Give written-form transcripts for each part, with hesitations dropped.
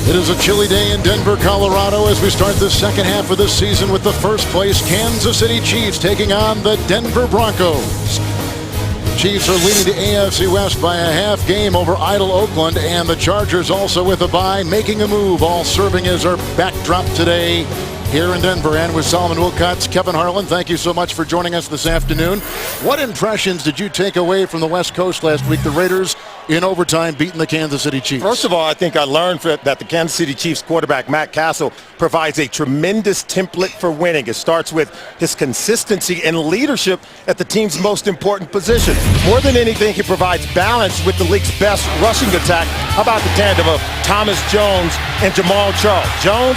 It is a chilly day in Denver, Colorado as we start the second half of the season with the first place Kansas City Chiefs taking on the Denver Broncos. Chiefs are leading the AFC West by a half game over idle Oakland, and the Chargers also with a bye making a move, all serving as our backdrop today here in Denver. And with Solomon Wilcott's Kevin Harlan, thank you so much for joining us this afternoon. What impressions did you take away from the West Coast last week? The Raiders in overtime beating the Kansas City Chiefs. First of all, I think I learned that the Kansas City Chiefs quarterback Matt Castle provides a tremendous template for winning. It starts with his consistency and leadership at the team's most important position. More than anything, he provides balance with the league's best rushing attack. How about the tandem of Thomas Jones and Jamal Charles? Jones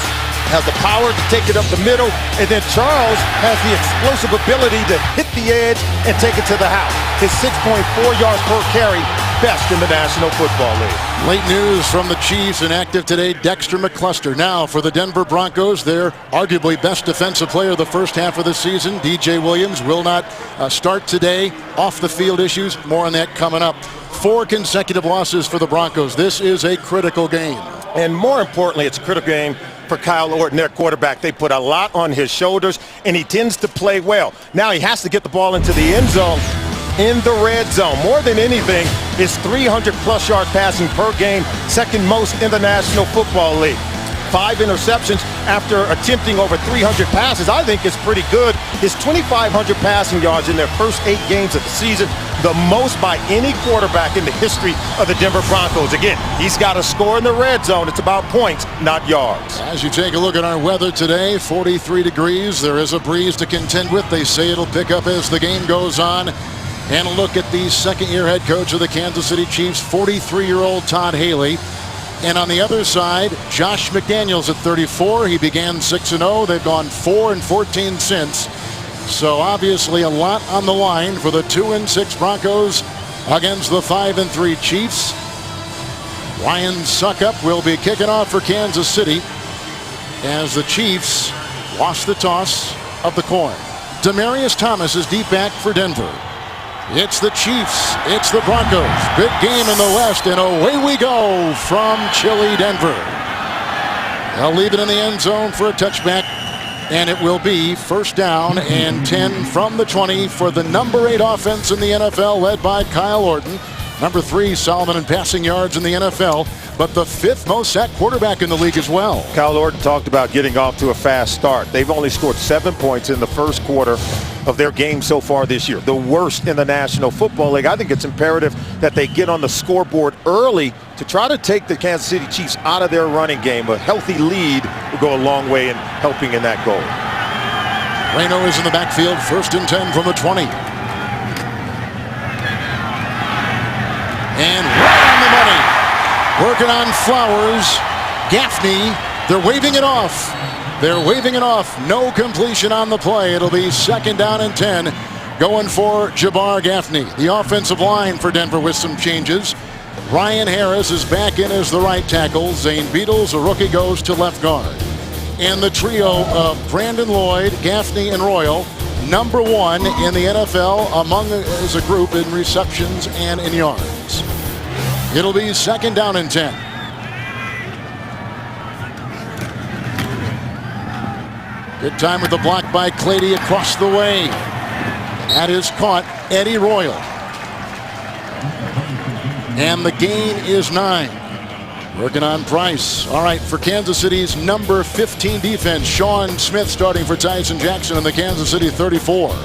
has the power to take it up the middle, and then Charles has the explosive ability to hit the edge and take it to the house. His 6.4 yards per carry, best in the National Football League. Late news from the Chiefs, inactive today, Dexter McCluster. Now for the Denver Broncos, their arguably best defensive player the first half of the season, DJ Williams, will not start today. Off the field issues, more on that coming up. 4 consecutive losses for the Broncos. This is a critical game. And more importantly, it's a critical game for Kyle Orton, their quarterback. They put a lot on his shoulders, and he tends to play well. Now he has to get the ball into the end zone, in the red zone. More than anything, it's 300-plus yard passing per game, second most in the National Football League. 5 interceptions after attempting over 300 passes, I think is pretty good. His 2,500 passing yards in their first 8 games of the season, the most by any quarterback in the history of the Denver Broncos. Again, he's got to score in the red zone. It's about points, not yards. As you take a look at our weather today, 43 degrees. There is a breeze to contend with. They say it'll pick up as the game goes on. And a look at the second-year head coach of the Kansas City Chiefs, 43-year-old Todd Haley. And on the other side, Josh McDaniels at 34. He began 6-0. They've gone 4-14 since. So obviously a lot on the line for the 2-6 Broncos against the 5-3 Chiefs. Ryan Suckup will be kicking off for Kansas City as the Chiefs lost the toss of the coin. Demaryius Thomas is deep back for Denver. It's the Chiefs, it's the Broncos. Big game in the West, and away we go from chilly Denver. They'll leave it in the end zone for a touchback, and it will be first down and 10 from the 20 for the number 8 offense in the NFL, led by Kyle Orton. Number 3, Solomon in passing yards in the NFL, but the 5th most sacked quarterback in the league as well. Kyle Orton talked about getting off to a fast start. They've only scored 7 points in the first quarter of their game so far this year, the worst in the National Football League. I think it's imperative that they get on the scoreboard early to try to take the Kansas City Chiefs out of their running game. A healthy lead will go a long way in helping in that goal. Reno is in the backfield, first and 10 from the 20. And right on the money. Working on Flowers. Gaffney, they're waving it off. They're waving it off. No completion on the play. It'll be second down and 10. Going for Jabbar Gaffney. The offensive line for Denver with some changes. Ryan Harris is back in as the right tackle. Zane Beadles, a rookie, goes to left guard. And the trio of Brandon Lloyd, Gaffney, and Royal, number 1 in the NFL as a group in receptions and in yards. It'll be second down and 10. Good time with the block by Clady across the way. That is caught. Eddie Royal. And the gain is 9. Working on Price. All right, for Kansas City's number 15 defense, Sean Smith starting for Tyson Jackson in the Kansas City 34.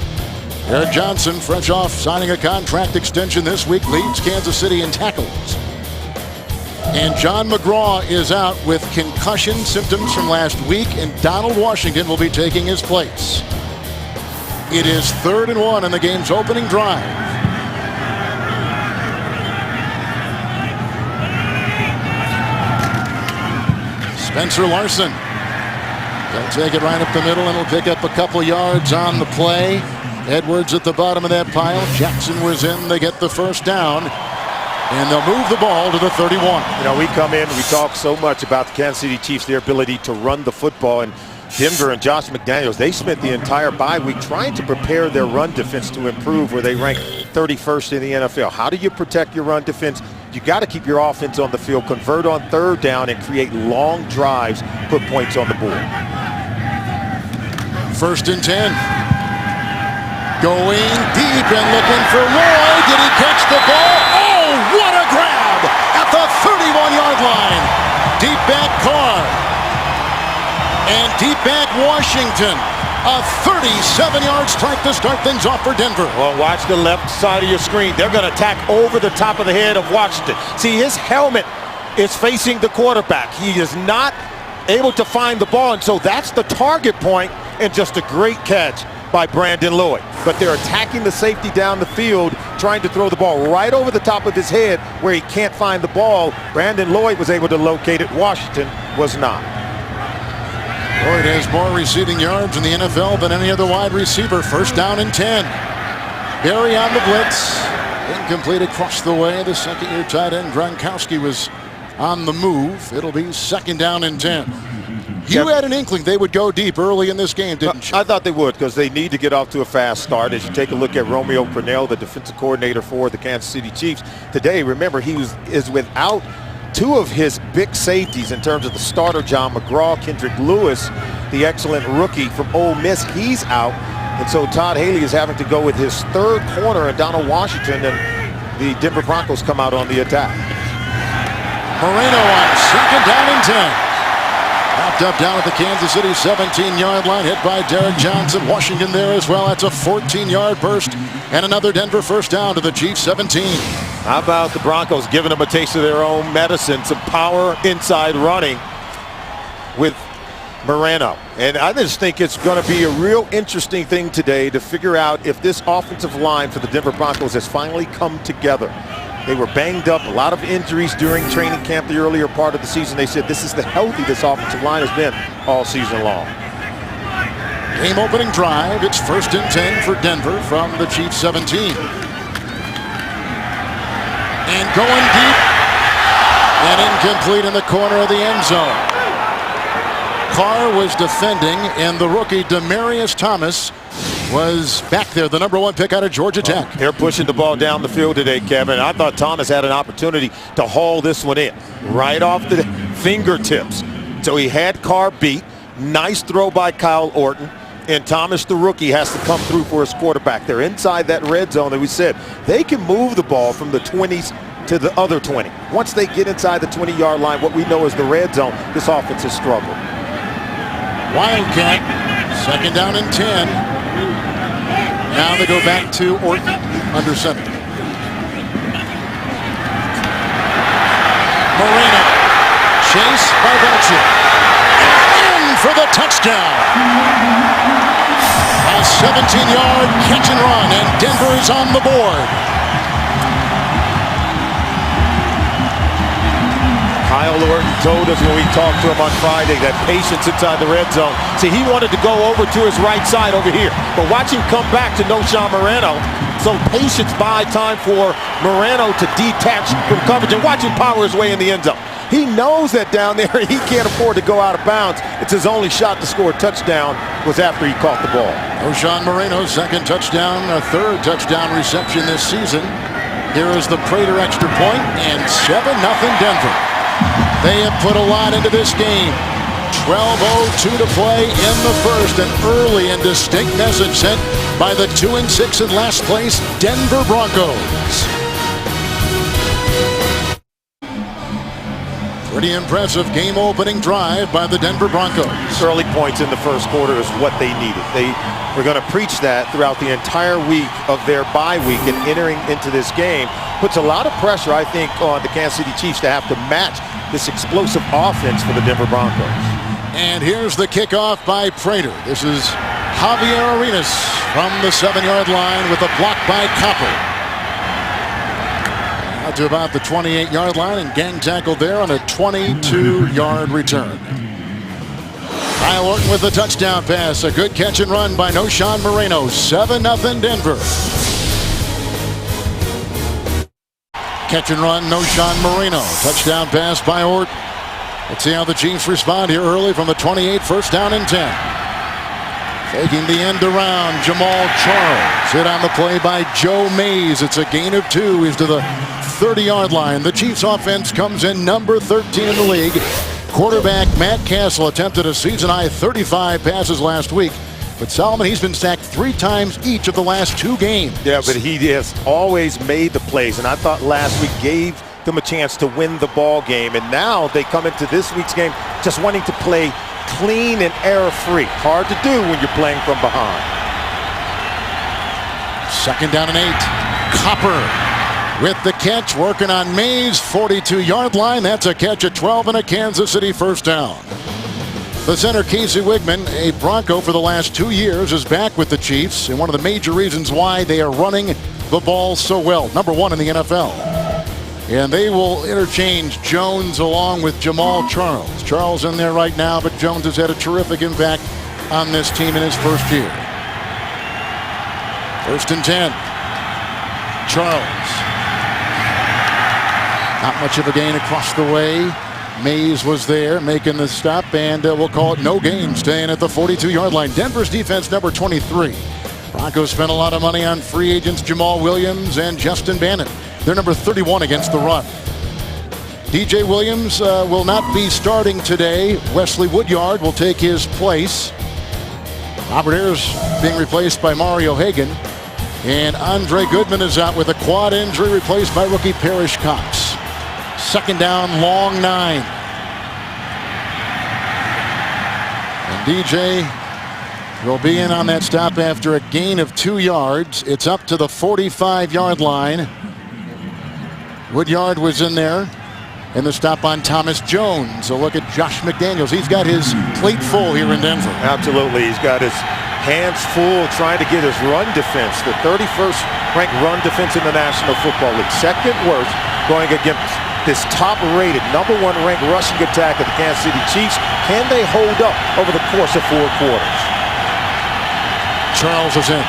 Eric Johnson, fresh off signing a contract extension this week, leads Kansas City in tackles. And John McGraw is out with concussion symptoms from last week, and Donald Washington will be taking his place. It is 3rd and 1 in the game's opening drive. Spencer Larson. They'll take it right up the middle, and he'll pick up a couple yards on the play. Edwards at the bottom of that pile. Jackson was in. They get the first down. And they'll move the ball to the 31. You know, we come in, we talk so much about the Kansas City Chiefs, their ability to run the football. And Denver and Josh McDaniels, they spent the entire bye week trying to prepare their run defense to improve, where they rank 31st in the NFL. How do you protect your run defense? you got to keep your offense on the field, convert on third down, and create long drives, put points on the board. 1st and 10. Going deep and looking for Lloyd. Did he catch the ball? Oh, what a grab at the 31-yard line. Deep back Carr. And deep back Washington. A 37-yard strike to start things off for Denver. Well, watch the left side of your screen. They're going to attack over the top of the head of Washington. See, his helmet is facing the quarterback. He is not able to find the ball, and so that's the target point, and just a great catch by Brandon Lloyd. But they're attacking the safety down the field, trying to throw the ball right over the top of his head where he can't find the ball. Brandon Lloyd was able to locate it. Washington was not. Lloyd has more receiving yards in the NFL than any other wide receiver. 1st down and 10. Barry on the blitz. Incomplete across the way. The second-year tight end Gronkowski was on the move. It'll be 2nd down and 10. You had an inkling they would go deep early in this game, didn't you? I thought they would, because they need to get off to a fast start. As you take a look at Romeo Crennel, the defensive coordinator for the Kansas City Chiefs today, remember he is without 2 of his big safeties in terms of the starter, John McGraw. Kendrick Lewis, the excellent rookie from Ole Miss, he's out. And so Todd Haley is having to go with his 3rd corner, and Donald Washington, and the Denver Broncos come out on the attack. Moreno on 2nd down and 10. Wrapped up down at the Kansas City 17-yard line, hit by Derek Johnson. Washington there as well. That's a 14-yard burst, and another Denver 1st down to the Chiefs 17. How about the Broncos giving them a taste of their own medicine? Some power inside running with Moreno. And I just think it's going to be a real interesting thing today to figure out if this offensive line for the Denver Broncos has finally come together. They were banged up, a lot of injuries during training camp the earlier part of the season. They said this is the healthy this offensive line has been all season long. Game opening drive. It's 1st and 10 for Denver from the Chiefs 17. And going deep and incomplete in the corner of the end zone. Carr was defending, and the rookie Demaryius Thomas was back there, the #1 pick out of Georgia Tech. They're pushing the ball down the field today, Kevin. I thought Thomas had an opportunity to haul this one in right off the fingertips. So he had Carr beat. Nice throw by Kyle Orton. And Thomas, the rookie, has to come through for his quarterback. They're inside that red zone that we said. They can move the ball from the 20s to the other 20. Once they get inside the 20-yard line, what we know is the red zone, this offense has struggled. Wildcat, 2nd down and 10. Now they go back to Orton under center. Moreno, chase by Belcher, and in for the touchdown. A 17-yard catch and run, and Denver is on the board. Kyle Orton told us when we talked to him on Friday that patience inside the red zone. See, he wanted to go over to his right side over here. But watch him come back to Noshawn Moreno. So patience buy time for Moreno to detach from coverage and watch him power his way in the end zone. He knows that down there he can't afford to go out of bounds. It's his only shot to score a touchdown was after he caught the ball. Noshawn Moreno's 2nd touchdown, a 3rd touchdown reception this season. Here is the Prater extra point, and 7-0 Denver. They have put a lot into this game. 12:02 to play in the 1st. An early and distinct message sent by the 2-6 in last place Denver Broncos. Pretty impressive game opening drive by the Denver Broncos. Early points in the 1st quarter is what they needed. They were going to preach that throughout the entire week of their bye week, and entering into this game puts a lot of pressure, I think, on the Kansas City Chiefs to have to match this explosive offense for the Denver Broncos. And here's the kickoff by Prater. This is Javier Arenas from the 7-yard line with a block by Copper. Out to about the 28-yard line, and gang tackled there on a 22-yard return. Kyle Orton with the touchdown pass. A good catch and run by Noshawn Moreno. 7-0 Denver. Catch and run, Noshawn Moreno. Touchdown pass by Orton. Let's see how the Chiefs respond here early from the 28, 1st down and 10. Taking the end around, Jamal Charles. Hit on the play by Joe Mays. It's a gain of 2. He's to the 30-yard line. The Chiefs offense comes in number 13 in the league. Quarterback Matt Castle attempted a season-high 35 passes last week. But Solomon, he's been sacked 3 times each of the last 2 games. Yeah, but he has always made the plays. And I thought last week gave them a chance to win the ball game. And now they come into this week's game just wanting to play clean and error-free. Hard to do when you're playing from behind. 2nd down and 8. Copper with the catch, working on Mays, 42-yard line. That's a catch at 12 and a Kansas City first down. The center, Casey Wigman, a Bronco for the last 2 years, is back with the Chiefs, and one of the major reasons why they are running the ball so well. Number 1 in the NFL. And they will interchange Jones along with Jamal Charles. Charles in there right now, but Jones has had a terrific impact on this team in his first year. 1st and 10. Charles. Not much of a gain across the way. Mays was there making the stop, and we'll call it no gain, staying at the 42-yard line. Denver's defense, number 23. Broncos spent a lot of money on free agents Jamal Williams and Justin Bannon. They're number 31 against the run. DJ Williams will not be starting today. Wesley Woodyard will take his place. Robert Ayers being replaced by Mario Hagan. And Andre Goodman is out with a quad injury, replaced by rookie Parrish Cox. 2nd down, long 9. And DJ will be in on that stop after a gain of 2 yards. It's up to the 45-yard line. Woodyard was in there. And the stop on Thomas Jones. A look at Josh McDaniels. He's got his plate full here in Denver. Absolutely. He's got his hands full trying to get his run defense. The 31st ranked run defense in the National Football League. 2nd worst, going against this top-rated, number 1 ranked rushing attack of the Kansas City Chiefs. Can they hold up over the course of 4 quarters? Charles is in.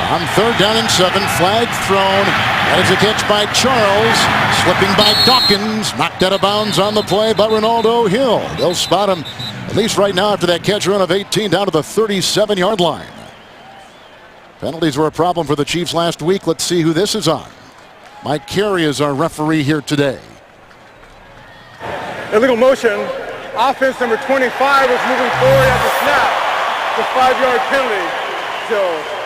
On 3rd down and 7, flag thrown. That is a catch by Charles. Slipping by Dawkins. Knocked out of bounds on the play by Ronaldo Hill. They'll spot him, at least right now, after that catch run of 18 down to the 37-yard line. Penalties were a problem for the Chiefs last week. Let's see who this is on. Mike Carey is our referee here today. Illegal motion. Offense number 25 was moving forward at the snap. The 5-yard penalty. So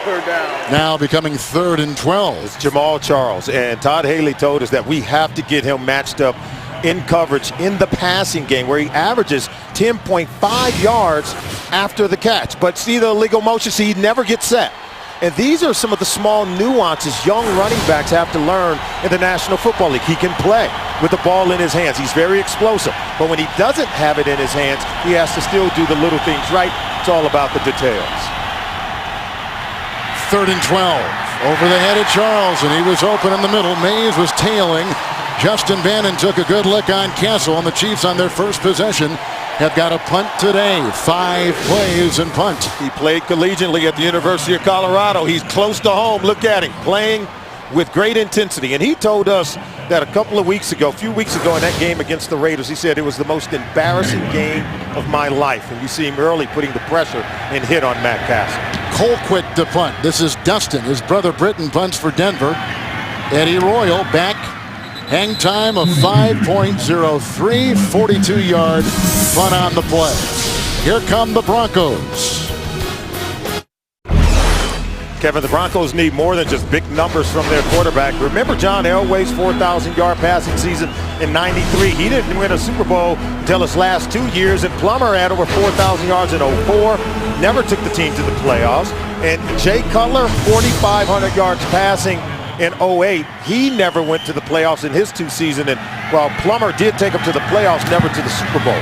3rd down. Now becoming 3rd and 12. It's Jamal Charles. And Todd Haley told us that we have to get him matched up in coverage in the passing game, where he averages 10.5 yards after the catch. But see the illegal motion, see, he never gets set. And these are some of the small nuances young running backs have to learn in the National Football League. He can play with the ball in his hands. He's very explosive. But when he doesn't have it in his hands, he has to still do the little things right. It's all about the details. 3rd and 12. Over the head of Charles, and he was open in the middle. Mays was tailing. Justin Bannon took a good look on Castle, and the Chiefs on their first possession have got a punt today. 5 plays and punt. He played collegiately at the University of Colorado. He's close to home. Look at him playing with great intensity. And he told us that a few weeks ago in that game against the Raiders, he said it was the most embarrassing game of my life. And you see him early putting the pressure and hit on Matt Castle. Colquitt to punt. This is Dustin. His brother Britton punts for Denver. Eddie Royal back. Hang time of 5.03, 42-yard punt on the play. Here come the Broncos. Kevin, the Broncos need more than just big numbers from their quarterback. Remember John Elway's 4,000-yard passing season in '93. He didn't win a Super Bowl until his last 2 years, and Plummer had over 4,000 yards in '04. Never took the team to the playoffs. And Jay Cutler, 4,500 yards passing in '08. He never went to the playoffs in his 2 seasons. And while Plummer did take him to the playoffs, never to the Super Bowl.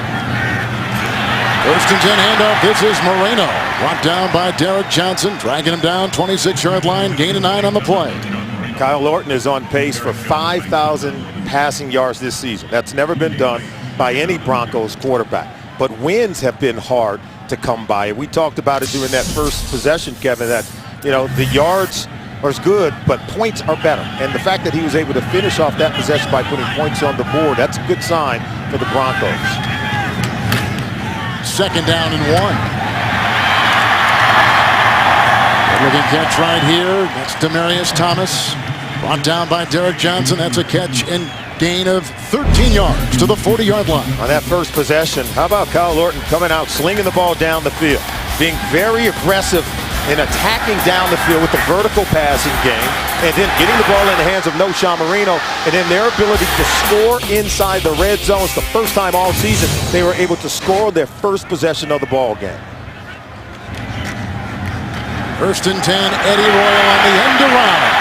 1st and 10 handoff. This is Moreno. Brought down by Derek Johnson. Dragging him down. 26-yard line. Gain of 9 on the play. Kyle Orton is on pace for 5,000 passing yards this season. That's never been done by any Broncos quarterback. But wins have been hard to come by. We talked about it during that first possession, Kevin, that, you know, the yards are good, but points are better. And the fact that he was able to finish off that possession by putting points on the board, that's a good sign for the Broncos. 2nd down and 1. Looking catch right here. That's Demaryius Thomas. Brought down by Derek Johnson. That's a catch and gain of 13 yards to the 40-yard line. On that first possession, how about Kyle Orton coming out, slinging the ball down the field, being very aggressive and attacking down the field with the vertical passing game, and then getting the ball in the hands of Noshawn Marino, and then their ability to score inside the red zone. It's the first time all season they were able to score their first possession of the ball game. 1st and 10, Eddie Royal on the end around.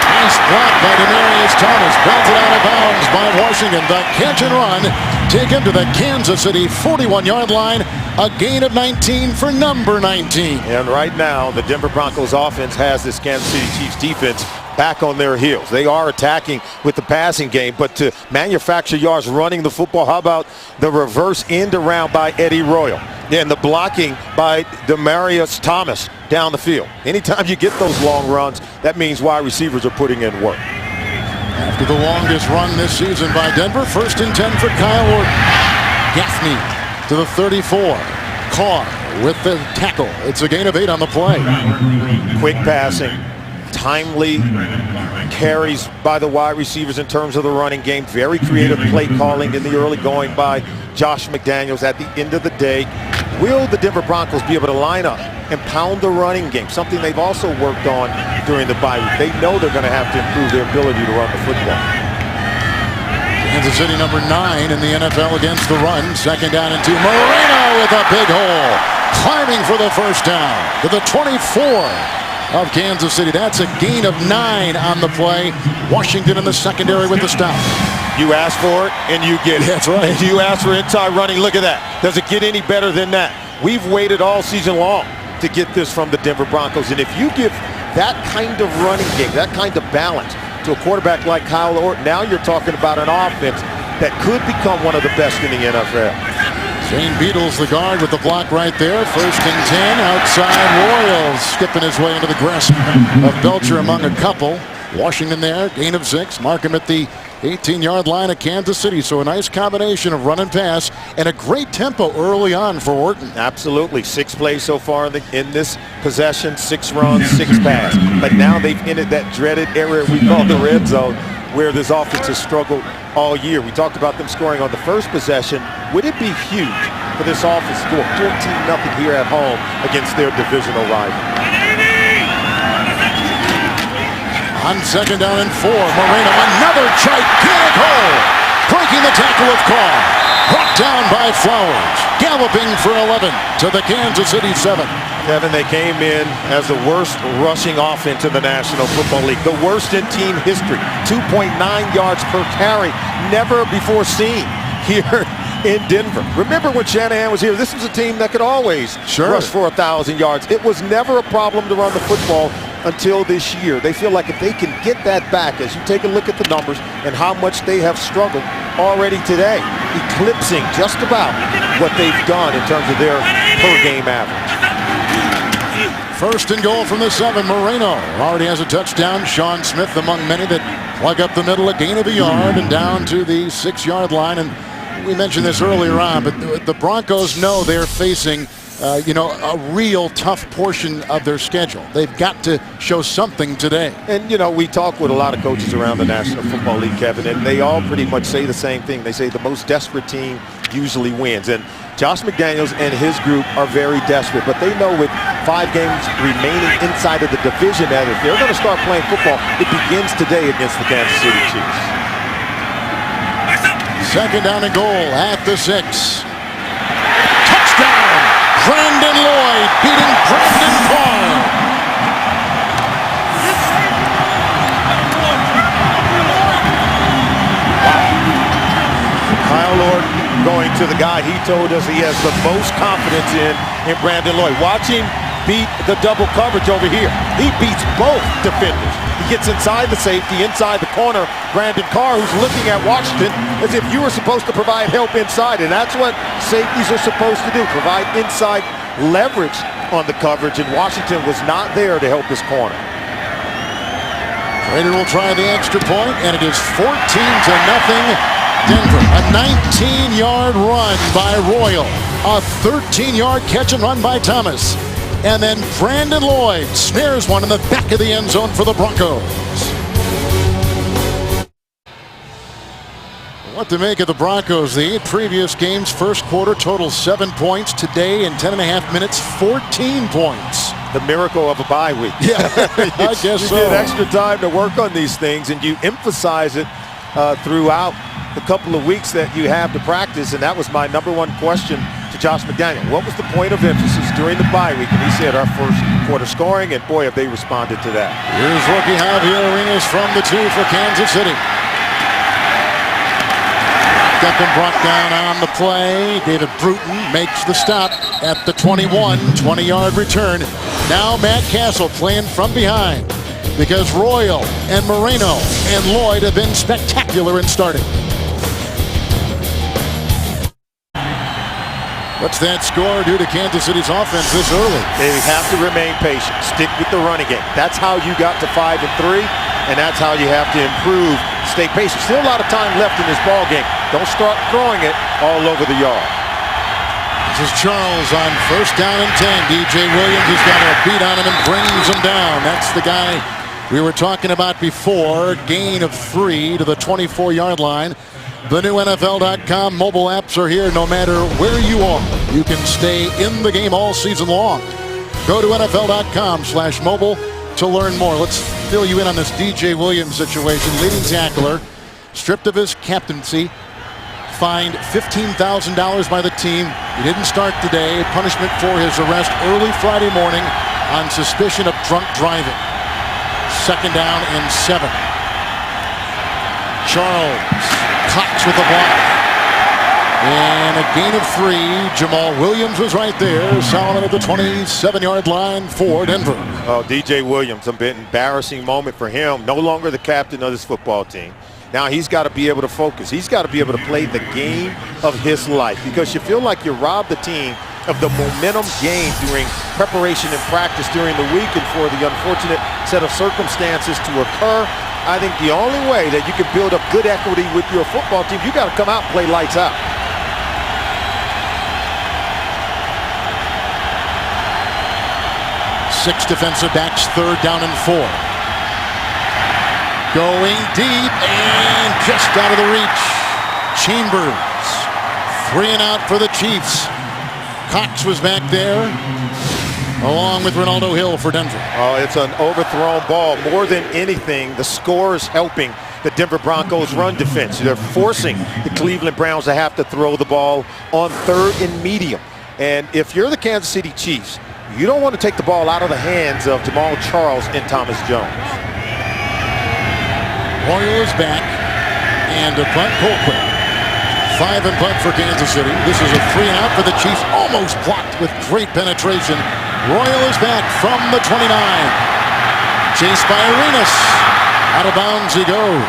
Nice block by Demaryius Thomas, belted out of bounds by Washington. The catch and run take him to the Kansas City 41-yard line. A gain of 19 for number 19. And right now, the Denver Broncos offense has this Kansas City Chiefs defense back on their heels. They are attacking with the passing game, but to manufacture yards running the football, how about the reverse end around by Eddie Royal? And the blocking by Demaryius Thomas down the field. Anytime you get those long runs, that means wide receivers are putting in work. After the longest run this season by Denver, 1st and 10 for Kyle Orton. Gaffney to the 34. Carr with the tackle. It's a gain of 8 on the play. Quick passing, timely carries by the wide receivers in terms of the running game. Very creative play calling in the early going by Josh McDaniels. At the end of the day, will the Denver Broncos be able to line up and pound the running game, something they've also worked on during the bye week? They know they're going to have to improve their ability to run the football. Kansas City number 9 in the NFL against the run. 2nd down and 2. Moreno with a big hole. Climbing for the first down to the 24 of Kansas City. That's a gain of 9 on the play. Washington in the secondary with the stop. You ask for it and you get it. That's right. You ask for inside running. Look at that. Does it get any better than that? We've waited all season long to get this from the Denver Broncos. And if you give that kind of running game, that kind of balance to a quarterback like Kyle Orton, now you're talking about an offense that could become one of the best in the NFL. Shane Beadle's the guard with the block right there. 1st and 10, outside Royals skipping his way into the grasp of Belcher among a couple. Washington there, gain of 6. Mark him at the 18-yard line of Kansas City. So a nice combination of run and pass and a great tempo early on for Orton. Absolutely. 6 plays so far in this possession, 6 runs, 6 pass. But now they've entered that dreaded area we call the red zone, where this offense has struggled all year. We talked about them scoring on the first possession. Would it be huge for this offense to go 14-0 here at home against their divisional rival? On 2nd down and 4, Moreno, another gigantic hole. Breaking the tackle of Carr. Brought down by Flowers. Galloping for 11 to the Kansas City 7. Kevin, they came in as the worst rushing offense in the National Football League. The worst in team history. 2.9 yards per carry. Never before seen here in Denver. Remember when Shanahan was here, this was a team that could always rush for 1,000 yards. It was never a problem to run the football until this year. They feel like if they can get that back, as you take a look at the numbers and how much they have struggled already today, eclipsing just about what they've done in terms of their per-game average. 1st and goal from the 7. Moreno already has a touchdown. Sean Smith among many that plug up the middle, a gain of a yard, and down to the 6-yard line. And we mentioned this earlier on, but the Broncos know they're facing a real tough portion of their schedule. They've got to show something today. And, we talk with a lot of coaches around the National Football League, Kevin, and they all pretty much say the same thing. They say the most desperate team usually wins. And Josh McDaniels and his group are very desperate, but they know with 5 games remaining inside of the division that if they're going to start playing football, it begins today against the Kansas City Chiefs. 2nd down and goal at the 6. Touchdown! Brandon Lloyd beating Brandon Carr. Kyle Orton going to the guy he told us he has the most confidence in Brandon Lloyd. Watch him beat the double coverage over here. He beats both defenders. He gets inside the safety, inside the corner. Brandon Carr, who's looking at Washington as if you were supposed to provide help inside, and that's what safeties are supposed to do, provide inside leverage on the coverage, and Washington was not there to help his corner. Rader will try the extra point, and it is 14-0 Denver. A 19-yard run by Royal. A 13-yard catch and run by Thomas. And then Brandon Lloyd smears one in the back of the end zone for the Broncos. What to make of the Broncos? The 8 previous games, first quarter total 7 points. Today in 10.5 minutes, 14 points. The miracle of a bye week. Yeah, I guess so. You get extra time to work on these things, and you emphasize it throughout the couple of weeks that you have to practice. And that was my number one question to Josh McDaniel. What was the point of emphasis during the bye week? And he said our first quarter scoring, and boy, have they responded to that. Here's rookie Javier Arenas from the 2 for Kansas City. Beckham brought down on the play. David Bruton makes the stop at the 21, 20-yard return. Now Matt Castle playing from behind because Royal and Moreno and Lloyd have been spectacular in starting. What's that score do to Kansas City's offense this early? They have to remain patient. Stick with the running game. That's how you got to 5-3, and that's how you have to improve. Stay patient. Still a lot of time left in this ball game. Don't start throwing it all over the yard. This is Charles on first down and 10. DJ Williams has got a beat on him and brings him down. That's the guy we were talking about before. Gain of 3 to the 24-yard line. The new NFL.com mobile apps are here no matter where you are. You can stay in the game all season long. Go to NFL.com/mobile to learn more. Let's fill you in on this DJ Williams situation. Leading tackler, stripped of his captaincy, fined $15,000 by the team. He didn't start today. Punishment for his arrest early Friday morning on suspicion of drunk driving. 2nd down and 7. Charles. Cox with the block. And a gain of 3. Jamal Williams was right there. Solomon at the 27-yard line for Denver. Oh, DJ Williams, a bit embarrassing moment for him. No longer the captain of this football team. Now he's got to be able to focus. He's got to be able to play the game of his life because you feel like you robbed the team of the momentum gained during preparation and practice during the week, and for the unfortunate set of circumstances to occur, I think the only way that you can build up good equity with your football team, you got to come out and play lights out. Six defensive backs, 3rd down and 4. Going deep and just out of the reach. Chambers, 3 and out for the Chiefs. Cox was back there, along with Ronaldo Hill for Denver. Oh, it's an overthrown ball. More than anything, the score is helping the Denver Broncos run defense. They're forcing the Cleveland Browns to have to throw the ball on 3rd and medium. And if you're the Kansas City Chiefs, you don't want to take the ball out of the hands of Jamal Charles and Thomas Jones. Royal is back, and a punt, Colquitt. 5 and punt for Kansas City. This is a 3 and out for the Chiefs, almost blocked with great penetration. Royal is back from the 29. Chased by Arenas. Out of bounds he goes.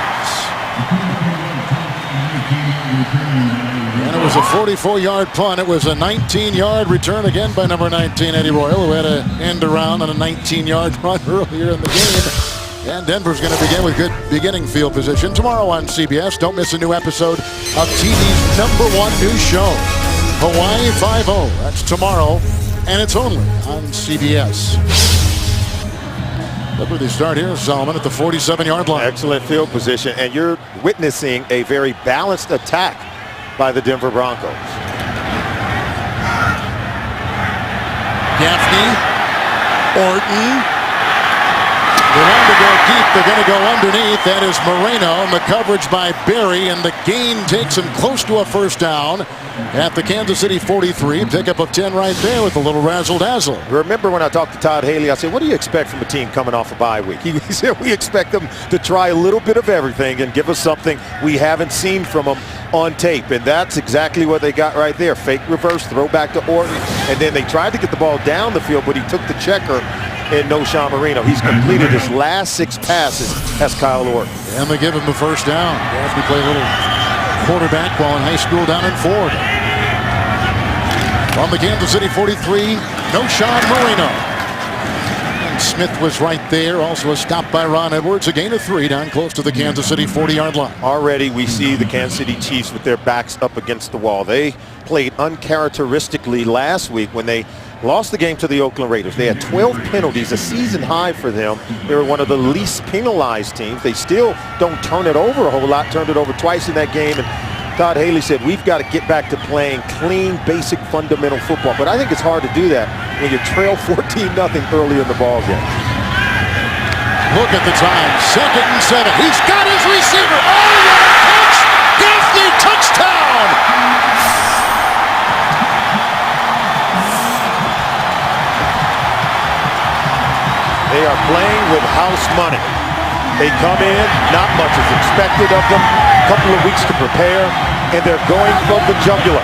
And it was a 44-yard punt. It was a 19-yard return again by number 19, Eddie Royal, who had an end around on a 19-yard run earlier in the game. And Denver's going to begin with good beginning field position tomorrow on CBS. Don't miss a new episode of TV's #1 news show, Hawaii 5-0. That's tomorrow, and it's only on CBS. Look where they start here. Solomon at the 47-yard line. Excellent field position, and you're witnessing a very balanced attack by the Denver Broncos. Gaffney, Orton. They want to go deep. They're going to go underneath. That is Moreno, and the coverage by Berry, and the gain takes him close to a 1st down at the Kansas City 43. Pickup of 10 right there with a little razzle-dazzle. Remember when I talked to Todd Haley, I said, what do you expect from a team coming off a bye week? He said, we expect them to try a little bit of everything and give us something we haven't seen from them on tape. And that's exactly what they got right there. Fake reverse, throw back to Orton, and then they tried to get the ball down the field, but he took the checker and no Sean Marino. He's completed his last 6 passes as Kyle Orton. And they give him the 1st down. Gaffney played a little quarterback while in high school down in Florida. On the Kansas City 43, no Sean Marino. And Smith was right there. Also a stop by Ron Edwards. A gain of 3 down close to the Kansas City 40-yard line. Already we see the Kansas City Chiefs with their backs up against the wall. They played uncharacteristically last week when they lost the game to the Oakland Raiders. They had 12 penalties, a season high for them. They were one of the least penalized teams. They still don't turn it over a whole lot, turned it over twice in that game. And Todd Haley said, we've got to get back to playing clean, basic, fundamental football. But I think it's hard to do that when you trail 14-0 early in the ball game. Look at the time, 2nd and 7. He's got his receiver. Oh, what a catch! Gaffney, touchdown! They are playing with house money. They come in, not much is expected of them. A couple of weeks to prepare, and they're going for the jugular.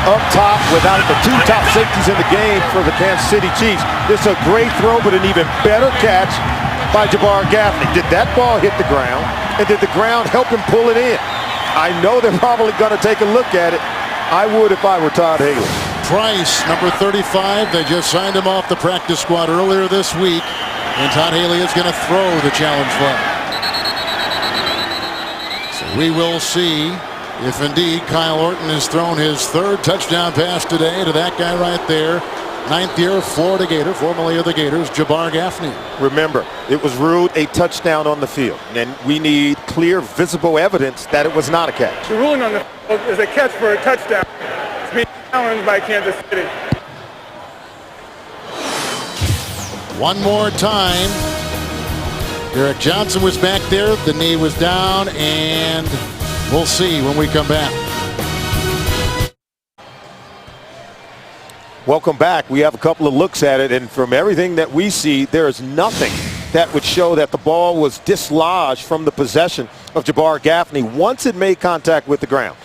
Up top, without the 2 top safeties in the game for the Kansas City Chiefs. This is a great throw, but an even better catch by Jabbar Gaffney. Did that ball hit the ground, and did the ground help him pull it in? I know they're probably going to take a look at it. I would if I were Todd Haley. Price, number 35, they just signed him off the practice squad earlier this week, and Todd Haley is going to throw the challenge flag. So we will see if indeed Kyle Orton has thrown his 3rd touchdown pass today to that guy right there. 9th year Florida Gator, formerly of the Gators, Jabbar Gaffney. Remember, it was ruled a touchdown on the field, and we need clear, visible evidence that it was not a catch. The ruling on the field is a catch for a touchdown. It's being challenged by Kansas City. One more time. Derek Johnson was back there. The knee was down, and we'll see when we come back. Welcome back. We have a couple of looks at it, and from everything that we see, there is nothing that would show that the ball was dislodged from the possession of Jabbar Gaffney once it made contact with the ground.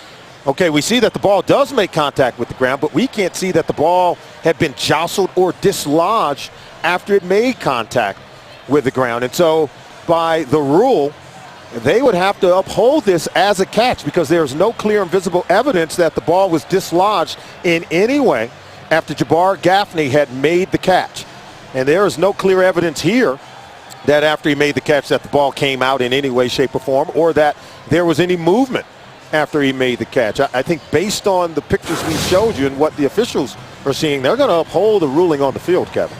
Okay, we see that the ball does make contact with the ground, but we can't see that the ball had been jostled or dislodged after it made contact with the ground. And so by the rule, they would have to uphold this as a catch because there's no clear and visible evidence that the ball was dislodged in any way after Jabbar Gaffney had made the catch. And there is no clear evidence here that after he made the catch that the ball came out in any way, shape, or form, or that there was any movement after he made the catch. I think based on the pictures we showed you and what the officials are seeing, they're going to uphold the ruling on the field, Kevin.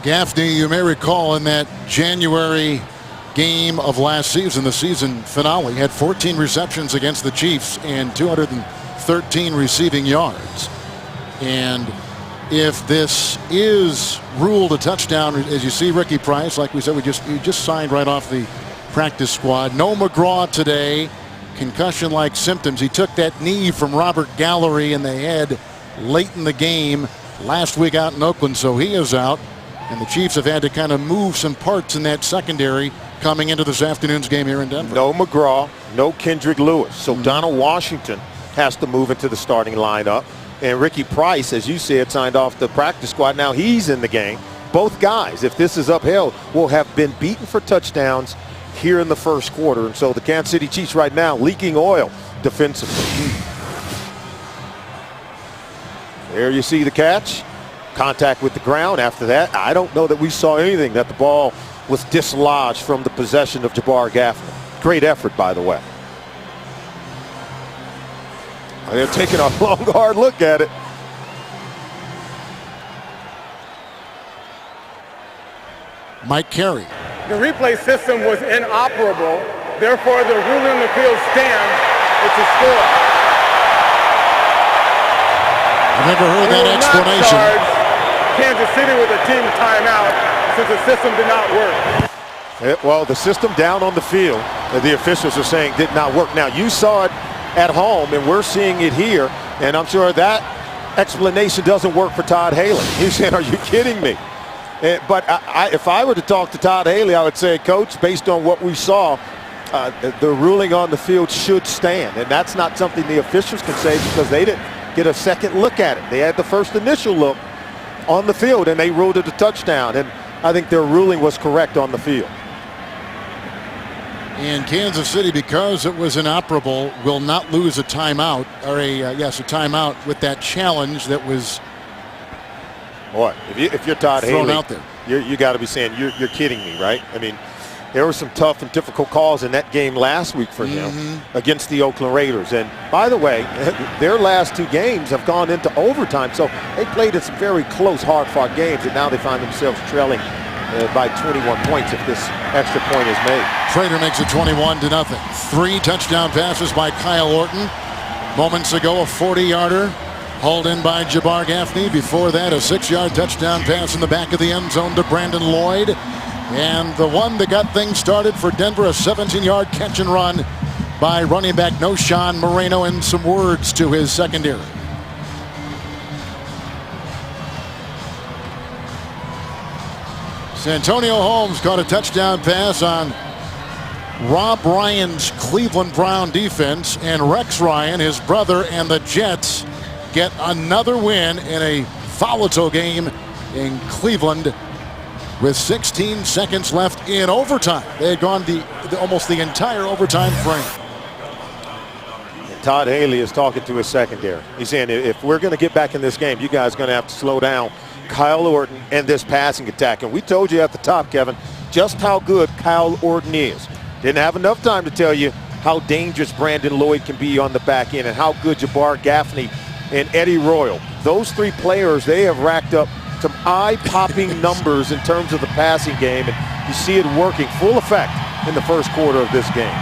Gaffney, you may recall in that January game of last season, the season finale, had 14 receptions against the Chiefs and 213 receiving yards. And if this is ruled a touchdown, as you see Ricky Price, like we said, he just signed right off the practice squad. No McGraw today, concussion-like symptoms. He took that knee from Robert Gallery in the head late in the game last week out in Oakland, so he is out. And the Chiefs have had to kind of move some parts in that secondary coming into this afternoon's game here in Denver. No McGraw, no Kendrick Lewis. So Donald Washington has to move into the starting lineup. And Ricky Price, as you said, signed off the practice squad. Now he's in the game. Both guys, if this is upheld, will have been beaten for touchdowns here in the first quarter. And so the Kansas City Chiefs right now leaking oil defensively. There you see the catch. Contact with the ground after that. I don't know that we saw anything that the ball was dislodged from the possession of Jabbar Gaffney. Great effort, by the way. They're taking a long, hard look at it. Mike Carey. The replay system was inoperable. Therefore, the ruling on the field stands. It's a score. I've never heard that explanation. Kansas City with a team timeout since the system did not work. Well, the system down on the field, the officials are saying did not work. Now, you saw it at home, and we're seeing it here, and I'm sure that explanation doesn't work for Todd Haley. He's saying, are you kidding me? But if I were to talk to Todd Haley, I would say, Coach, based on what we saw, the ruling on the field should stand. And that's not something the officials can say because they didn't get a second look at it. They had the first initial look on the field, and they ruled it a touchdown. And I think their ruling was correct on the field. And Kansas City, because it was inoperable, will not lose a timeout, or a timeout with that challenge that was Boy, if you're Todd thrown Haley, out there. You got to be saying you're kidding me, right? I mean, There were some tough and difficult calls in that game last week for him against the Oakland Raiders. And by the way, their last 2 games have gone into overtime. So they played in some very close, hard-fought games, and now they find themselves trailing by 21 points if this extra point is made. Prater makes it 21-0. 3 touchdown passes by Kyle Orton. Moments ago, a 40-yarder hauled in by Jabbar Gaffney. Before that, a 6-yard touchdown pass in the back of the end zone to Brandon Lloyd. And the one that got things started for Denver, a 17-yard catch and run by running back Noshawn Moreno, and some words to his secondary. Santonio Holmes caught a touchdown pass on Rob Ryan's Cleveland Brown defense, and Rex Ryan, his brother, and the Jets get another win in a volatile game in Cleveland with 16 seconds left in overtime. They had gone almost the entire overtime frame. And Todd Haley is talking to his secondary. He's saying, if we're going to get back in this game, you guys are going to have to slow down Kyle Orton and this passing attack. And we told you at the top, Kevin, just how good Kyle Orton is. Didn't have enough time to tell you how dangerous Brandon Lloyd can be on the back end and how good Jabbar Gaffney and Eddie Royal. Those 3 players, they have racked up some eye-popping numbers in terms of the passing game, and you see it working full effect in the first quarter of this game.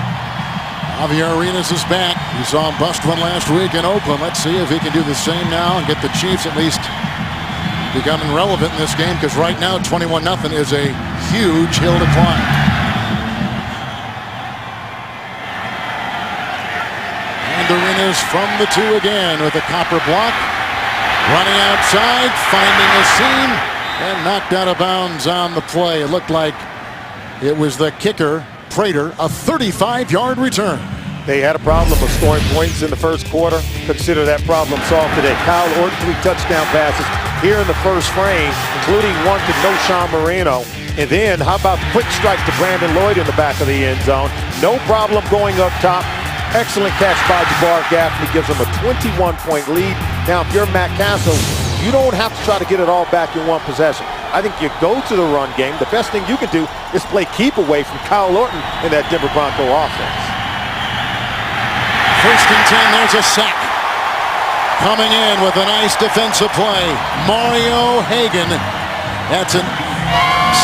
Javier Arenas is back. You saw him bust one last week in Oakland. Let's see if he can do the same now and get the Chiefs at least becoming relevant in this game, because right now 21-0 is a huge hill to climb. And Arenas from the 2 again with a copper block. Running outside, finding a seam, and knocked out of bounds on the play. It looked like it was the kicker, Prater, a 35-yard return. They had a problem of scoring points in the first quarter. Consider that problem solved today. Kyle Orton, 3 touchdown passes here in the first frame, including one to Noshawn Moreno. And then, how about the quick strike to Brandon Lloyd in the back of the end zone? No problem going up top. Excellent catch by Jabbar Gaffney, gives him a 21-point lead. Now, if you're Matt Castle, you don't have to try to get it all back in one possession. I think you go to the run game. The best thing you can do is play keep away from Kyle Orton in that Denver Bronco offense. 1st and 10, there's a sack. Coming in with a nice defensive play, Mario Hagan. That's a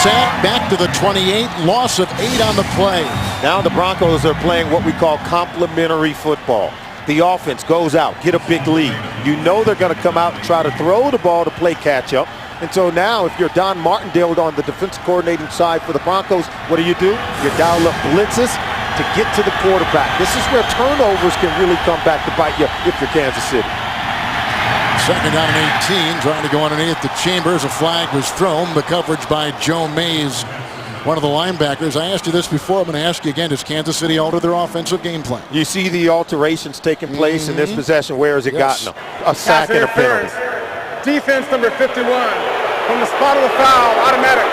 sack back to the 28, loss of 8 on the play. Now the Broncos are playing what we call complementary football. The offense goes out, get a big lead. You know they're going to come out and try to throw the ball to play catch up. And so now if you're Don Martindale on the defensive coordinating side for the Broncos, what do? You dial up blitzes to get to the quarterback. This is where turnovers can really come back to bite you if you're Kansas City. 2nd down and 18, trying to go underneath the Chambers. A flag was thrown. The coverage by Joe Mays, one of the linebackers. I asked you this before. I'm going to ask you again. Does Kansas City alter their offensive game plan? You see the alterations taking place in this possession. Where has it gotten them? A sack and a penalty. Defense number 51 from the spot of the foul, automatic.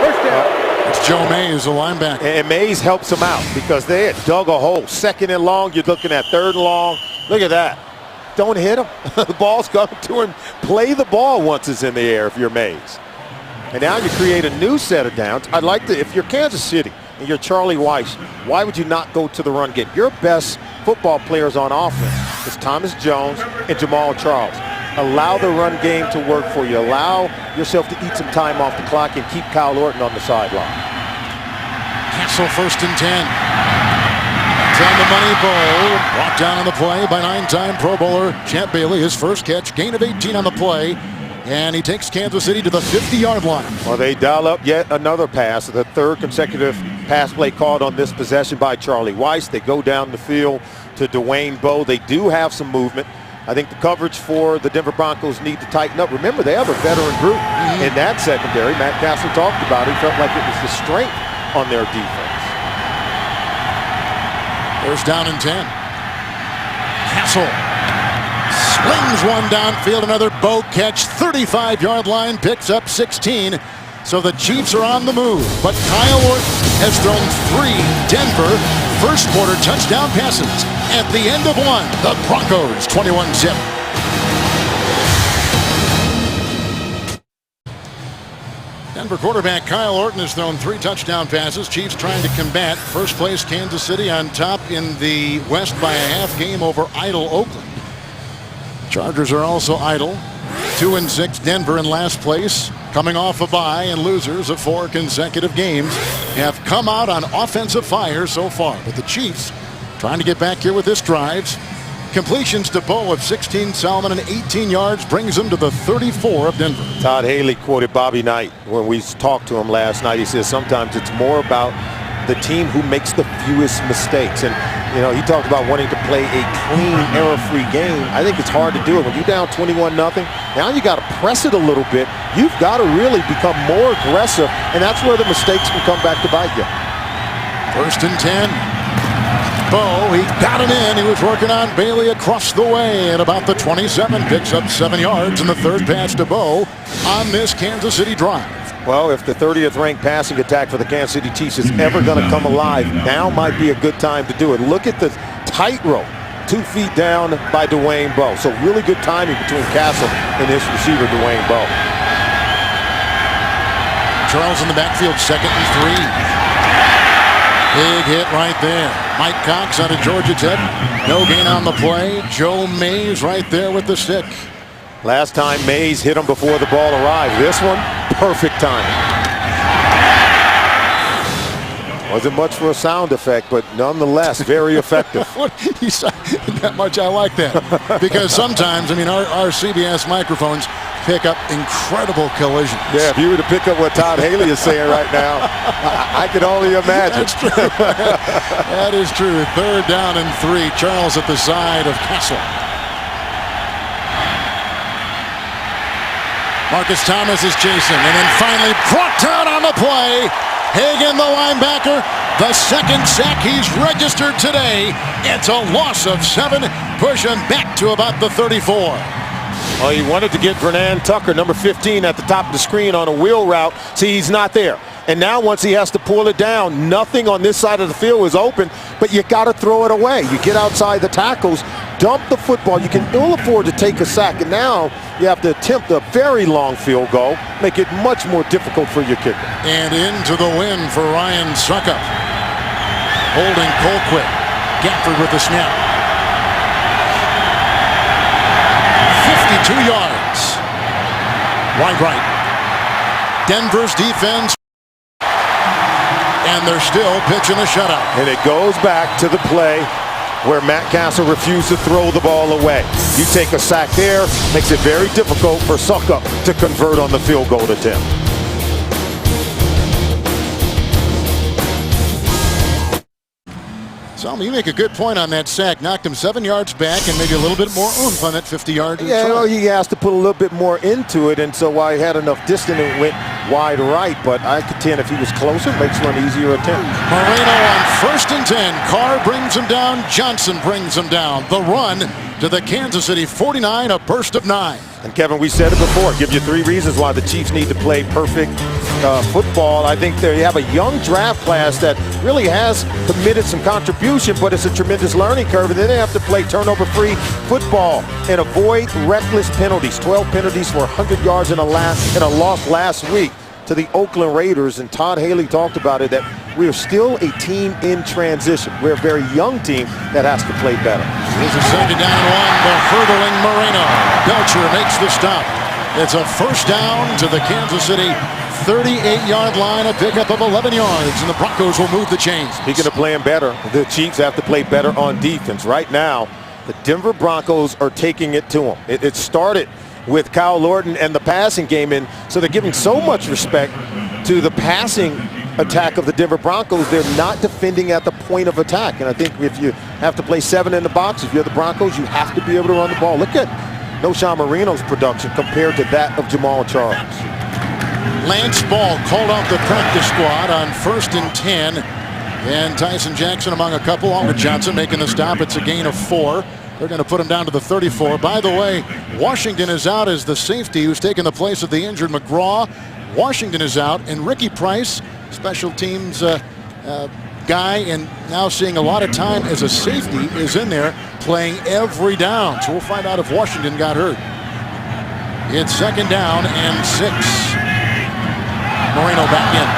First down. It's Joe Mays, the linebacker. And Mays helps him out because they had dug a hole. 2nd and long, you're looking at 3rd and long. Look at that. Don't hit him. The ball's coming to him. Play the ball once it's in the air if you're Mays. And now you create a new set of downs. I'd like to, if you're Kansas City and you're Charlie Weiss, why would you not go to the run game? Your best football players on offense is Thomas Jones and Jamal Charles. Allow the run game to work for you. Allow yourself to eat some time off the clock and keep Kyle Orton on the sideline. Castle 1st and 10. It's on the money ball. Brought down on the play by 9-time Pro Bowler Champ Bailey. His first catch, gain of 18 on the play. And he takes Kansas City to the 50-yard line. Well, they dial up yet another pass. The 3rd consecutive pass play called on this possession by Charlie Weiss. They go down the field to Dwayne Bowe. They do have some movement. I think the coverage for the Denver Broncos need to tighten up. Remember, they have a veteran group in that secondary. Matt Castle talked about it. He felt like it was the strength on their defense. 1st down and 10. Castle slings one downfield. Another Bowe catch. 35-yard line. Picks up 16. So the Chiefs are on the move. But Kyle Orton has thrown 3 Denver first quarter touchdown passes. At the end of one, the Broncos 21-0. Denver quarterback Kyle Orton has thrown 3 touchdown passes. Chiefs trying to combat first place Kansas City on top in the West by a half game over idle Oakland. Chargers are also idle. 2-6 Denver in last place, coming off a bye, and losers of 4 consecutive games have come out on offensive fire so far. But the Chiefs trying to get back here with this drive. Completions to Bo of 16, Salmon, and 18 yards brings them to the 34 of Denver. Todd Haley quoted Bobby Knight when we talked to him last night. He says sometimes it's more about the team who makes the fewest mistakes. And, you know, he talked about wanting to play a clean, error-free game. I think it's hard to do it. When you're down 21-0, now you got to press it a little bit. You've got to really become more aggressive, and that's where the mistakes can come back to bite you. 1st and 10. Bo, he got it in. He was working on Bailey across the way at about the 27. Picks up 7 yards in the 3rd pass to Bo on this Kansas City drive. Well, if the 30th ranked passing attack for the Kansas City Chiefs is ever going to come alive, now might be a good time to do it. Look at the tightrope, 2 feet down by Dwayne Bowe. So really good timing between Castle and his receiver, Dwayne Bowe. Charles in the backfield, 2nd and 3. Big hit right there. Mike Cox out of Georgia Tech. No gain on the play. Joe Mays right there with the stick. Last time Mays hit him before the ball arrived. This one, perfect timing. Wasn't much for a sound effect, but nonetheless, very effective. That much, I like that. Because sometimes, I mean, our CBS microphones pick up incredible collisions. Yeah, if you were to pick up what Todd Haley is saying right now, I could only imagine. That's true. That is true. 3rd down and 3. Charles at the side of Castle. Marcus Thomas is chasing, and then finally brought down on the play. Hagan, the linebacker, the 2nd sack he's registered today. It's a loss of 7. Push him back to about the 34. Well, he wanted to get Vernon Tucker, number 15, at the top of the screen on a wheel route. See, he's not there. And now once he has to pull it down, nothing on this side of the field is open, but you got to throw it away. You get outside the tackles, dump the football. You can ill afford to take a sack, and now you have to attempt a very long field goal, make it much more difficult for your kicker. And into the win for Ryan Suckup. Holding Colquitt. Gafford with the snap. 52 yards. Wide right. Denver's defense. And they're still pitching a shutout. And it goes back to the play where Matt Castle refused to throw the ball away. You take a sack there, makes it very difficult for Suckup to convert on the field goal attempt. You make a good point on that sack. Knocked him 7 yards back and maybe a little bit more oomph on that 50-yard. Yeah, well, he has to put a little bit more into it, and so while he had enough distance, it went wide right. But I contend if he was closer, it makes for an easier attempt. Moreno on 1st and 10. Carr brings him down. Johnson brings him down. The run to the Kansas City 49, a burst of 9. And Kevin, we said it before, give you 3 reasons why the Chiefs need to play perfect football. I think they have a young draft class that really has committed some contribution, but it's a tremendous learning curve, and then they have to play turnover-free football and avoid reckless penalties. 12 penalties for 100 yards in a loss last week to the Oakland Raiders, and Todd Haley talked about it, that we are still a team in transition. We're a very young team that has to play better. Here's a 2nd down and 1. The hurdling Moreno. Belcher makes the stop. It's a 1st down to the Kansas City 38-yard line, a pickup of 11 yards, and the Broncos will move the chains. Speaking of playing better, the Chiefs have to play better on defense. Right now, the Denver Broncos are taking it to them. It started with Kyle Orton and the passing game, and so they're giving so much respect to the passing attack of the Denver Broncos. They're not defending at the point of attack, and I think if you have to play 7 in the box, if you're the Broncos, you have to be able to run the ball. Look at Noshawn Marino's production compared to that of Jamal Charles. Lance Ball called off the practice squad on 1st and 10. And Tyson Jackson among a couple, along with Johnson making the stop. It's a gain of 4. They're going to put him down to the 34. By the way, Washington is out as the safety who's taken the place of the injured McGraw. Washington is out, and Ricky Price, special teams guy, and now seeing a lot of time as a safety, is in there playing every down. So we'll find out if Washington got hurt. It's 2nd down and 6. Moreno back in.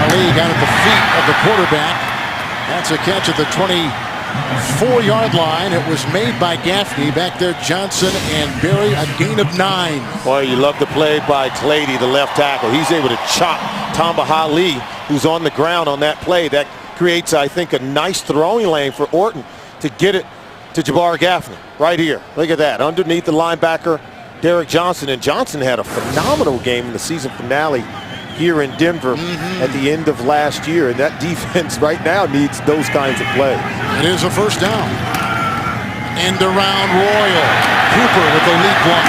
Ali got at the feet of the quarterback. That's a catch at the 24-yard line. It was made by Gaffney. Back there, Johnson and Berry, a gain of 9. Boy, you love the play by Clady, the left tackle. He's able to chop Tamba Ali, who's on the ground on that play. That creates, I think, a nice throwing lane for Orton to get it to Jabbar Gaffney right here. Look at that. Underneath the linebacker, Derek Johnson. And Johnson had a phenomenal game in the season finale here in Denver at the end of last year. And that defense right now needs those kinds of plays. It is a first down. End around Royal. Cooper with the lead block.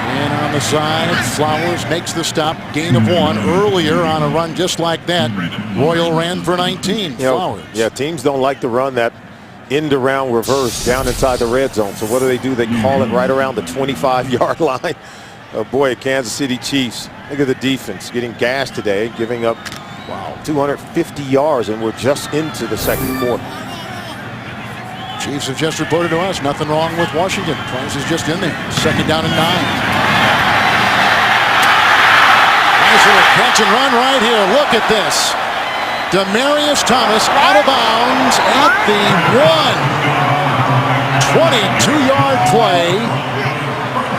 And on the side, Flowers makes the stop. Gain of 1 earlier on a run just like that. Royal ran for 19. Flowers. Yeah, teams don't like to run that end around reverse down inside the red zone. So what do? They call it right around the 25-yard line. Oh boy, Kansas City Chiefs. Look at the defense getting gashed today, giving up 250 yards, and we're just into the second quarter. Chiefs have just reported to us nothing wrong with Washington. Price is just in there. Second down and 9. Nice little catch and run right here. Look at this. Demaryius Thomas out of bounds at the 22-yard play.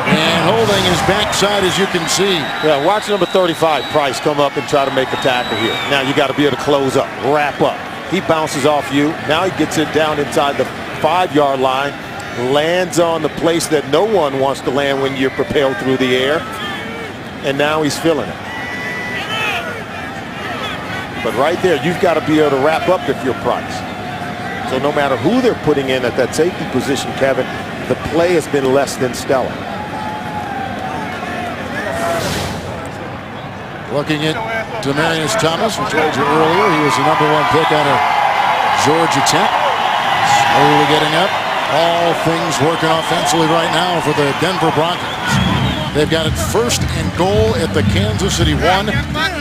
And holding his backside, as you can see. Yeah, watch number 35, Price, come up and try to make a tackle here. Now you got to be able to close up, wrap up. He bounces off you. Now he gets it down inside the 5-yard line, lands on the place that no one wants to land when you're propelled through the air. And now he's feeling it. But right there, you've got to be able to wrap up if you're Price. So no matter who they're putting in at that safety position, Kevin, the play has been less than stellar. Looking at Demaryius Thomas, we told you earlier, he was the #1 pick out of Georgia Tech. Slowly getting up. All things working offensively right now for the Denver Broncos. They've got it 1st and goal at the Kansas City 1.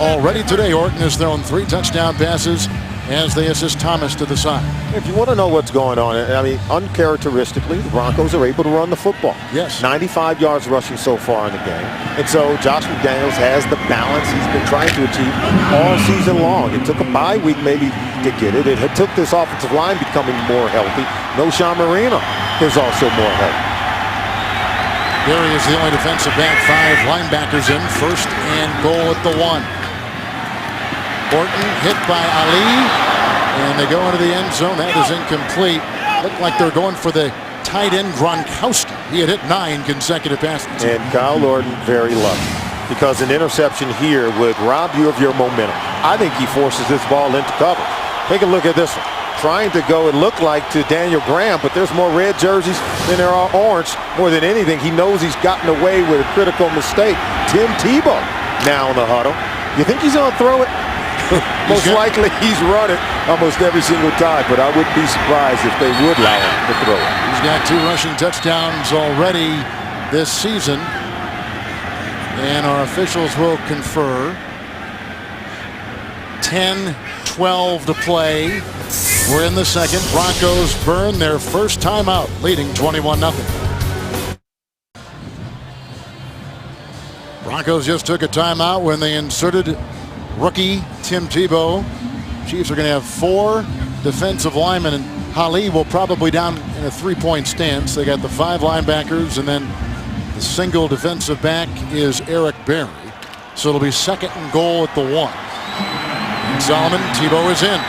Already today, Orton has thrown 3 touchdown passes as they assist Thomas to the side. If you want to know what's going on, I mean, uncharacteristically, the Broncos are able to run the football. Yes. 95 yards rushing so far in the game. And so Josh McDaniels has the balance he's been trying to achieve all season long. It took a bye week maybe to get it. It took this offensive line becoming more healthy. Sean Marino is also more healthy. Berry is the only defensive back. 5 linebackers in. 1st and goal at the 1. Orton hit by Ali, and they go into the end zone. That is incomplete. Looked like they're going for the tight end Gronkowski. He had hit 9 consecutive passes. And Kyle Orton very lucky, because an interception here would rob you of your momentum. I think he forces this ball into cover. Take a look at this one. Trying to go, it looked like, to Daniel Graham, but there's more red jerseys than there are orange. More than anything, he knows he's gotten away with a critical mistake. Tim Tebow now in the huddle. You think he's going to throw it? Most likely he's run it almost every single time, but I wouldn't be surprised if they would allow him to throw it. He's got 2 rushing touchdowns already this season, and our officials will confer. 10-12 to play. We're in the second. Broncos burn their first timeout, leading 21-0. Broncos just took a timeout when they inserted rookie Tim Tebow. Chiefs are going to have 4 defensive linemen, and Ali will probably down in a 3-point stance. They got the 5 linebackers, and then the single defensive back is Eric Berry. So it'll be 2nd and goal at the 1. And Solomon, Tebow is in.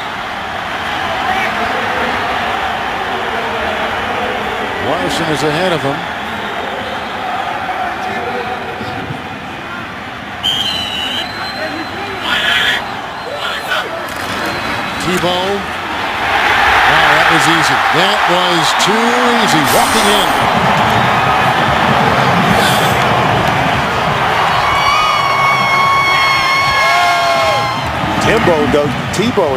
Larson is ahead of him. Tebow. Wow, that was easy. That was too easy. Walking in. Tebow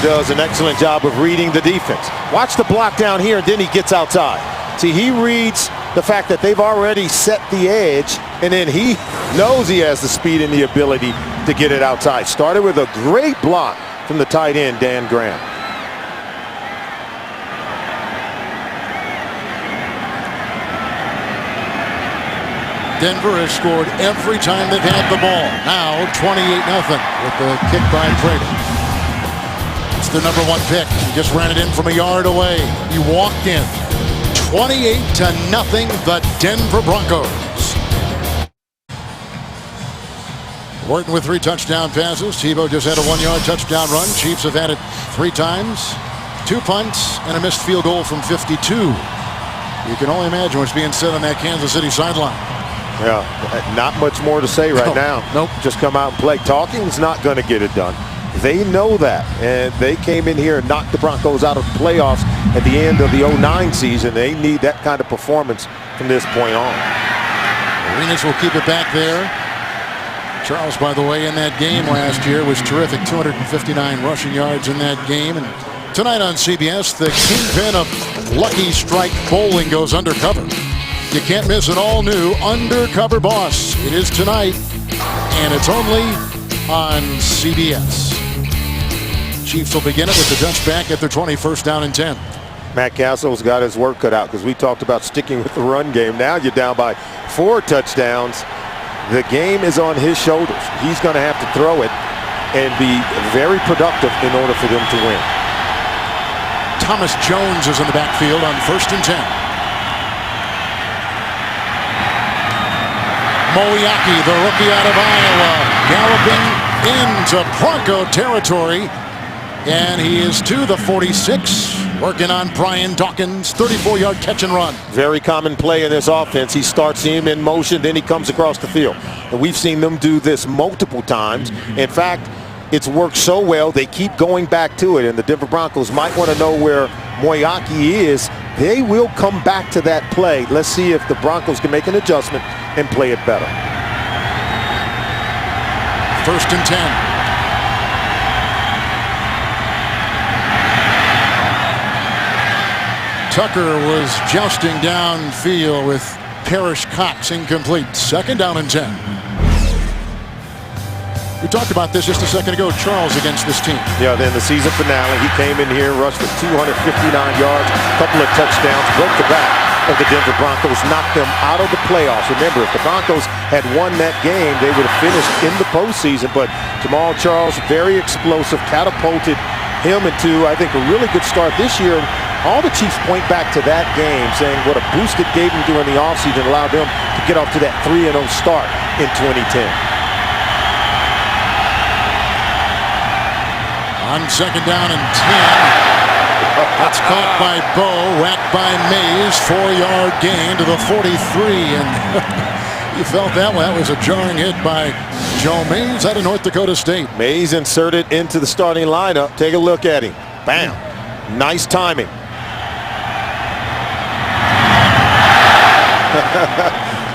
does an excellent job of reading the defense. Watch the block down here, and then he gets outside. See, he reads the fact that they've already set the edge, and then he knows he has the speed and the ability to get it outside. Started with a great block from the tight end, Dan Graham. Denver has scored every time they've had the ball. Now 28-0 with the kick by Prater. It's the number 1 pick. He just ran it in from a yard away. He walked in. 28-0, the Denver Broncos. Wharton with 3 touchdown passes. Tebow just had a 1-yard touchdown run. Chiefs have had it 3 times. 2 punts and a missed field goal from 52. You can only imagine what's being said on that Kansas City sideline. Yeah, not much more to say right now. Nope. Just come out and play. Talking's not going to get it done. They know that, and they came in here and knocked the Broncos out of the playoffs at the end of the 09 season. They need that kind of performance from this point on. Arenas will keep it back there. Charles, by the way, in that game last year was terrific. 259 rushing yards in that game. And tonight on CBS, the kingpin of Lucky Strike Bowling goes undercover. You can't miss an all-new Undercover Boss. It is tonight, and it's only on CBS. Chiefs will begin it with the touchback at their 21st down and 10. Matt Castle's got his work cut out because we talked about sticking with the run game. Now you're down by 4 touchdowns. The game is on his shoulders. He's going to have to throw it and be very productive in order for them to win. Thomas Jones is in the backfield on 1st and 10. Moiaki, the rookie out of Iowa, galloping into Bronco territory. And he is to the 46, working on Brian Dawkins, 34-yard catch and run. Very common play in this offense. He starts him in motion, then he comes across the field. And we've seen them do this multiple times. In fact, it's worked so well, they keep going back to it. And the Denver Broncos might want to know where Moiaki is. They will come back to that play. Let's see if the Broncos can make an adjustment and play it better. 1st and 10. Tucker was jousting downfield with Parrish Cox, incomplete. 2nd down and 10. We talked about this just a second ago. Charles against this team. Yeah, then the season finale, he came in here, rushed for 259 yards, a couple of touchdowns, broke the back of the Denver Broncos, knocked them out of the playoffs. Remember, if the Broncos had won that game, they would have finished in the postseason. But Jamal Charles, very explosive, catapulted him into, I think, a really good start this year. All the Chiefs point back to that game, saying what a boost it gave them during the offseason, allowed them to get off to that 3-0 start in 2010. On 2nd down and 10. That's caught by Bo, whacked by Mays, 4-yard gain to the 43. And you felt that one. That was a jarring hit by Joe Mays out of North Dakota State. Mays inserted into the starting lineup. Take a look at him. Bam. Nice timing.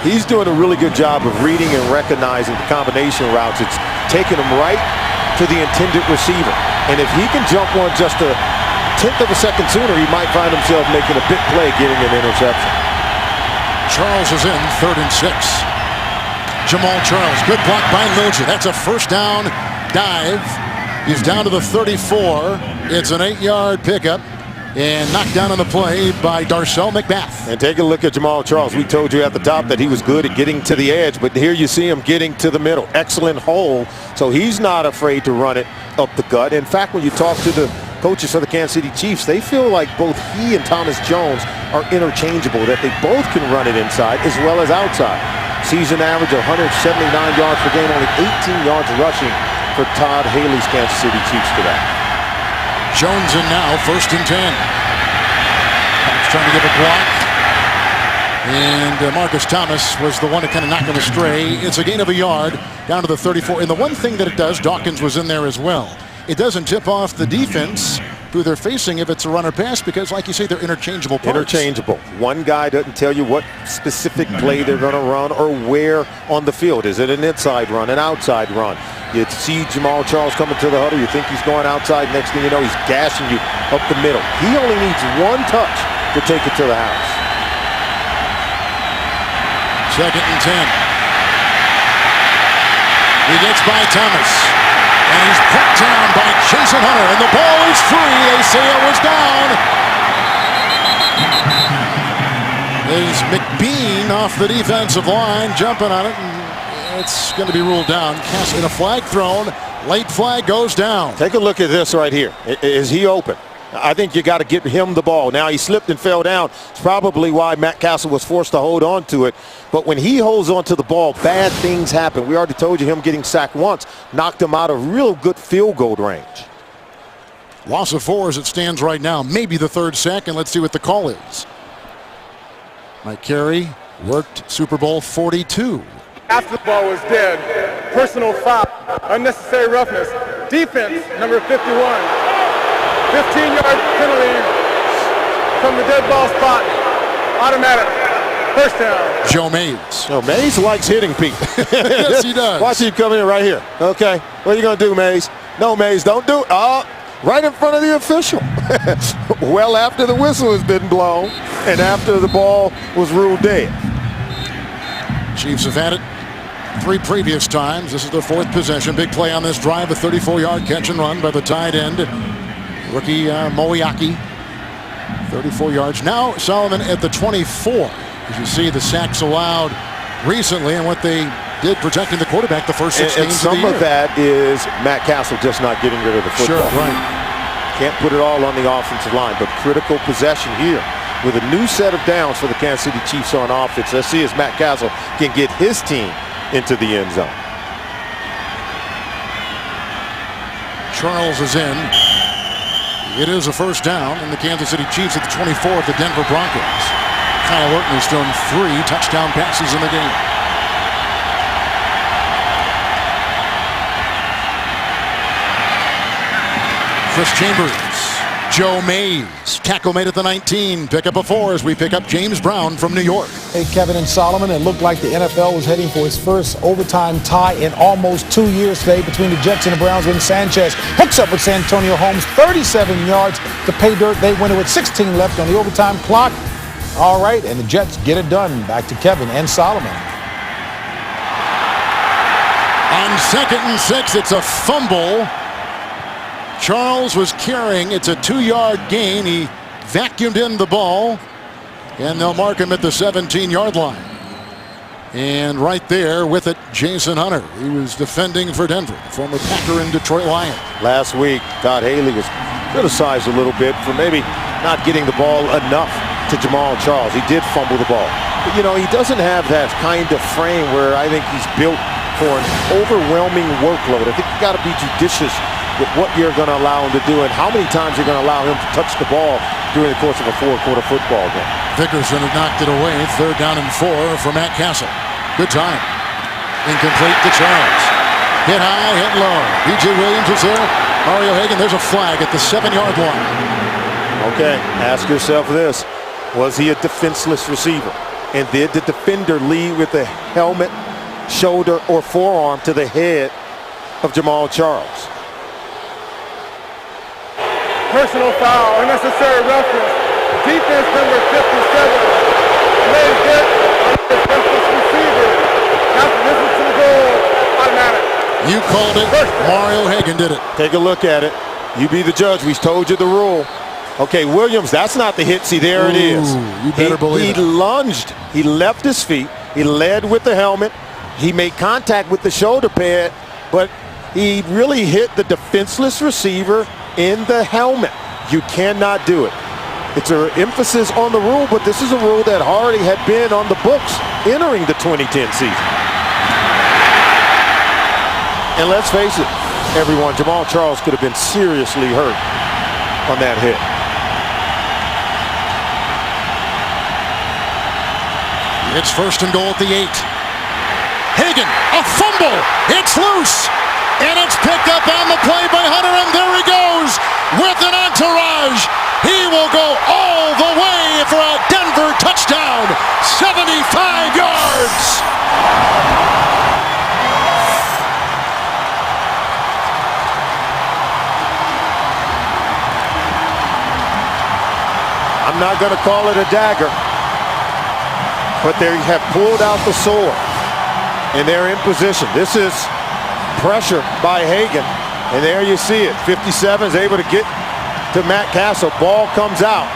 He's doing a really good job of reading and recognizing the combination routes. It's taking him right to the intended receiver. And if he can jump one just a 1/10 of a second sooner, he might find himself making a big play, getting an interception. Charles is in 3rd and 6. Jamal Charles, good block by Noja. That's a 1st down dive. He's down to the 34. It's an 8-yard pickup and knocked down on the play by Darcel McBath. And take a look at Jamal Charles. We told you at the top that he was good at getting to the edge, but here you see him getting to the middle. Excellent hole. So he's not afraid to run it up the gut. In fact, when you talk to the coaches for the Kansas City Chiefs, they feel like both he and Thomas Jones are interchangeable, that they both can run it inside as well as outside. Season average of 179 yards per game, only 18 yards rushing for Todd Haley's Kansas City Chiefs today. Jones in now, 1st and 10. He's trying to give a block. And Marcus Thomas was the one to kind of knock him astray. It's a gain of a yard down to the 34. And the one thing that it does, Dawkins was in there as well. It doesn't tip off the defense who they're facing if it's a run or pass because, like you say, they're interchangeable parts. Interchangeable. One guy doesn't tell you what specific play they're going to run or where on the field. Is it an inside run, an outside run? You see Jamal Charles coming to the huddle. You think he's going outside. Next thing you know, he's gashing you up the middle. He only needs one touch to take it to the house. 2nd and 10. He gets by Thomas. And he's put down by Jason Hunter. And the ball is free. They say it was down. is McBean off the defensive line, jumping on it, and it's going to be ruled down. Casting a flag thrown. Late flag goes down. Take a look at this right here. Is he open? I think you got to get him the ball. Now, he slipped and fell down. It's probably why Matt Castle was forced to hold on to it. But when he holds on to the ball, bad things happen. We already told you him getting sacked once knocked him out of real good field goal range. Loss of 4 as it stands right now. Maybe the 3rd sack, and let's see what the call is. Mike Carey worked Super Bowl 42. After the ball was dead, personal foul, unnecessary roughness, defense, number 51, 15-yard penalty from the dead ball spot, automatic, first down. Joe Mays. No, Mays likes hitting people. Yes, he does. Watch him come in right here. Okay, what are you going to do, Mays? No, Mays, don't do it. Right in front of the official. Well after the whistle has been blown and after the ball was ruled dead. Chiefs have had it 3 previous times. This is their 4th possession. Big play on this drive, a 34-yard catch and run by the tight end, rookie Moiaki. 34 yards. Now Solomon at the 24. As you see, the sacks allowed recently and what they did protecting the quarterback the first 6 games of the year. Some of that is Matt Castle just not getting rid of the football. Sure, right. Can't put it all on the offensive line, but critical possession here with a new set of downs for the Kansas City Chiefs on offense. Let's see as Matt Castle can get his team into the end zone. Charles is in. It is a first down, and the Kansas City Chiefs at the 24 of the Denver Broncos. Kyle Orton has thrown 3 touchdown passes in the game. Chris Chambers, Joe Mays, tackle made at the 19, pick up a 4 as we pick up James Brown from New York. Hey, Kevin and Solomon, it looked like the NFL was heading for its first overtime tie in almost 2 years today between the Jets and the Browns when Sanchez hooks up with Santonio Holmes, 37 yards to pay dirt. They win it with 16 left on the overtime clock. All right, and the Jets get it done. Back to Kevin and Solomon. On 2nd and 6, it's a fumble. Charles was carrying. It's a 2-yard gain. He vacuumed in the ball, and they'll mark him at the 17-yard line. And right there with it, Jason Hunter. He was defending for Denver, former Packer and Detroit Lion. Last week, Todd Haley was criticized a little bit for maybe not getting the ball enough to Jamal Charles. He did fumble the ball. But, you know, he doesn't have that kind of frame where I think he's built for an overwhelming workload. I think you got to be judicious with what you're going to allow him to do and how many times you're going to allow him to touch the ball during the course of a 4-quarter football game. Dickerson had knocked it away. 3rd down and 4 for Matt Castle. Good time. Incomplete to Charles. Hit high, hit low. B.J. Williams is there. Mario Hagan, there's a flag at the 7-yard line. Okay, ask yourself this. Was he a defenseless receiver? And did the defender lead with a helmet, shoulder, or forearm to the head of Jamal Charles? Personal foul, unnecessary roughness, defense number 57, lays hit on the defenseless receiver. After this is to the goal, automatic. You called it. Mario Hagan did it. Take a look at it. You be the judge. We told you the rule. Okay, Williams, that's not the hit. See, there it is. You better believe it. He lunged. He left his feet. He led with the helmet. He made contact with the shoulder pad, but he really hit the defenseless receiver in the helmet. You cannot do it. It's an emphasis on the rule, but this is a rule that already had been on the books entering the 2010 season. And let's face it, everyone, Jamal Charles could have been seriously hurt on that hit. It's 1st and goal at the 8. Hagan, a fumble. It's loose. And it's picked up on the play by Hunter, and there he goes with an entourage. He will go all the way for a Denver touchdown, 75 yards. I'm not going to call it a dagger, but they have pulled out the sword, and they're in position. This is pressure by Hagan, and there you see it. 57 is able to get to Matt Castle. Ball comes out,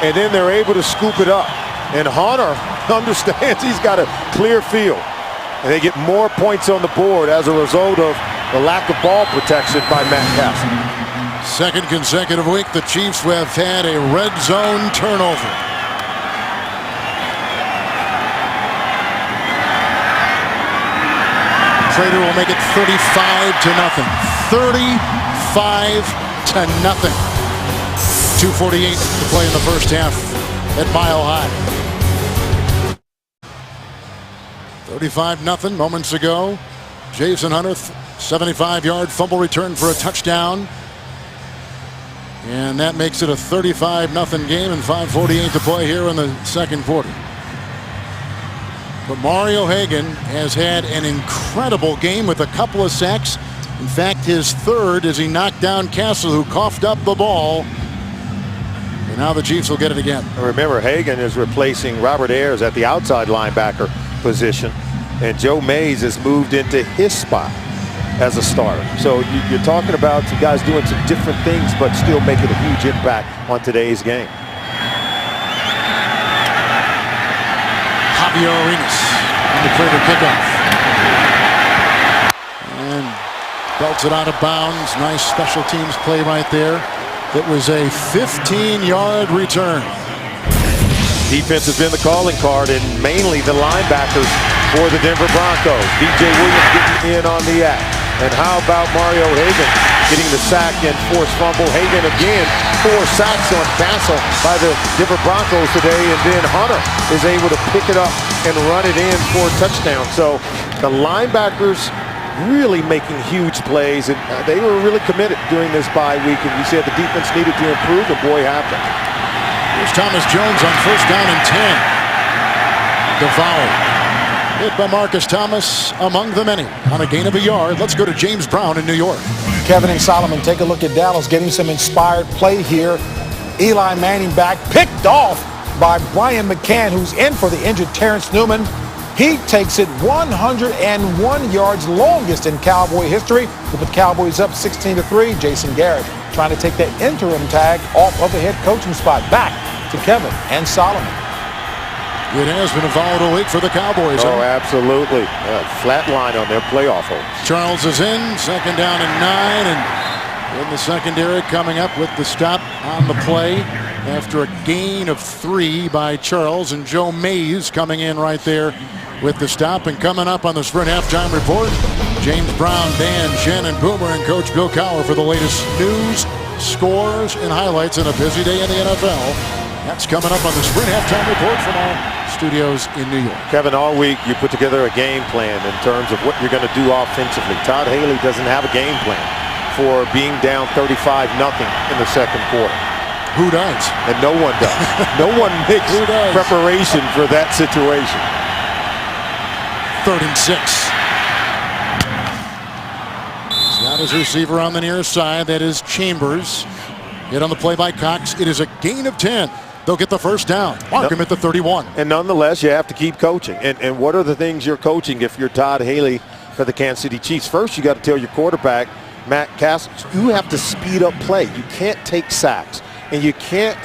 and then they're able to scoop it up. And Hunter understands he's got a clear field. And they get more points on the board as a result of the lack of ball protection by Matt Castle. Second consecutive week, the Chiefs have had a red zone turnover. Prater will make it 35-0. 35-0. 2:48 to play in the first half at Mile High. 35-0 moments ago. Jason Hunter, 75-yard fumble return for a touchdown. And that makes it a 35-0 game and 5:48 to play here in the second quarter. But Mario Hagan has had an incredible game with a couple of sacks. In fact, his third as he knocked down Castle, who coughed up the ball. And now the Chiefs will get it again. Remember, Hagan is replacing Robert Ayers at the outside linebacker position, and Joe Mays has moved into his spot as a starter. So you're talking about some guys doing some different things, but still making a huge impact on today's game. Javier Arenas on the Prater kickoff. And belts it out of bounds. Nice special teams play right there. It was a 15-yard return. Defense has been the calling card, and mainly the linebackers for the Denver Broncos. DJ Williams getting in on the act. And how about Mario Hagan getting the sack and forced fumble? Hagan again, 4 sacks on Castle by the Denver Broncos today, and then Hunter is able to pick it up and run it in for a touchdown. So the linebackers really making huge plays, and they were really committed during this bye week, and you said the defense needed to improve, and boy, happened. Here's Thomas Jones on first down and 10. Devoured. Hit by Marcus Thomas among the many on a gain of a yard. Let's go to James Brown in New York. Kevin and Solomon, take a look at Dallas getting some inspired play here. Eli Manning back, picked off by Brian McCann, who's in for the injured Terrence Newman. He takes it 101 yards, longest in Cowboy history. To put the Cowboys up 16-3. Jason Garrett trying to take that interim tag off of the head coaching spot. Back to Kevin and Solomon. It has been a volatile week for the Cowboys. Oh, absolutely. Flat line on their playoff hole. Charles is in, second down and 9, and in the secondary coming up with the stop on the play after a gain of 3 by Charles, and Joe Mays coming in right there with the stop. And coming up on the Sprint Halftime Report, James Brown, Dan, Jen, and Boomer, and Coach Bill Cowher for the latest news, scores, and highlights in a busy day in the NFL. That's coming up on the Sprint Halftime Report from our studios in New York. Kevin, all week you put together a game plan in terms of what you're going to do offensively. Todd Haley doesn't have a game plan for being down 35-0 in the second quarter. Who does? And no one does. No one makes preparation for that situation. 3rd and 6. He's got his receiver on the near side. That is Chambers. Hit on the play by Cox. It is a gain of 10. They'll get the first down. Mark him at the 31. And nonetheless, you have to keep coaching. And what are the things you're coaching if you're Todd Haley for the Kansas City Chiefs? First, you got to tell your quarterback, Matt Castle, you have to speed up play. You can't take sacks, and you can't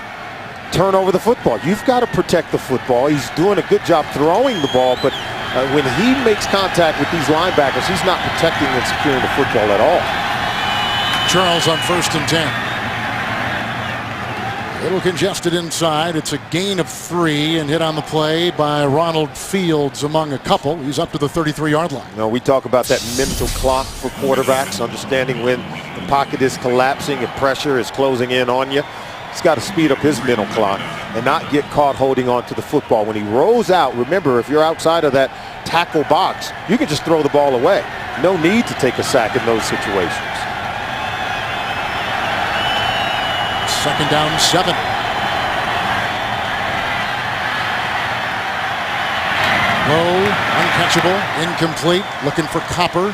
turn over the football. You've got to protect the football. He's doing a good job throwing the ball, but when he makes contact with these linebackers, he's not protecting and securing the football at all. Charles on 1st and 10. A little congested inside. It's a gain of 3 and hit on the play by Ronald Fields among a couple. He's up to the 33-yard line. You know, we talk about that mental clock for quarterbacks, understanding when the pocket is collapsing and pressure is closing in on you. He's got to speed up his mental clock and not get caught holding on to the football. When he rolls out, remember, if you're outside of that tackle box, you can just throw the ball away. No need to take a sack in those situations. 2nd down 7. Low, uncatchable, incomplete, looking for Copper.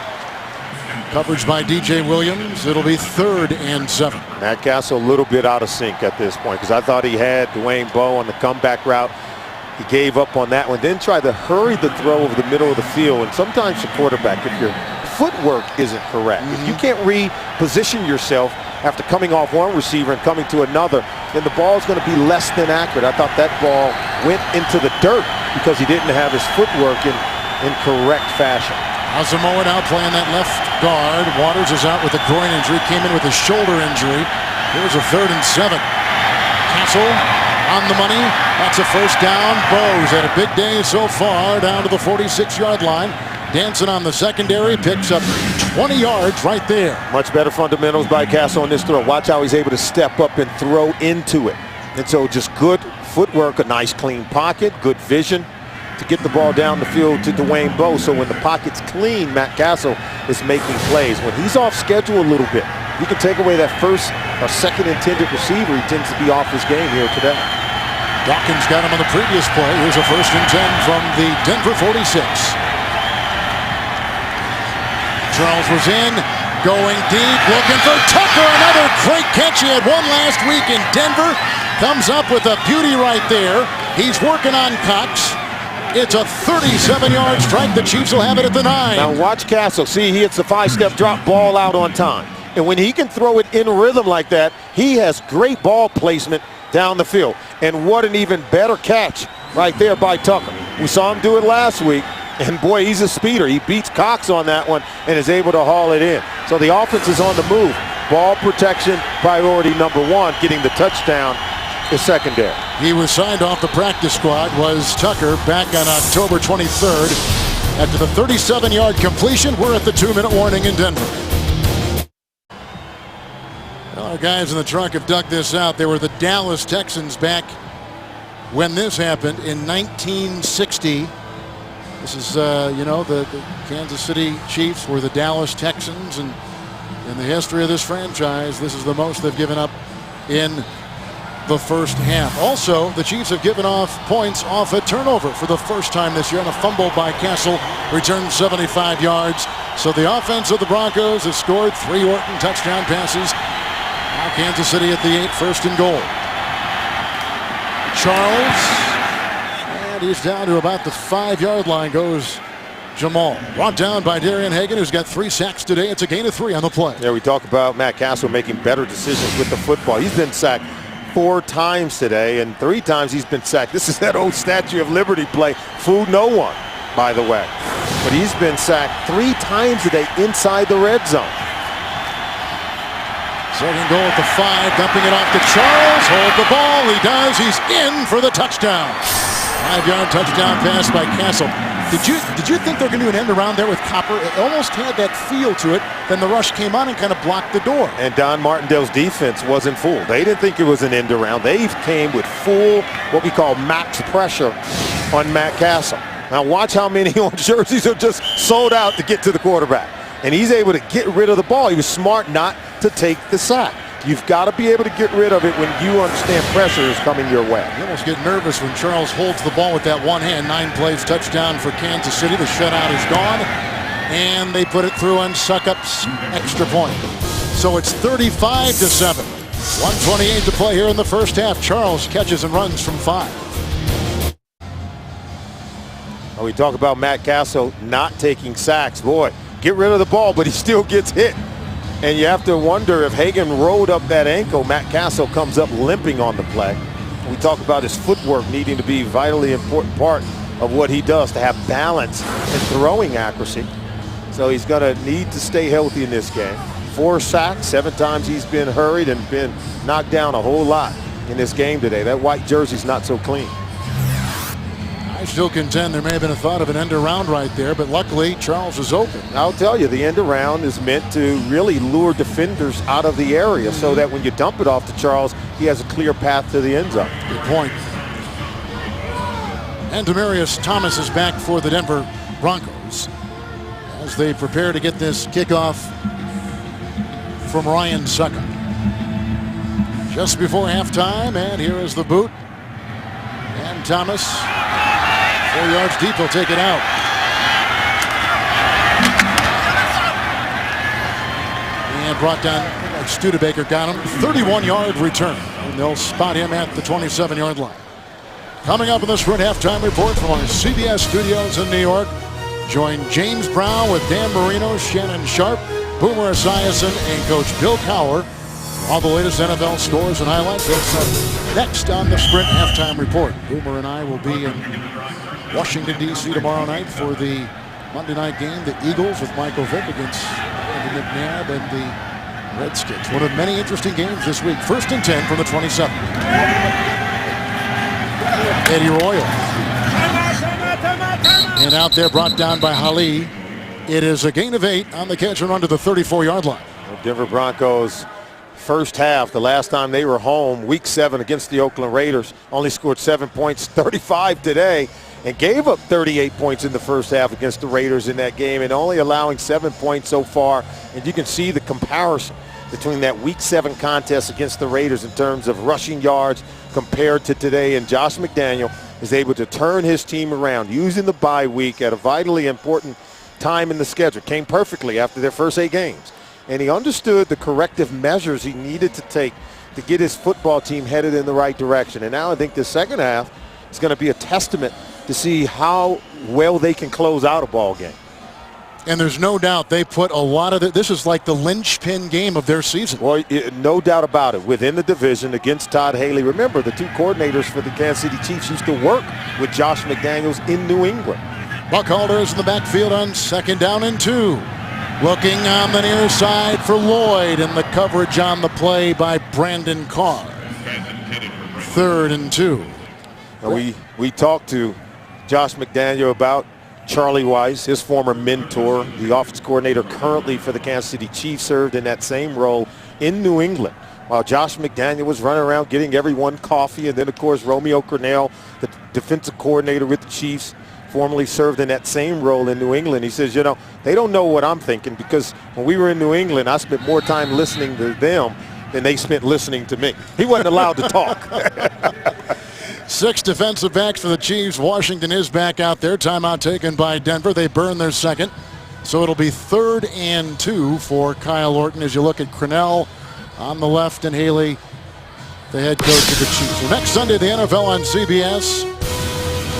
Coverage by DJ Williams. It'll be 3rd and 7. Matt Castle a little bit out of sync at this point, because I thought he had Dwayne Bowe on the comeback route. He gave up on that one, then tried to hurry the throw over the middle of the field. And sometimes the quarterback, if your footwork isn't correct, if you can't reposition yourself after coming off one receiver and coming to another, then the ball's going to be less than accurate. I thought that ball went into the dirt because he didn't have his footwork in correct fashion. Asamoah now playing that left guard. Waters is out with a groin injury, came in with a shoulder injury. Here's a 3rd and 7. Castle on the money. That's a first down. Bo's had a big day so far, down to the 46-yard line. Dancing on the secondary, picks up 20 yards right there. Much better fundamentals by Castle on this throw. Watch how he's able to step up and throw into it. And so just good footwork, a nice clean pocket, good vision to get the ball down the field to Dwayne Bowe. So when the pocket's clean, Matt Castle is making plays. When he's off schedule a little bit, you can take away that first or second intended receiver. He tends to be off his game here today. Dawkins got him on the previous play. Here's a 1st and 10 from the Denver 46. Charles was in, going deep, looking for Tucker. Another great catch. He had one last week in Denver. Comes up with a beauty right there. He's working on Cox. It's a 37-yard strike. The Chiefs will have it at the 9. Now watch Castle. See, he hits the 5-step drop, ball out on time. And when he can throw it in rhythm like that, he has great ball placement down the field. And what an even better catch right there by Tucker. We saw him do it last week. And boy, he's a speeder. He beats Cox on that one and is able to haul it in. So the offense is on the move. Ball protection, priority number 1. Getting the touchdown is secondary. He was signed off the practice squad, was Tucker, back on October 23rd. After the 37-yard completion, we're at the 2-minute warning in Denver. Well, our guys in the truck have dug this out. They were the Dallas Texans back when this happened in 1960. This is, the Kansas City Chiefs were the Dallas Texans, and in the history of this franchise, this is the most they've given up in the first half. Also, the Chiefs have given off points off a turnover for the first time this year, and a fumble by Castle returns 75 yards. So the offense of the Broncos has scored 3 Orton touchdown passes. Now Kansas City at the 8, 1st and goal. Charles. He's down to about the 5-yard line goes Jamal. Brought down by Darian Hagan, who's got 3 sacks today. It's a gain of 3 on the play. Yeah, we talk about Matt Castle making better decisions with the football. He's been sacked 4 times today, and 3 times he's been sacked. This is that old Statue of Liberty play. Fooled no one, by the way. But he's been sacked 3 times today inside the red zone. 2nd goal at the 5, dumping it off to Charles. Hold the ball. He does. He's in for the touchdown. 5-yard touchdown pass by Castle. Did you think they're going to do an end around there with Copper? It almost had that feel to it. Then the rush came on and kind of blocked the door. And Don Martindale's defense wasn't fooled. They didn't think it was an end around. They came with full, what we call max pressure on Matt Castle. Now watch how many orange jerseys are just sold out to get to the quarterback. And he's able to get rid of the ball. He was smart not to take the sack. You've got to be able to get rid of it when you understand pressure is coming your way. You almost get nervous when Charles holds the ball with that one hand. 9 plays, touchdown for Kansas City. The shutout is gone. And they put it through on Suckup's extra point. So it's 35-7. 1:28 to play here in the first half. Charles catches and runs from 5. We talk about Matt Castle not taking sacks. Boy, get rid of the ball, but he still gets hit. And you have to wonder if Hagan rolled up that ankle, Matt Castle comes up limping on the play. We talk about his footwork needing to be a vitally important part of what he does to have balance and throwing accuracy. So he's going to need to stay healthy in this game. 4 sacks, 7 times he's been hurried and been knocked down a whole lot in this game today. That white jersey's not so clean. I still contend there may have been a thought of an end around right there, but luckily Charles is open. I'll tell you, the end around is meant to really lure defenders out of the area so that when you dump it off to Charles, he has a clear path to the end zone. Good point. And Demaryius Thomas is back for the Denver Broncos as they prepare to get this kickoff from Ryan Suckup. Just before halftime, and here is the boot. And Thomas, 4 yards deep, he'll take it out. And brought down, Studebaker got him. 31-yard return. And they'll spot him at the 27-yard line. Coming up in the Sprint halftime report from our CBS studios in New York, join James Brown with Dan Marino, Shannon Sharp, Boomer Esiason, and Coach Bill Cowher All the latest NFL scores and highlights. That's next on the Sprint Halftime Report. Boomer and I will be in Washington, D.C. tomorrow night for the Monday night game. The Eagles with Michael Vick against Andy McNabb and the Redskins. One of many interesting games this week. 1st and 10 from the 27. Eddie Royal. And out there, brought down by Ali. It is a gain of 8 on the catch and run to the 34-yard line. Denver Broncos first half, the last time they were home, week 7 against the Oakland Raiders, only scored 7 points, 35 today, and gave up 38 points in the first half against the Raiders in that game, and only allowing 7 points so far. And you can see the comparison between that week 7 contest against the Raiders in terms of rushing yards compared to today. And Josh McDaniel is able to turn his team around using the bye week at a vitally important time in the schedule. Came perfectly after their first 8 games. And he understood the corrective measures he needed to take to get his football team headed in the right direction. And now I think the second half is going to be a testament to see how well they can close out a ball game. And there's no doubt they put a lot of this is like the linchpin game of their season. Well, no doubt about it. Within the division against Todd Haley. Remember, the 2 coordinators for the Kansas City Chiefs used to work with Josh McDaniels in New England. Buckhalter is in the backfield on 2nd down and 2. Looking on the near side for Lloyd, and the coverage on the play by Brandon Carr. 3rd and 2. Now we talked to Josh McDaniel about Charlie Weiss, his former mentor, the offense coordinator currently for the Kansas City Chiefs, served in that same role in New England while Josh McDaniel was running around getting everyone coffee. And then, of course, Romeo Crennel, the defensive coordinator with the Chiefs, formerly served in that same role in New England. He says, they don't know what I'm thinking, because when we were in New England, I spent more time listening to them than they spent listening to me. He wasn't allowed to talk. 6 defensive backs for the Chiefs. Washington is back out there. Timeout taken by Denver. They burn their second. So it'll be 3rd and 2 for Kyle Orton as you look at Crennel on the left and Haley, the head coach of the Chiefs. So next Sunday, the NFL on CBS.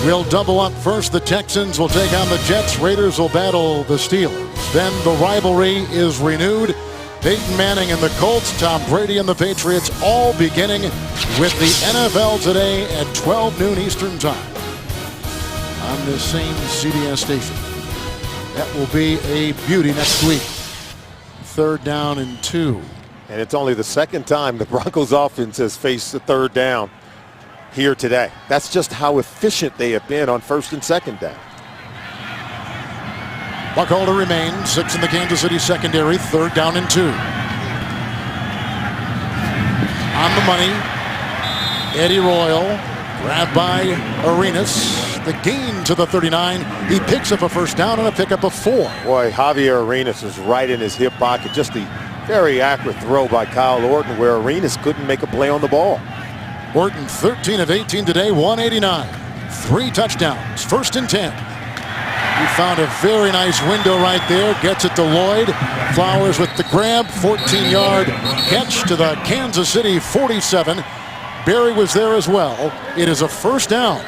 We'll double up first. The Texans will take on the Jets. Raiders will battle the Steelers. Then the rivalry is renewed. Peyton Manning and the Colts, Tom Brady and the Patriots, all beginning with the NFL today at 12 noon Eastern Time on this same CBS station. That will be a beauty next week. 3rd down and 2. And it's only the second time the Broncos offense has faced a 3rd down here today. That's just how efficient they have been on 1st and 2nd down. Buckholder remains. 6 in the Kansas City secondary. 3rd down and 2. On the money, Eddie Royal, grabbed by Arenas. The gain to the 39. He picks up a 1st down and a pickup of 4. Boy, Javier Arenas is right in his hip pocket. Just the very accurate throw by Kyle Orton, where Arenas couldn't make a play on the ball. Orton 13 of 18 today, 189. 3 touchdowns. 1st and 10. He found a very nice window right there. Gets it to Lloyd. Flowers with the grab. 14-yard catch to the Kansas City 47. Berry was there as well. It is a 1st down.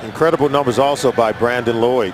Incredible numbers also by Brandon Lloyd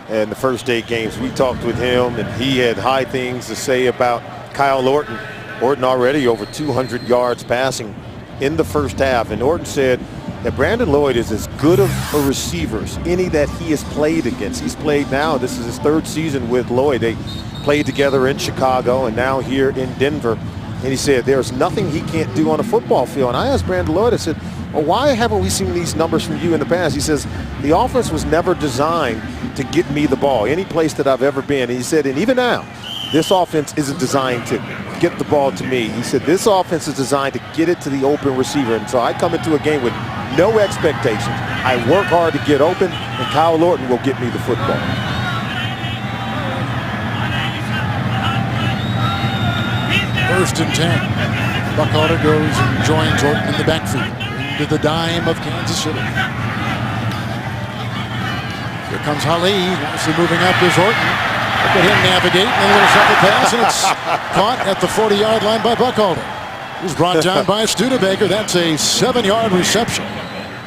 in the first 8 games. We talked with him, and he had high things to say about Kyle Orton. Orton already over 200 yards passing in the first half. And Orton said that Brandon Lloyd is as good of a receiver as any that he has played against. He's played now, this is his 3rd season with Lloyd. They played together in Chicago and now here in Denver. And he said there's nothing he can't do on a football field. And I asked Brandon Lloyd, I said, well, why haven't we seen these numbers from you in the past? He says, the offense was never designed to get me the ball, any place that I've ever been. And he said, and even now, this offense isn't designed to get the ball to me. He said, this offense is designed to get it to the open receiver. And so I come into a game with no expectations. I work hard to get open, and Kyle Orton will get me the football. First and 10. Buckhalter goes and joins Orton in the backfield. Into the dime of Kansas City. Here comes Ali. Nicely moving up is Orton. Look at him navigate. And a little shuffle pass, and it's caught at the 40-yard line by Buckhalter. He's brought down by Studebaker. That's a 7-yard reception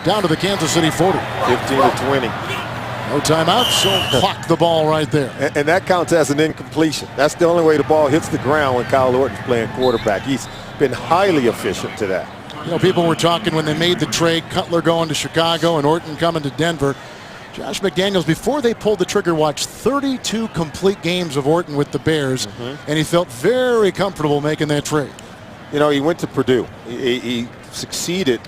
down to the Kansas City 40. 15 to 20. No timeout, so clock the ball right there. And that counts as an incompletion. That's the only way the ball hits the ground when Kyle Orton's playing quarterback. He's been highly efficient to that. You know, people were talking when they made the trade, Cutler going to Chicago and Orton coming to Denver. Josh McDaniels, before they pulled the trigger, watched 32 complete games of Orton with the Bears, and he felt very comfortable making that trade. You know, he went to Purdue. He succeeded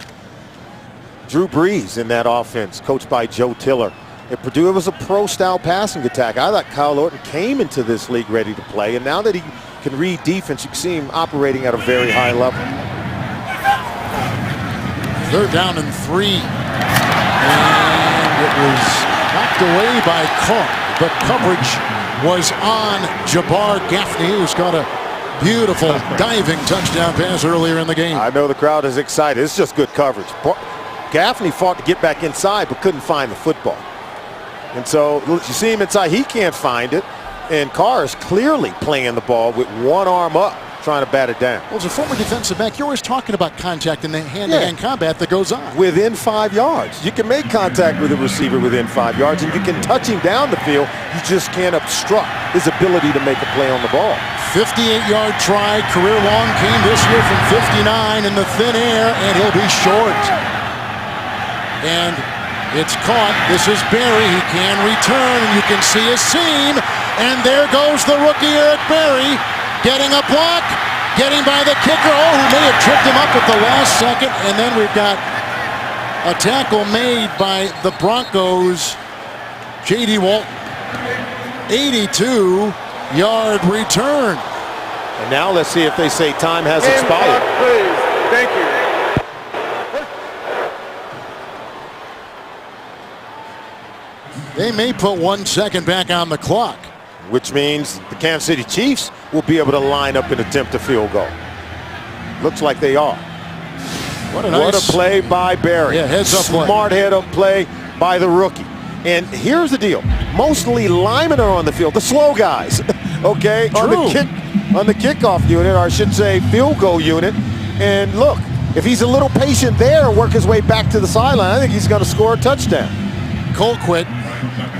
Drew Brees in that offense, coached by Joe Tiller. At Purdue, it was a pro-style passing attack. I thought Kyle Orton came into this league ready to play, and now that he can read defense, you can see him operating at a very high level. 3rd down and 3. And it was knocked away by Carr. The coverage was on Jabbar Gaffney, who's got a beautiful diving touchdown pass earlier in the game. I know the crowd is excited. It's just good coverage. Gaffney fought to get back inside, but couldn't find the football. And so you see him inside, he can't find it. And Carr is clearly playing the ball with one arm up, trying to bat it down. Well, as a former defensive back, you're always talking about contact and the hand-to-hand combat that goes on. Within 5 yards. You can make contact with a receiver within 5 yards, and you can touch him down the field. You just can't obstruct his ability to make a play on the ball. 58-yard try, career long, came this year from 59 in the thin air, and he'll be short. And it's caught. This is Berry. He can return, and you can see a seam. And there goes the rookie Eric Berry, getting a block, getting by the kicker. Oh, who may have tripped him up at the last second. And then we've got a tackle made by the Broncos, J.D. Walton. 82-yard return. And now let's see if they say time has expired. Please. Thank you. They may put 1 second back on the clock. Which means the Kansas City Chiefs will be able to line up and attempt a field goal. Looks like they are. What a play by Berry. Yeah, heads-up play. Smart head-up play by the rookie. And here's the deal. Mostly linemen are on the field, the slow guys. Okay? True. On the kickoff unit, or I should say field goal unit. And look, if he's a little patient there and work his way back to the sideline, I think he's going to score a touchdown.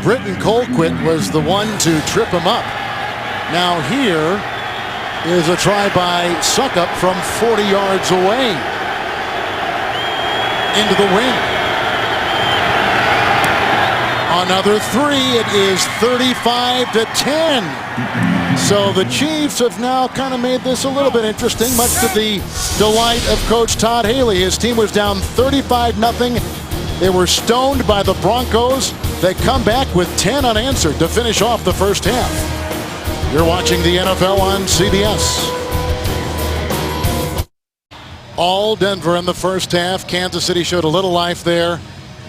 Britton Colquitt was the one to trip him up. Now here is a try by Suckup from 40 yards away into the wing. Another 3. It is 35-10. So the Chiefs have now kind of made this a little bit interesting, much to the delight of Coach Todd Haley. His team was down 35-0. They were stoned by the Broncos. They come back with 10 unanswered to finish off the first half. You're watching the NFL on CBS. All Denver in the first half. Kansas City showed a little life there at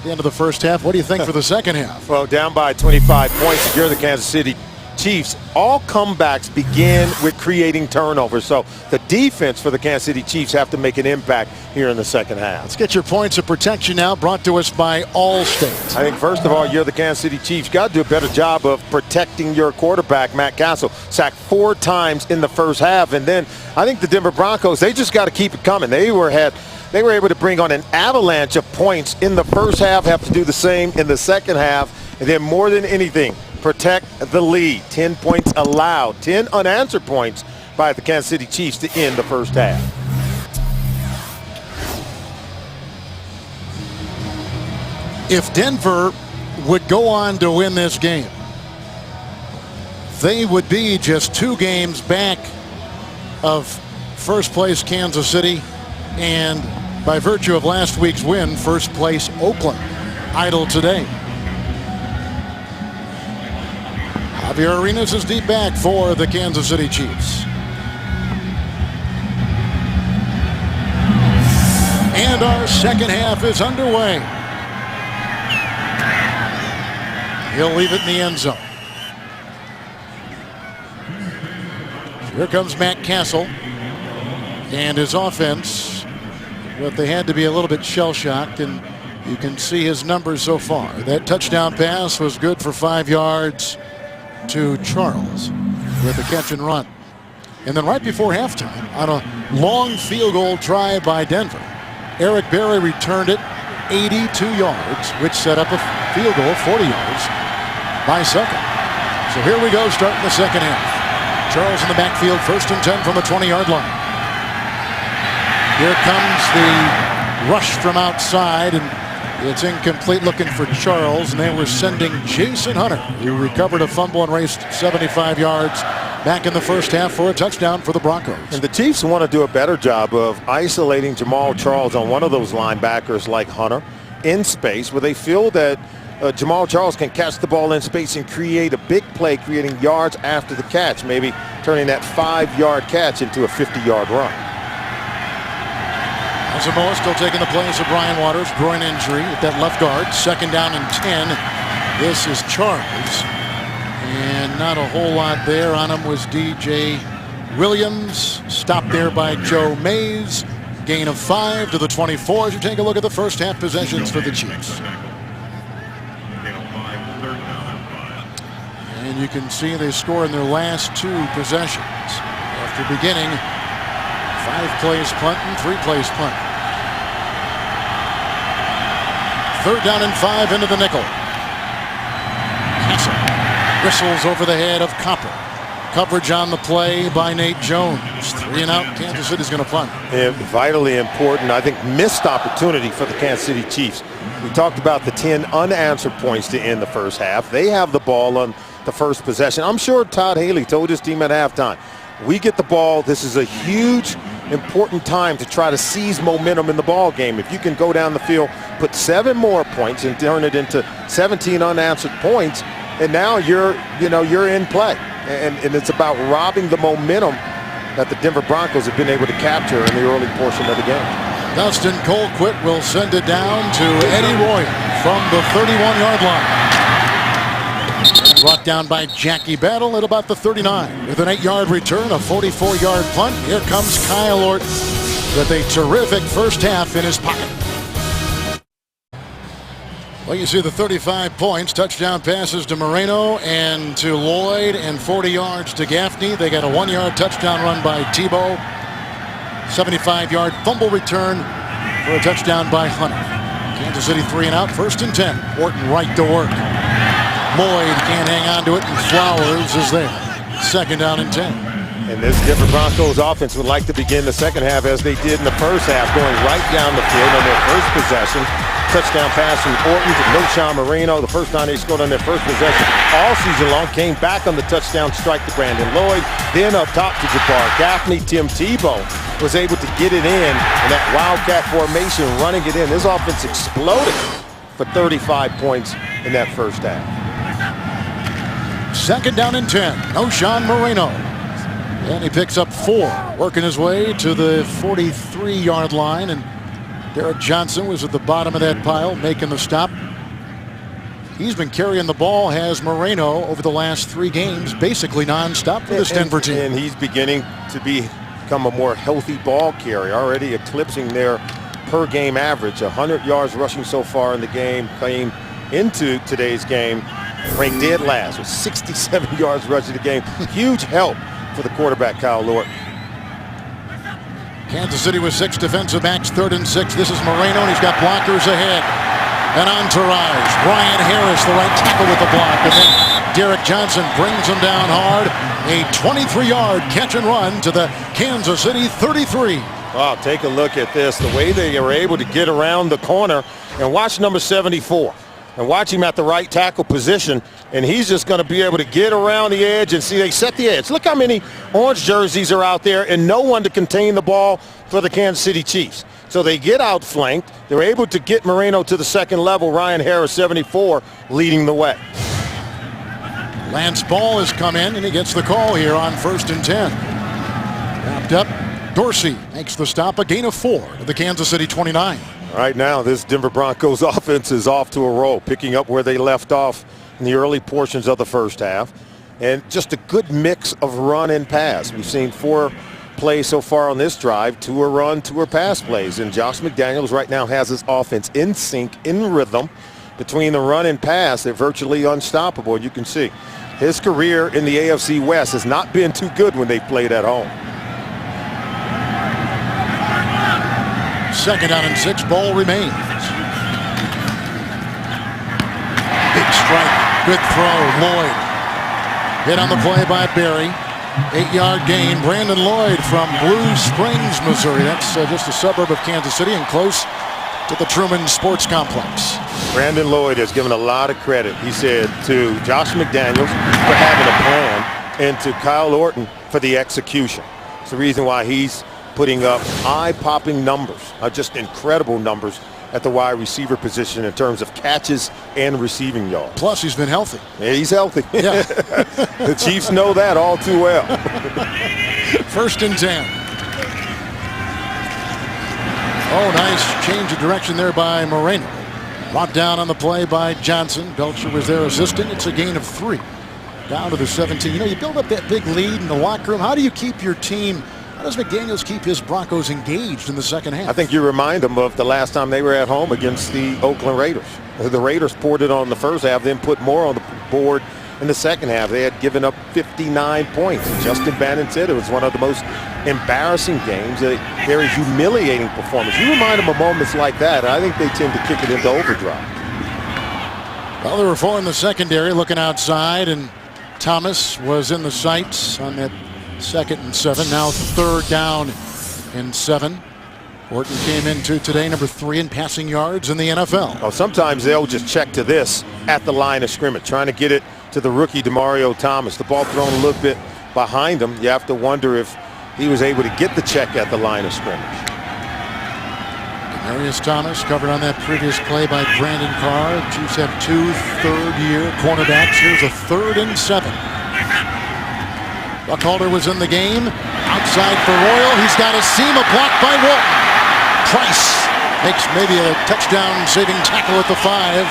the end of the first half. What do you think for the second half? Well, down by 25 points. If you're the Kansas City Chiefs, all comebacks begin with creating turnovers. So the defense for the Kansas City Chiefs have to make an impact here in the second half. Let's get your points of protection now, brought to us by Allstate. I think first of all, you're the Kansas City Chiefs. Got to do a better job of protecting your quarterback, Matt Castle. Sacked 4 times in the first half. And then I think the Denver Broncos, they just got to keep it coming. They were able to bring on an avalanche of points in the first half, have to do the same in the second half. And then more than anything, protect the lead. 10 points allowed, 10 unanswered points by the Kansas City Chiefs to end the first half. If Denver would go on to win this game, they would be just 2 games back of first place Kansas City, and by virtue of last week's win, first place Oakland, idle today. Javier Arenas is deep back for the Kansas City Chiefs. And our second half is underway. He'll leave it in the end zone. Here comes Matt Castle and his offense, but they had to be a little bit shell-shocked, and you can see his numbers so far. That touchdown pass was good for 5 yards to Charles with a catch and run. And then right before halftime, on a long field goal try by Denver, Eric Berry returned it 82 yards, which set up a field goal, 40 yards by second. So here we go, starting the second half. Charles in the backfield, 1st and 10 from the 20-yard line. Here comes the rush from outside, and it's incomplete, looking for Charles, and they were sending Jason Hunter, who recovered a fumble and raced 75 yards back in the first half for a touchdown for the Broncos. And the Chiefs want to do a better job of isolating Jamal Charles on one of those linebackers like Hunter in space, where they feel that Jamal Charles can catch the ball in space and create a big play, creating yards after the catch, maybe turning that 5-yard catch into a 50-yard run. Asamoah still taking the place of Brian Waters, groin injury at that left guard. 2nd down and 10. This is Charles. And not a whole lot there. On him was DJ Williams. Stopped there by Joe Mays. Gain of 5 to the 24 as you take a look at the first half possessions for the Chiefs. And you can see they score in their last 2 possessions. After beginning 5 plays punting, 3 plays punting. 3rd down and 5 into the nickel. Castle whistles over the head of Copper. Coverage on the play by Nate Jones. 3 and out. Kansas City's going to punt. And vitally important, I think, missed opportunity for the Kansas City Chiefs. We talked about the 10 unanswered points to end the first half. They have the ball on the first possession. I'm sure Todd Haley told his team at halftime, we get the ball. This is a huge, important time to try to seize momentum in the ball game. If you can go down the field, put 7 more points and turn it into 17 unanswered points, and now you're in play. And it's about robbing the momentum that the Denver Broncos have been able to capture in the early portion of the game. Dustin Colquitt will send it down to Eddie Royer from the 31-yard line. Brought down by Jackie Battle at about the 39. With an 8-yard return, a 44-yard punt. Here comes Kyle Orton with a terrific first half in his pocket. Well, you see the 35 points, touchdown passes to Moreno and to Lloyd, and 40 yards to Gaffney. They got a 1-yard touchdown run by Tebow. 75-yard fumble return for a touchdown by Hunter. Kansas City 3 and out, 1st and 10. Orton right to work. Boyd can't hang on to it, and Flowers is there. 2nd down and 10. And this Denver Broncos offense would like to begin the second half as they did in the first half, going right down the field on their first possession. Touchdown pass from Orton to Noshawn Moreno. The first time they scored on their first possession all season long. Came back on the touchdown strike to Brandon Lloyd. Then up top to Jabbar Gaffney. Tim Tebow was able to get it in that wildcat formation, running it in. This offense exploded for 35 points in that first half. 2nd down and 10. Noshawn Moreno. And he picks up 4, working his way to the 43-yard line. And Derek Johnson was at the bottom of that pile, making the stop. He's been carrying the ball, has Moreno, over the last 3 games, basically nonstop for this Denver team. And he's beginning to become a more healthy ball carrier, already eclipsing their per-game average. 100 yards rushing so far in the game. Came into today's game ranked dead last with 67 yards rushing the game. Huge help for the quarterback, Kyle Orton. Kansas City with 6 defensive backs, 3rd and 6. This is Moreno, and he's got blockers ahead. An entourage. Brian Harris, the right tackle, with the block. And then Derek Johnson brings him down hard. A 23-yard catch and run to the Kansas City 33. Wow, take a look at this. The way they were able to get around the corner. And watch number 74. And watch him at the right tackle position, and he's just going to be able to get around the edge and see they set the edge. Look how many orange jerseys are out there and no one to contain the ball for the Kansas City Chiefs. So they get outflanked. They're able to get Moreno to the second level. Ryan Harris, 74, leading the way. Lance Ball has come in, and he gets the call here on 1st and 10. Wrapped up. Dorsey makes the stop, a gain of 4 to the Kansas City 29. Right now, this Denver Broncos offense is off to a roll, picking up where they left off in the early portions of the first half. And just a good mix of run and pass. We've seen 4 plays so far on this drive. 2 are run, 2 are pass plays. And Josh McDaniels right now has his offense in sync, in rhythm. Between the run and pass, they're virtually unstoppable. And you can see his career in the AFC West has not been too good when they played at home. 2nd down and 6, ball remains. strike. Good throw. Lloyd. Hit on the play by Berry. 8-yard gain. Brandon Lloyd from Blue Springs, Missouri. That's just a suburb of Kansas City and close to the Truman Sports Complex. Brandon Lloyd has given a lot of credit, he said, to Josh McDaniels for having a plan and to Kyle Orton for the execution. It's the reason why he's putting up eye-popping numbers, just incredible numbers at the wide receiver position in terms of catches and receiving yards. Plus, he's been healthy. Yeah, he's healthy. Yeah. The Chiefs know that all too well. 1st and 10. Oh, nice change of direction there by Moreno. Brought down on the play by Johnson. Belcher was there assisting. It's a gain of 3. Down to the 17. You know, you build up that big lead in the locker room. How do you keep your team? How does McDaniels keep his Broncos engaged in the second half? I think you remind them of the last time they were at home against the Oakland Raiders. The Raiders poured it on the first half, then put more on the board in the second half. They had given up 59 points. Justin Bannon said it was one of the most embarrassing games, a very humiliating performance. You remind them of moments like that, I think they tend to kick it into overdrive. Well, there were 4 in the secondary looking outside, and Thomas was in the sights on that 2nd and 7. Now 3rd down and 7. Orton came into today number 3 in passing yards in the NFL. Well, sometimes they'll just check to this at the line of scrimmage, trying to get it to the rookie Demario Thomas. The ball thrown a little bit behind him. You have to wonder if he was able to get the check at the line of scrimmage. Demarius Thomas covered on that previous play by Brandon Carr. Chiefs have 2 third-year cornerbacks. Here's a 3rd and 7. Buckhalter was in the game. Outside for Royal. He's got a seam, a block by Walton. Price makes maybe a touchdown-saving tackle at the 5.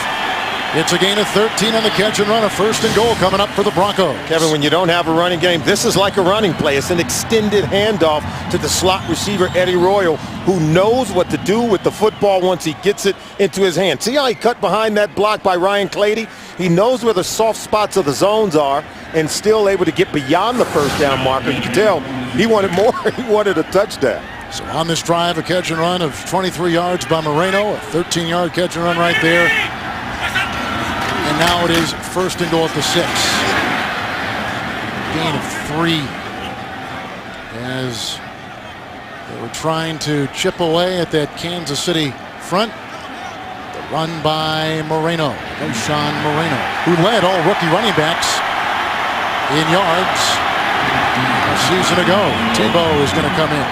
It's a gain of 13 on the catch and run. A 1st and goal coming up for the Broncos. Kevin, when you don't have a running game, this is like a running play. It's an extended handoff to the slot receiver, Eddie Royal, who knows what to do with the football once he gets it into his hand. See how he cut behind that block by Ryan Clady? He knows where the soft spots of the zones are and still able to get beyond the 1st down marker. You can tell he wanted more. He wanted a touchdown. So on this drive, a catch and run of 23 yards by Moreno. A 13-yard catch and run right there. And now it is 1st and goal at the 6. Gain of 3 as they were trying to chip away at that Kansas City front. The run by Moreno, Sean Moreno, who led all rookie running backs in yards a season ago. Tebow is going to come in.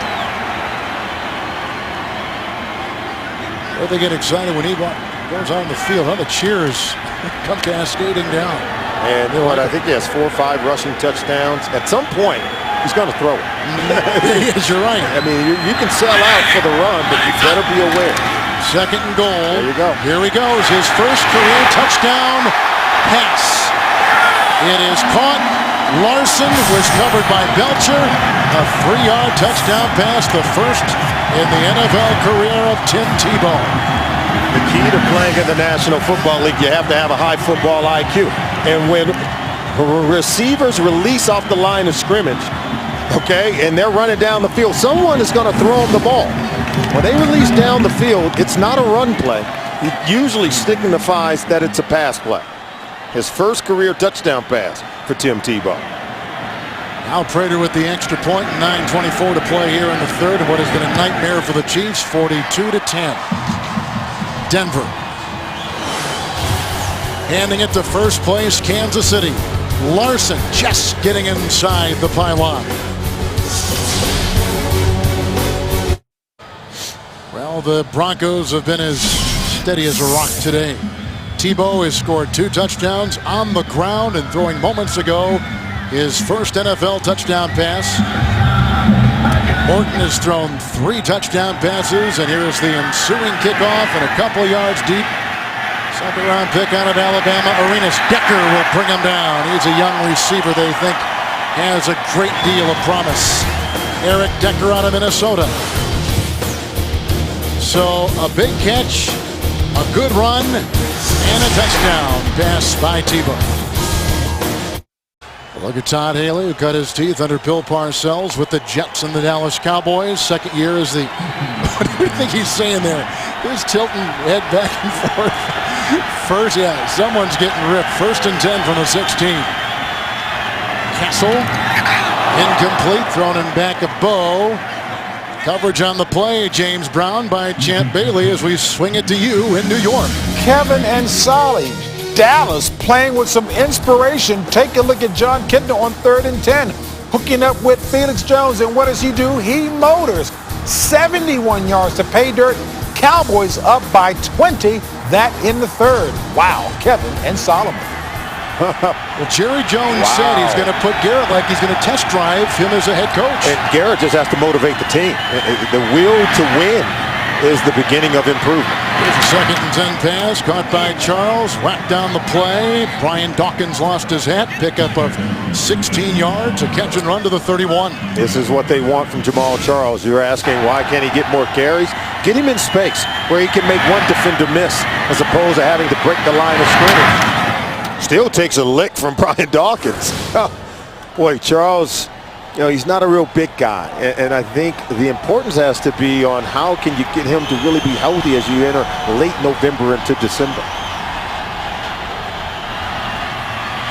Well, they get excited when he goes on the field. How the cheers come cascading down. And you know what? I think he has 4 or 5 rushing touchdowns. At some point, he's going to throw it. Yes, you're right. I mean, you can sell out for the run, but you better be aware. 2nd and goal. There you go. Here he goes. His first career touchdown pass. It is caught. Larson was covered by Belcher. A 3-yard touchdown pass, the first in the NFL career of Tim Tebow. The key to playing in the National Football League, you have to have a high football IQ. And when receivers release off the line of scrimmage, okay, and they're running down the field, someone is going to throw them the ball. When they release down the field, it's not a run play. It usually signifies that it's a pass play. His first career touchdown pass for Tim Tebow. Now Prater with the extra point, 9:24 to play here in the 3rd, and what has been a nightmare for the Chiefs, 42-10. Denver handing it to first place Kansas City. Larson just getting inside the pylon. Well, the Broncos have been as steady as a rock today. Tebow has scored 2 touchdowns on the ground and throwing moments ago his first NFL touchdown pass. Orton has thrown 3 touchdown passes, and here is the ensuing kickoff and a couple yards deep. 2nd round pick out of Alabama, Arenas Decker will bring him down. He's a young receiver they think has a great deal of promise. Eric Decker out of Minnesota. So a big catch, a good run, and a touchdown pass by Tebow. Look at Todd Haley, who cut his teeth under Bill Parcells with the Jets and the Dallas Cowboys. 2nd year as the... What do you think he's saying there? He's tilting head back and forth. First, yeah, someone's getting ripped. 1st and 10 from the 16. Castle, incomplete, thrown in back of Bo. Coverage on the play, James Brown by Champ Bailey as we swing it to you in New York. Kevin and Solly, Dallas playing with some inspiration. Take a look at John Kitna on 3rd and 10, hooking up with Felix Jones. And what does he do? He motors 71 yards to pay dirt. Cowboys up by 20, that in the 3rd. Wow, Kevin and Solomon. Well, Jerry Jones said he's going to put Garrett like he's going to test drive him as a head coach. And Garrett just has to motivate the team. The will to win is the beginning of improvement. Here's a 2nd and 10 pass caught by Charles. Whacked down the play. Brian Dawkins lost his hat. Pickup of 16 yards. A catch and run to the 31. This is what they want from Jamal Charles. You're asking why can't he get more carries? Get him in space where he can make one defender miss as opposed to having to break the line of scrimmage. Still takes a lick from Brian Dawkins. Boy, Charles, you know, he's not a real big guy. And I think the importance has to be on how can you get him to really be healthy as you enter late November into December.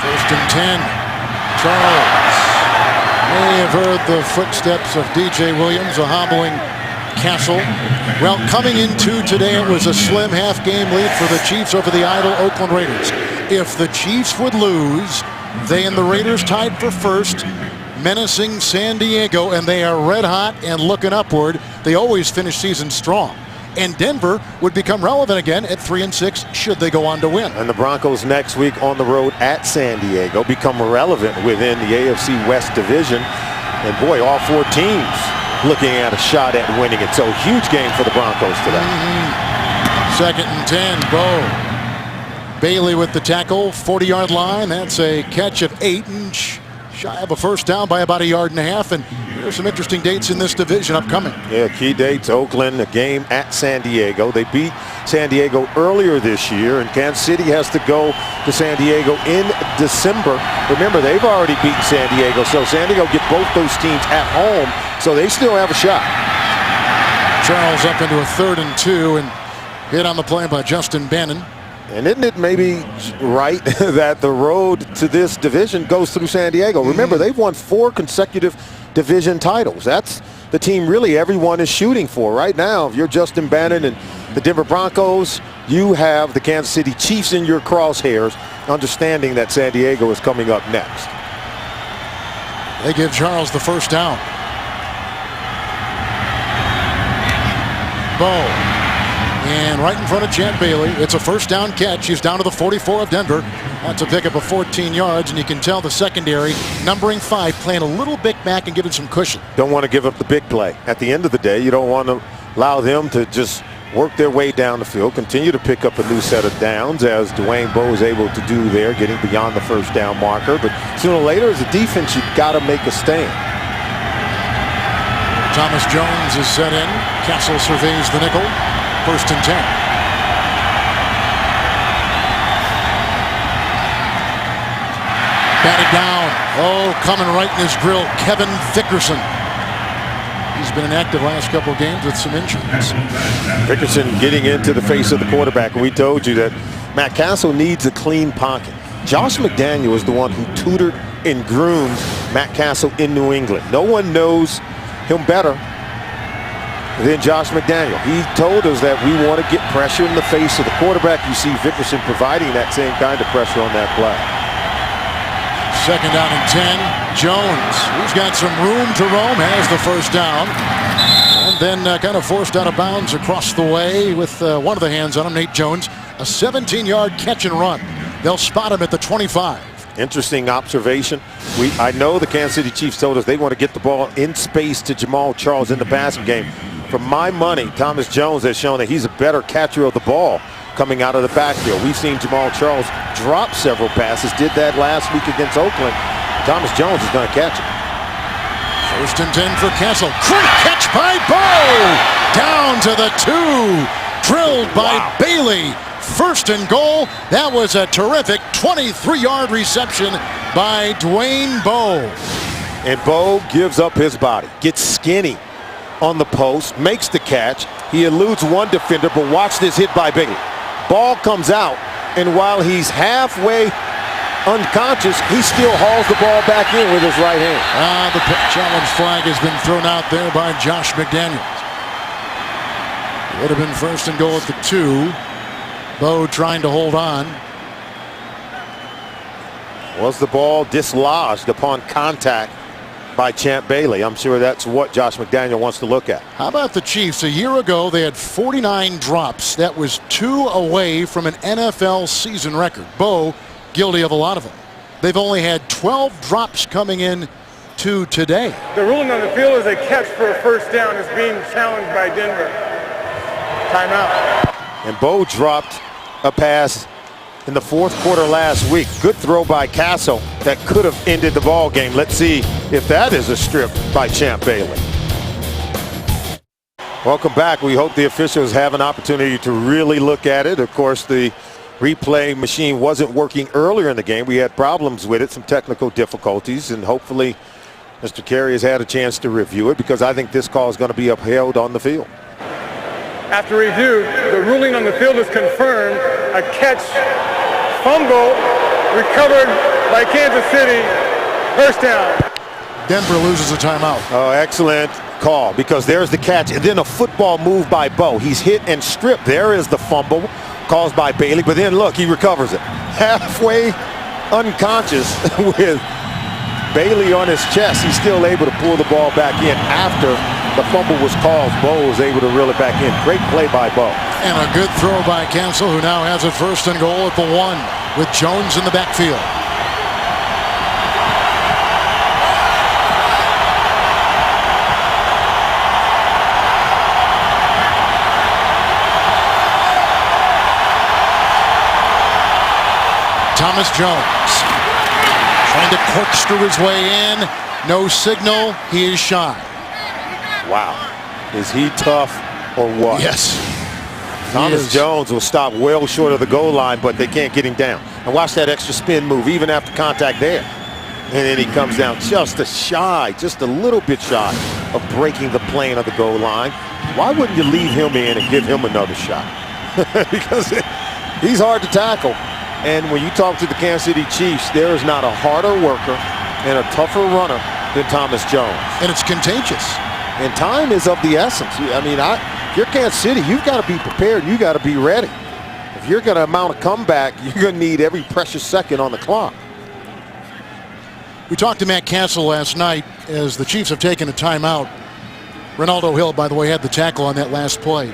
1st and 10. Charles may have heard the footsteps of DJ Williams, a hobbling Castle. Well, coming into today, it was a slim half-game lead for the Chiefs over the idle Oakland Raiders. If the Chiefs would lose, they and the Raiders tied for 1st, menacing San Diego, and they are red hot and looking upward. They always finish seasons strong. And Denver would become relevant again at 3-6 should they go on to win. And the Broncos next week on the road at San Diego become relevant within the AFC West division. And boy, all 4 teams looking at a shot at winning it. So huge game for the Broncos today. 2nd and 10, Bo. Bailey with the tackle, 40-yard line. That's a catch of 8 and shy of a 1st down by about 1.5 yards. And there's some interesting dates in this division upcoming. Yeah, key dates. Oakland, a game at San Diego. They beat San Diego earlier this year, and Kansas City has to go to San Diego in December. Remember, they've already beaten San Diego, so San Diego get both those teams at home, so they still have a shot. Charles up into a 3rd and 2 and hit on the play by Justin Bannon. And isn't it maybe right that the road to this division goes through San Diego? Remember, they've won 4 consecutive division titles. That's the team really everyone is shooting for right now. If you're Justin Bannon and the Denver Broncos, you have the Kansas City Chiefs in your crosshairs, understanding that San Diego is coming up next. They give Charles the 1st down. Bo. And right in front of Champ Bailey, it's a 1st down catch. He's down to the 44 of Denver. That's a pickup of 14 yards, and you can tell the secondary, numbering 5, playing a little bit back and giving some cushion. Don't want to give up the big play. At the end of the day, you don't want to allow them to just work their way down the field, continue to pick up a new set of downs, as Dwayne Bowe is able to do there, getting beyond the 1st down marker. But sooner or later, as a defense, you've got to make a stand. Thomas Jones is set in. Castle surveys the nickel. 1st and 10. Batted down. Oh, coming right in his grill, Kevin Dickerson. He's been inactive last couple of games with some injuries. Dickerson getting into the face of the quarterback. We told you that Matt Castle needs a clean pocket. Josh McDaniel is the one who tutored and groomed Matt Castle in New England. No one knows him better than Josh McDaniel. He told us that we want to get pressure in the face of the quarterback. You see Dickerson providing that same kind of pressure on that play. 2nd down and 10. Jones, who's got some room to roam, has the 1st down. And then kind of forced out of bounds across the way with one of the hands on him, Nate Jones. A 17-yard catch and run. They'll spot him at the 25. Interesting observation. I know the Kansas City Chiefs told us they want to get the ball in space to Jamal Charles in the passing game. For my money, Thomas Jones has shown that he's a better catcher of the ball coming out of the backfield. We've seen Jamal Charles drop several passes, did that last week against Oakland. Thomas Jones is going to catch it. 1st and 10 for Castle. Great catch by Bo! Down to the 2. Drilled by Bailey. 1st and goal. That was a terrific 23-yard reception by Dwayne Bowe. And Bowe gives up his body, gets skinny on the post, makes the catch. He eludes one defender, but watch this hit by Bailey. Ball comes out, And while he's halfway unconscious, he still hauls the ball back in with his right hand. The challenge flag has been thrown out there by Josh McDaniels. Would have been first and goal at the 2. Bo trying to hold on. Was the ball dislodged upon contact by Champ Bailey? I'm sure that's what Josh McDaniel wants to look at. How about the Chiefs? A year ago, they had 49 drops. That was 2 away from an NFL season record. Bo guilty of a lot of them. They've only had 12 drops coming in to today. The ruling on the field is a catch for a first down is being challenged by Denver. Timeout. And Bo dropped a pass in the fourth quarter last week. Good throw by Castle that could have ended the ball game. Let's see if that is a strip by Champ Bailey. Welcome back. We hope the officials have an opportunity to really look at it. Of course, the replay machine wasn't working earlier in the game. We had problems with it, some technical difficulties, and hopefully Mr. Carey has had a chance to review it, because I think this call is going to be upheld on the field. After review, the ruling on the field is confirmed. A catch, fumble, recovered by Kansas City, first down. Denver loses a timeout. Oh, excellent call, because there's the catch, and then a football move by Bo. He's hit and stripped. There is the fumble caused by Bailey, but then look, he recovers it. Halfway unconscious with Bailey on his chest, he's still able to pull the ball back in after the fumble was caused. Bo was able to reel it back in. Great play by Bo. And a good throw by Cancel, who now has it first and goal at the 1 with Jones in the backfield. Thomas Jones trying to corkscrew his way in. No signal. He is shy. Wow. Is he tough or what? Yes. Thomas Jones will stop well short of the goal line, but they can't get him down. And watch that extra spin move, even after contact there. And then he comes down just a little bit shy of breaking the plane of the goal line. Why wouldn't you leave him in and give him another shot? Because he's hard to tackle. And when you talk to the Kansas City Chiefs, there is not a harder worker and a tougher runner than Thomas Jones. And it's contagious. And time is of the essence. I mean, if you're Kansas City, you've got to be prepared. You've got to be ready. If you're going to mount a comeback, you're going to need every precious second on the clock. We talked to Matt Castle last night as the Chiefs have taken a timeout. Ronaldo Hill, by the way, had the tackle on that last play.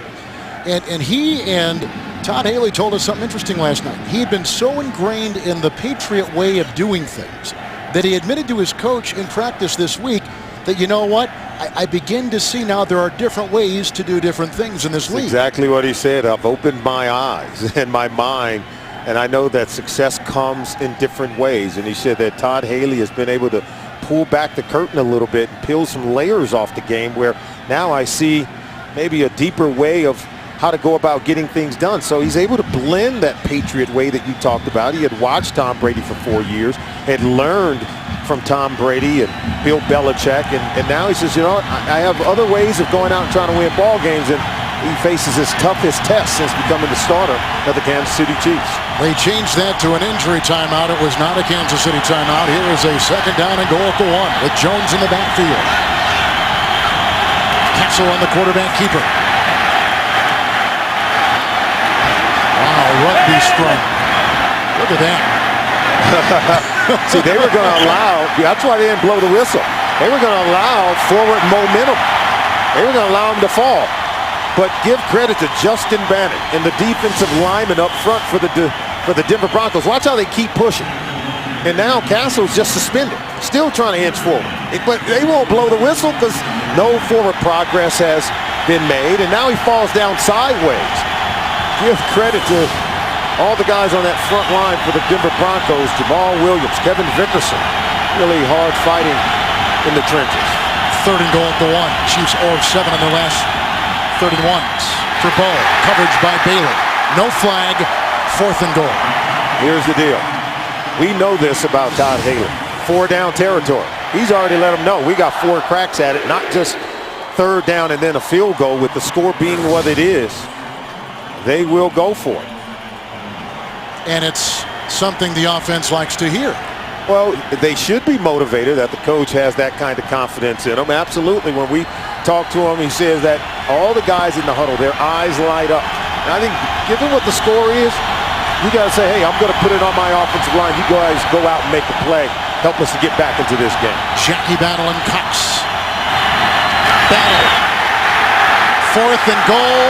And he and Todd Haley told us something interesting last night. He had been so ingrained in the Patriot way of doing things that he admitted to his coach in practice this week that, you know what, I begin to see now there are different ways to do different things in this league. Exactly what he said. I've opened my eyes and my mind, and I know that success comes in different ways. And he said that Todd Haley has been able to pull back the curtain a little bit and peel some layers off the game, where now I see maybe a deeper way of how to go about getting things done. So he's able to blend that Patriot way that you talked about. He had watched Tom Brady for 4 years, had learned from Tom Brady and Bill Belichick, and now he says, you know what, I have other ways of going out and trying to win ball games, and he faces his toughest test since becoming the starter of the Kansas City Chiefs. They changed that to an injury timeout. It was not a Kansas City timeout. Here is a second down and goal at the 1 with Jones in the backfield. Castle on the quarterback keeper. Rugby strike. Look at that. See, they were going to allow, that's why they didn't blow the whistle. They were going to allow forward momentum. They were going to allow him to fall. But give credit to Justin Bannon and the defensive lineman up front for the Denver Broncos. Watch how they keep pushing. And now Castle's just suspended, still trying to inch forward. But they won't blow the whistle because no forward progress has been made. And now he falls down sideways. Give credit to all the guys on that front line for the Denver Broncos. Jamal Williams, Kevin Vickerson, really hard fighting in the trenches. Third and goal at the 1. Chiefs 0-7 on their last 31s. For Bo, coverage by Bailey. No flag, 4th and goal. Here's the deal. We know this about Todd Haley. 4-down territory. He's already let them know we got 4 cracks at it, not just 3rd down and then a field goal. With the score being what it is, they will go for it. and it's something the offense likes to hear. Well, they should be motivated that the coach has that kind of confidence in them. Absolutely. When we talk to him, he says that all the guys in the huddle, their eyes light up. And I think given what the score is, you got to say, hey, I'm going to put it on my offensive line. You guys go out and make a play. Help us to get back into this game. Jackie Battle and Cox. Battle. 4th and goal.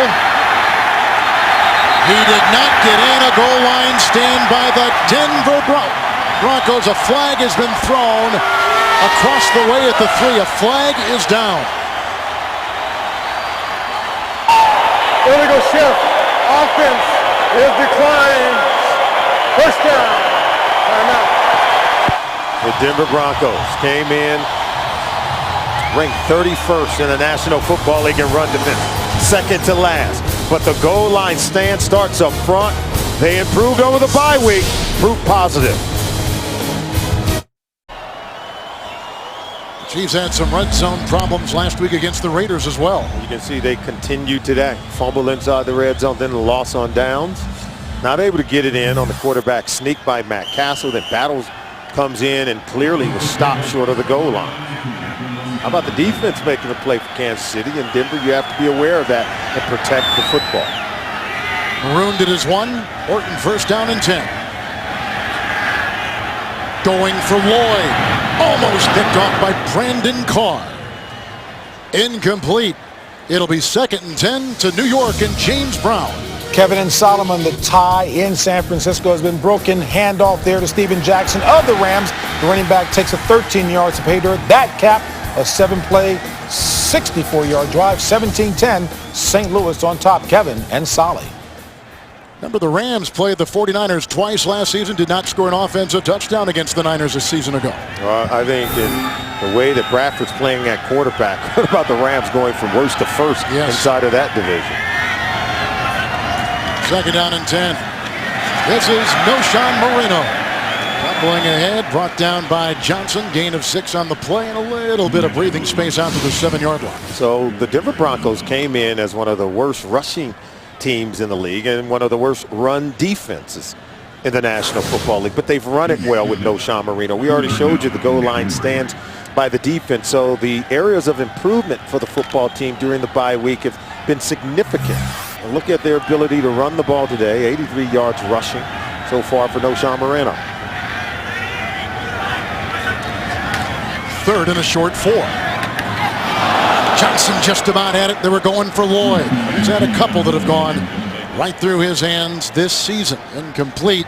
He did not get in. A goal line stand by the Denver Broncos. A flag has been thrown across the way at the 3. A flag is down. Illegal shift. Offense is declining. First down. Timeout. The Denver Broncos came in ranked 31st in the National Football League in run defense. Second to last. But the goal line stand starts up front. They improved over the bye week. Proof positive. Chiefs had some red zone problems last week against the Raiders as well. You can see they continue today. Fumble inside the red zone, then a loss on downs. Not able to get it in on the quarterback sneak by Matt Castle. Then Battles comes in and clearly was stopped short of the goal line. How about the defense making a play for Kansas City? In Denver, you have to be aware of that and protect the football. Maroon did his 1. Orton first down and 10. Going for Lloyd. Almost picked off by Brandon Carr. Incomplete. It'll be 2nd and 10 to New York and James Brown. Kevin and Solomon, the tie in San Francisco has been broken. Handoff there to Steven Jackson of the Rams. The running back takes a 13 yards to pay dirt. That capped a 7-play, 64-yard drive. 17-10. St. Louis on top. Kevin and Solly. Remember, the Rams played the 49ers twice last season, did not score an offensive touchdown against the Niners a season ago. I think in the way that Bradford's playing at quarterback, what about the Rams going from worst to first inside of that division? 2nd down and 10. This is Noshawn Marino. Tumbling ahead, brought down by Johnson. Gain of 6 on the play and a little bit of breathing space out to the 7-yard line. So the Denver Broncos came in as one of the worst rushing teams in the league and one of the worst run defenses in the National Football League. But they've run it well with Noshawn Marino. We already showed you the goal line stands by the defense. So the areas of improvement for the football team during the bye week have been significant. And look at their ability to run the ball today. 83 yards rushing so far for Noshawn Marino. 3rd and a short 4. Johnson just about had it. They were going for Lloyd. He's had a couple that have gone right through his hands this season. Incomplete.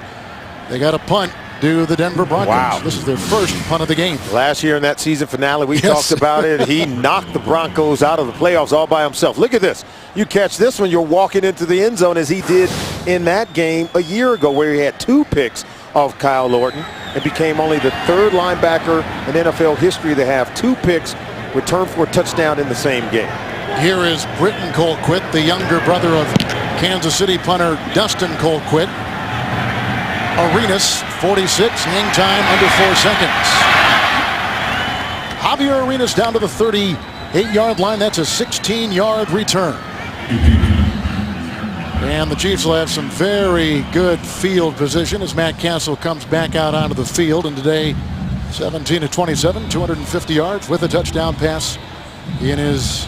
They got a punt due to the Denver Broncos. Wow. This is their first punt of the game. Last year in that season finale, we talked about it. He knocked the Broncos out of the playoffs all by himself. Look at this. You catch this when you're walking into the end zone as he did in that game a year ago where he had 2 picks of Kyle Orton and became only the 3rd linebacker in NFL history to have 2 picks returned for a touchdown in the same game. Here is Britton Colquitt, the younger brother of Kansas City punter Dustin Colquitt. Arenas, 46, hang time under 4 seconds. Javier Arenas down to the 38-yard line. That's a 16-yard return. And the Chiefs will have some very good field position as Matt Castle comes back out onto the field. And today, 17 of 27, 250 yards with a touchdown pass in his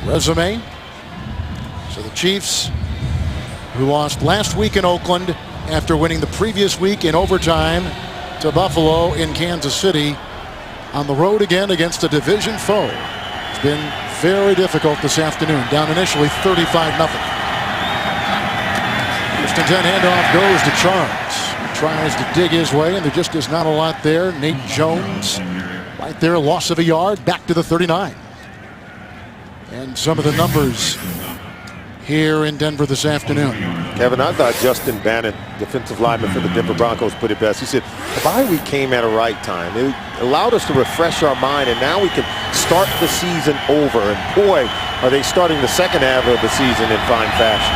resume. So the Chiefs, who lost last week in Oakland after winning the previous week in overtime to Buffalo in Kansas City, on the road again against a division foe. It's been very difficult this afternoon. Down initially 35-0. First and 10 handoff goes to Charles. Tries to dig his way, and there just is not a lot there. Nate Jones right there, loss of a yard, back to the 39. And some of the numbers here in Denver this afternoon. Kevin, I thought Justin Bannon, defensive lineman for the Denver Broncos, put it best. He said, the bye week came at a right time. It allowed us to refresh our mind, and now we can start the season over. And boy, are they starting the second half of the season in fine fashion.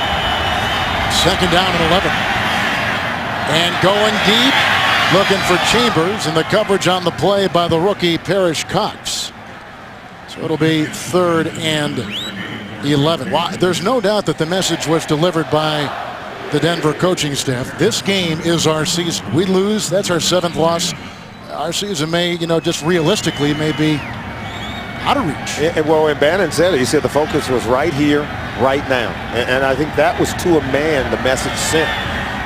2nd down and 11. And going deep, looking for Chambers, and the coverage on the play by the rookie Parrish Cox. So it'll be 3rd and 11. Well, there's no doubt that the message was delivered by the Denver coaching staff. This game is our season. We lose, that's our 7th loss. Our season may, just realistically may be out of reach. Well, and Bannon said it. He said the focus was right here, right now. And I think that was to a man the message sent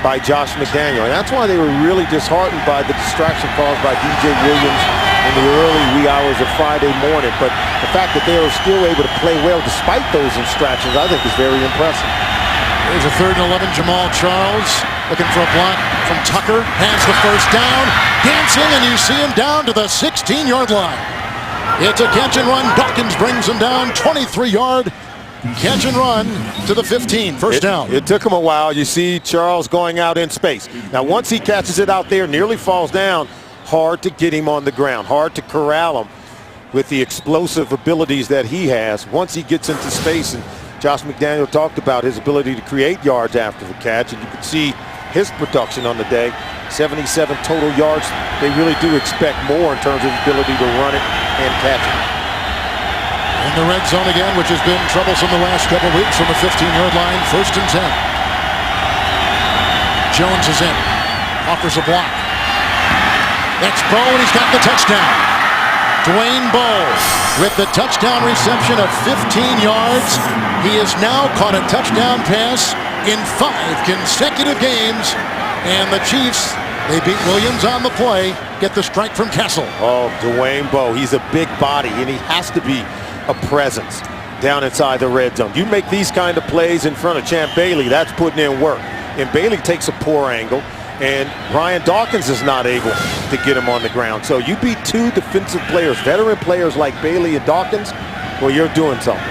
by Josh McDaniel. And that's why they were really disheartened by the distraction caused by DJ Williams in the early wee hours of Friday morning. But the fact that they were still able to play well despite those distractions, I think is very impressive. There's a 3rd and 11. Jamal Charles looking for a block from Tucker. Has the first down. Dancing, and you see him down to the 16-yard line. It's a catch and run. Dawkins brings him down. 23-yard catch and run to the 15. First down. It took him a while. You see Charles going out in space. Now, once he catches it out there, nearly falls down, hard to get him on the ground. Hard to corral him with the explosive abilities that he has. Once he gets into space, and Josh McDaniel talked about his ability to create yards after the catch, and you could see his production on the day. 77 total yards. They really do expect more in terms of ability to run it and catch it. In the red zone again, which has been troublesome the last couple of weeks from the 15-yard line. 1st and 10. Jones is in. Offers a block. That's Bowe, and he's got the touchdown. Dwayne Bowe with the touchdown reception of 15 yards. He has now caught a touchdown pass in 5 consecutive games. And the Chiefs, they beat Williams on the play, get the strike from Castle. Oh, Dwayne Bowe, he's a big body, and he has to be a presence down inside the red zone. You make these kind of plays in front of Champ Bailey, that's putting in work. And Bailey takes a poor angle, and Ryan Dawkins is not able to get him on the ground. So you beat 2 defensive players, veteran players like Bailey and Dawkins, well, you're doing something.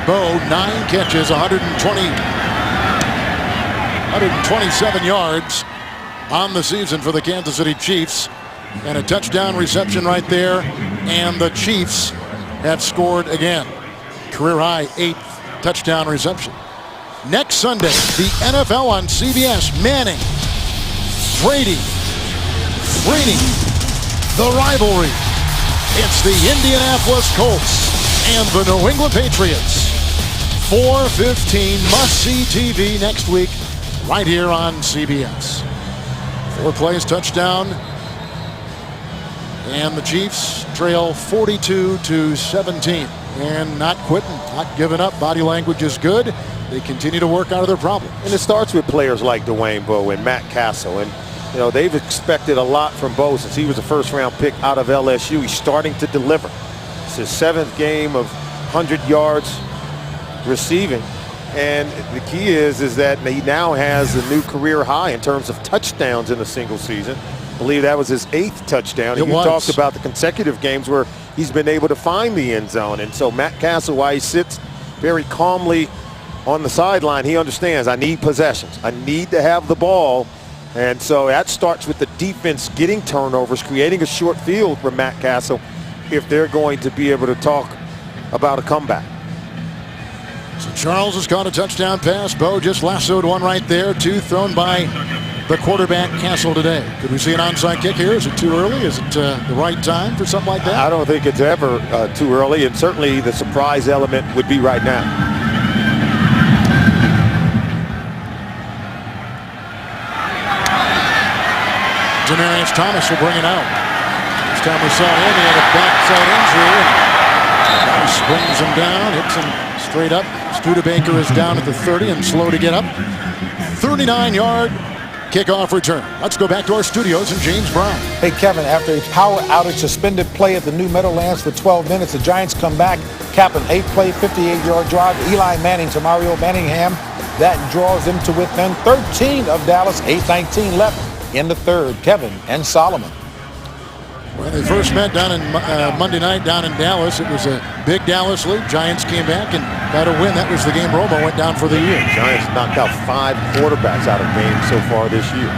Bowe, 9 catches, 127 yards on the season for the Kansas City Chiefs. And a touchdown reception right there. And the Chiefs have scored again. Career high 8th touchdown reception. Next Sunday, the NFL on CBS. Manning, Brady, the rivalry. It's the Indianapolis Colts and the New England Patriots. 4:15 must-see TV next week right here on CBS. 4 plays, touchdown. And the Chiefs trail 42-17. And not quitting, not giving up. Body language is good. They continue to work out of their problems. And it starts with players like Dwayne Bowe and Matt Castle. And, they've expected a lot from Bowe since he was a first-round pick out of LSU. He's starting to deliver. It's his 7th game of 100 yards receiving. And the key is that he now has a new career high in terms of touchdowns in a single season. I believe that was his 8th touchdown. And you talked about the consecutive games where he's been able to find the end zone. And so Matt Castle, while he sits very calmly on the sideline, he understands I need possessions. I need to have the ball. And so that starts with the defense getting turnovers, creating a short field for Matt Castle if they're going to be able to talk about a comeback. So Charles has caught a touchdown pass. Bowe just lassoed one right there. 2 thrown by the quarterback Castle today. Could we see an onside kick here? Is it too early? Is it the right time for something like that? I don't think it's ever too early, and certainly the surprise element would be right now. Demaryius Thomas will bring it out. This time we saw him, he had a backside injury. He brings him down, hits him straight up. Studebaker is down at the 30 and slow to get up. 39-yard kickoff return. Let's go back to our studios and James Brown. Hey, Kevin, after a power outage suspended play at the New Meadowlands for 12 minutes, the Giants come back, cap an 8-play, 58-yard drive. Eli Manning to Mario Manningham. That draws them to within 13 of Dallas. 8:19 left in the 3rd. Kevin and Solomon. When they first met down in Monday night down in Dallas, it was a big Dallas lead. Giants came back and got a win. That was the game Romo went down for the year. Giants knocked out 5 quarterbacks out of games so far this year.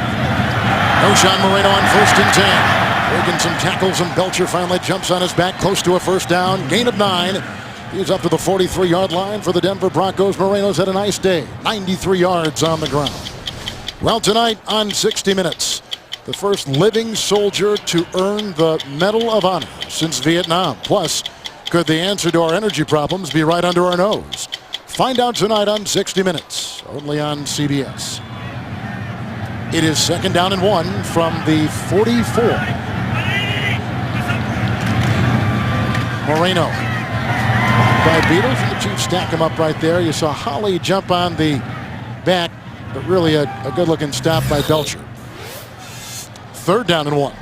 No Sean Moreno on 1st and 10. Taking some tackles, and Belcher finally jumps on his back close to a first down. Gain of 9. He's up to the 43-yard line for the Denver Broncos. Moreno's had a nice day. 93 yards on the ground. Well, tonight on 60 Minutes, the first living soldier to earn the Medal of Honor since Vietnam. Plus, could the answer to our energy problems be right under our nose? Find out tonight on 60 Minutes, only on CBS. It is 2nd down and 1 from the 44. Moreno by Beatles, and the Chiefs stack him up right there. You saw Holly jump on the back, but really a good-looking stop by Belcher. 3rd down and 1.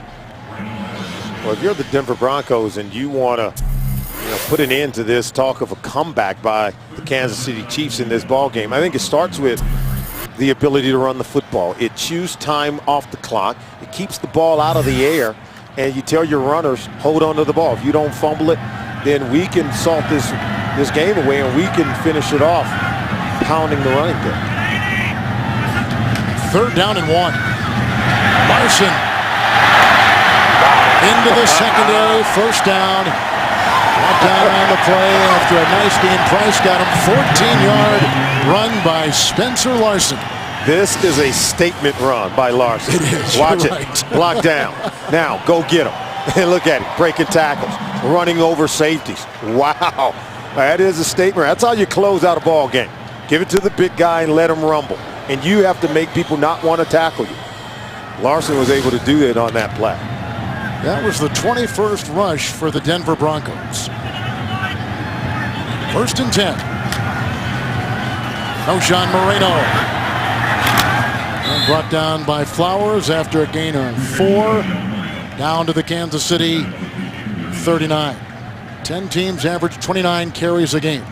Well, if you're the Denver Broncos and you want to put an end to this talk of a comeback by the Kansas City Chiefs in this ball game, I think it starts with the ability to run the football. It chews time off the clock. It keeps the ball out of the air, and you tell your runners, hold on to the ball. If you don't fumble it, then we can salt this game away, and we can finish it off pounding the running game. 3rd down and 1. Larson into the secondary, 1st down. Brought down on the play after a nice game. Price got him. 14-yard run by Spencer Larson. This is a statement run by Larson. It is. Watch it. Right. Block down. Now go get him. And look at it. Breaking tackles. Running over safeties. Wow. That is a statement. That's how you close out a ball game. Give it to the big guy and let him rumble. And you have to make people not want to tackle you. Larson was able to do that on that play. That was the 21st rush for the Denver Broncos. 1st and 10. O'Shawn Moreno. And brought down by Flowers after a gain of 4. Down to the Kansas City 39. 10 teams average 29 carries a game.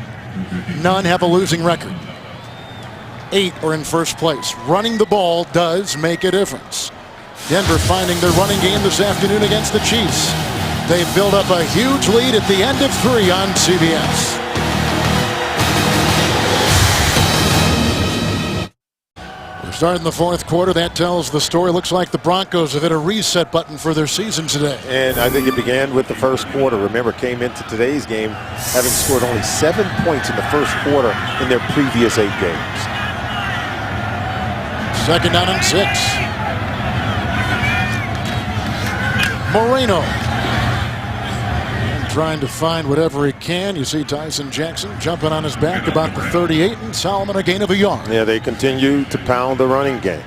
None have a losing record. 8 are in first place. Running the ball does make a difference. Denver finding their running game this afternoon against the Chiefs. They build up a huge lead at the end of 3 on CBS. We're starting the 4th quarter. That tells the story. Looks like the Broncos have hit a reset button for their season today. And I think it began with the 1st quarter. Remember, came into today's game having scored only 7 points in the 1st quarter in their previous 8 games. 2nd down and 6. Moreno and trying to find whatever he can. You see Tyson Jackson jumping on his back about the 38, and Solomon a gain of a yard. Yeah, they continue to pound the running game.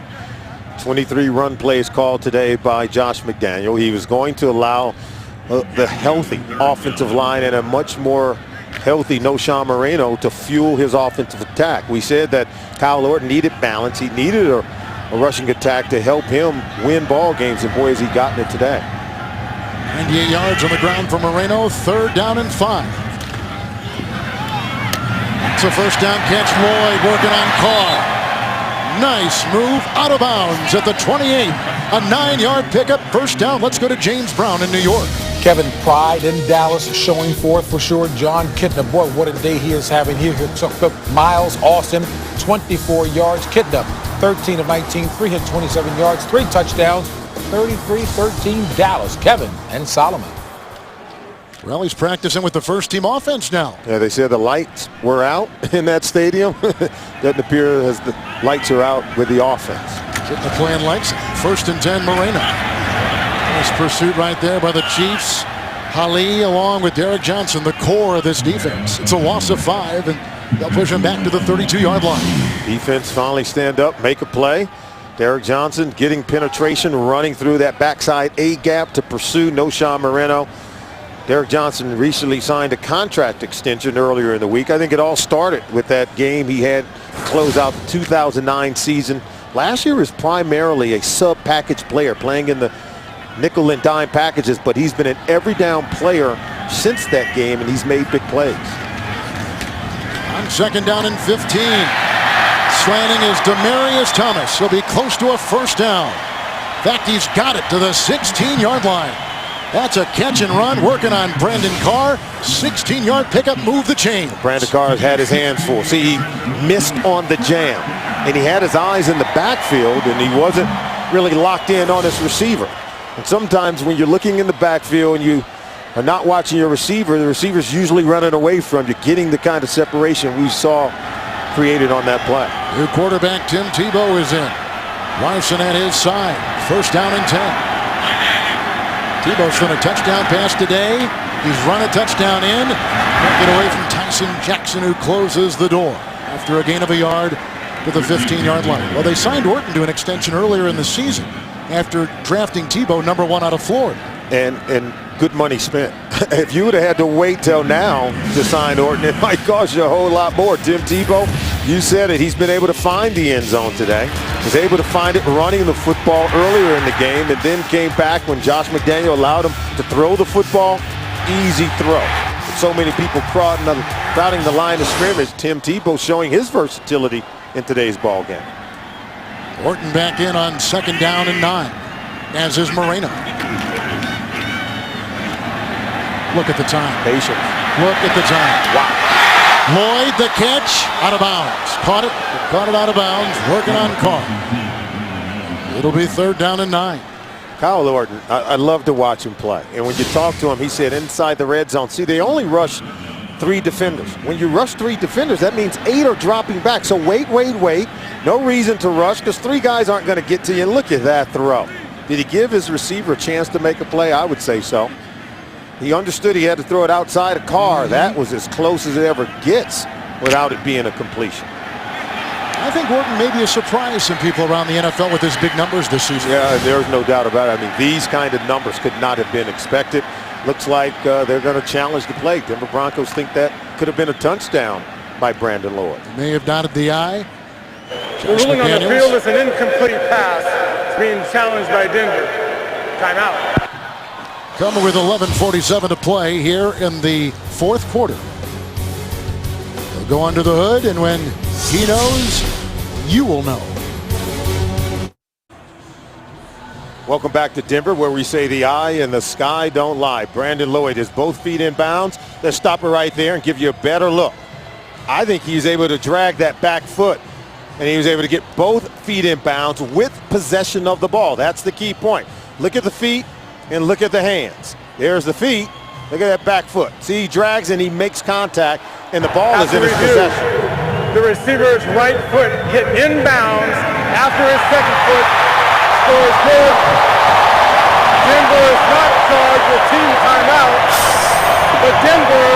23 run plays called today by Josh McDaniel. He was going to allow the healthy offensive line and a much more healthy O'Shawn Moreno to fuel his offensive attack. We said that Kyle Orton needed balance. He needed a rushing attack to help him win ball games, and boy, has he gotten it today. 98 yards on the ground for Moreno. 3rd down and 5. It's a 1st down catch. Lloyd working on Carr. Nice move out of bounds at the 28. A 9-yard pickup. 1st down. Let's go to James Brown in New York. Kevin, pride in Dallas showing forth for sure. John Kitna, boy, what a day he is having here. He took up Miles Austin, 24 yards. Kitna, 13 of 19, 327 yards, 3 touchdowns. 33-13 Dallas. Kevin and Solomon. Well, he's practicing with the first-team offense now. Yeah, they said the lights were out in that stadium. Doesn't appear as the lights are out with the offense. Getting the plan lights. 1st and 10, Moreno. Nice pursuit right there by the Chiefs. Hali along with Derek Johnson, the core of this defense. It's a loss of 5, and they'll push him back to the 32-yard line. Defense finally stand up, make a play. Derek Johnson getting penetration, running through that backside A gap to pursue O'Shawn Moreno. Derek Johnson recently signed a contract extension earlier in the week. I think it all started with that game he had to close out the 2009 season. Last year was primarily a sub-package player playing in the nickel and dime packages, but he's been an every down player since that game, and he's made big plays. On 2nd down and 15. Slanting is Demaryius Thomas. He'll be close to a 1st down. In fact, he's got it to the 16-yard line. That's a catch and run working on Brandon Carr. 16-yard pickup, move the chain. Brandon Carr has had his hands full. See, he missed on the jam, and he had his eyes in the backfield, and he wasn't really locked in on his receiver. And sometimes when you're looking in the backfield and you are not watching your receiver, the receiver's usually running away from you, getting the kind of separation we saw created on that play. New quarterback Tim Tebow is in. Larson at his side. 1st down and 10. Tebow's thrown a touchdown pass today. He's run a touchdown in. Can't get away from Tyson Jackson, who closes the door. After a gain of a yard, to the 15-yard line. Well, they signed Orton to an extension earlier in the season after drafting Tebow #1 out of Florida. And good money spent. If you would have had to wait till now to sign Orton, it might cost you a whole lot more. Tim Tebow, you said it. He's been able to find the end zone today. Was able to find it running the football earlier in the game, and then came back when Josh McDaniel allowed him to throw the football. Easy throw. With so many people crowding the line of scrimmage, Tim Tebow showing his versatility in today's ball game. Orton back in on 2nd down and 9, as is Moreno. Look at the time. Patience. Look at the time. Wow. Lloyd, the catch, out of bounds. Caught it out of bounds, working on Carr. It'll be 3rd down and 9. Kyle Orton, I love to watch him play. And when you talk to him, he said inside the red zone. See, they only rush 3 defenders. When you rush 3 defenders, that means 8 are dropping back. So wait. No reason to rush because 3 guys aren't going to get to you. And look at that throw. Did he give his receiver a chance to make a play? I would say so. He understood he had to throw it outside a car. That was as close as it ever gets without it being a completion. I think Orton may be a surprise to people around the NFL with his big numbers this season. Yeah, there's no doubt about it. I mean, these kind of numbers could not have been expected. Looks like they're going to challenge the play. Denver Broncos think that could have been a touchdown by Brandon Lloyd. May have dotted the I. The ruling on the field is an incomplete pass. It's being challenged by Denver. Timeout. Coming with 11:47 to play here in the 4th quarter. They'll go under the hood, and when he knows, you will know. Welcome back to Denver, where we say the eye and the sky don't lie. Brandon Lloyd is both feet in bounds. Let's stop it right there and give you a better look. I think he's able to drag that back foot, and he was able to get both feet in bounds with possession of the ball. That's the key point. Look at the feet and look at the hands. There's the feet. Look at that back foot. See, he drags and he makes contact, and the ball is in his possession. The receiver's right foot hit inbounds after his second foot. Scores good. Denver is not charged with team timeout, but Denver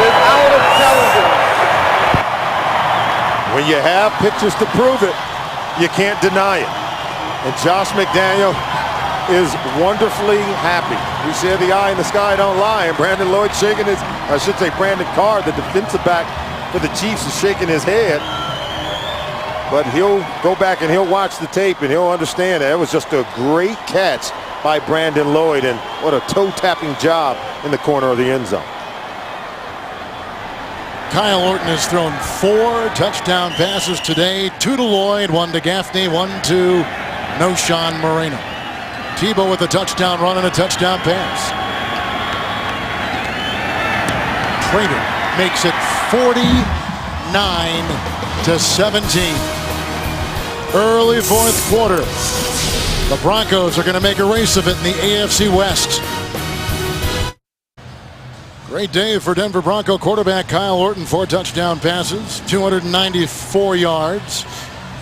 is out of challenges. When you have pictures to prove it, you can't deny it. And Josh McDaniel is wonderfully happy. We said the eye in the sky don't lie, and Brandon Lloyd shaking his, I should say Brandon Carr, the defensive back for the Chiefs, is shaking his head. But he'll go back and he'll watch the tape and he'll understand that it was just a great catch by Brandon Lloyd, and what a toe-tapping job in the corner of the end zone. Kyle Orton has thrown 4 touchdown passes today, 2 to Lloyd, 1 to Gaffney, 1 to Noshawn Moreno. Tebow with a touchdown run and a touchdown pass. Trainer makes it 49-17. Early 4th quarter. The Broncos are going to make a race of it in the AFC West. Great day for Denver Bronco quarterback Kyle Orton. 4 touchdown passes, 294 yards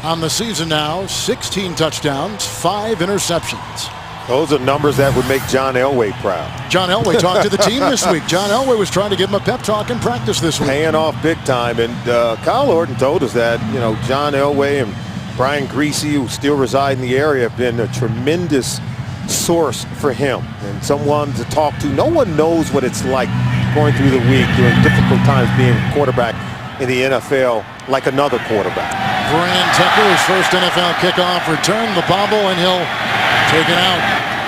on the season now, 16 touchdowns, 5 interceptions. Those are numbers that would make John Elway proud. John Elway talked to the team this week. John Elway was trying to give him a pep talk in practice this week. Paying off big time. And Kyle Orton told us that, you know, John Elway and Brian Greasy, who still reside in the area, have been a tremendous source for him and someone to talk to. No one knows what it's like going through the week during difficult times being a quarterback in the NFL like another quarterback. Brian Tucker, his first NFL kickoff return, the bobble, and he'll take it out.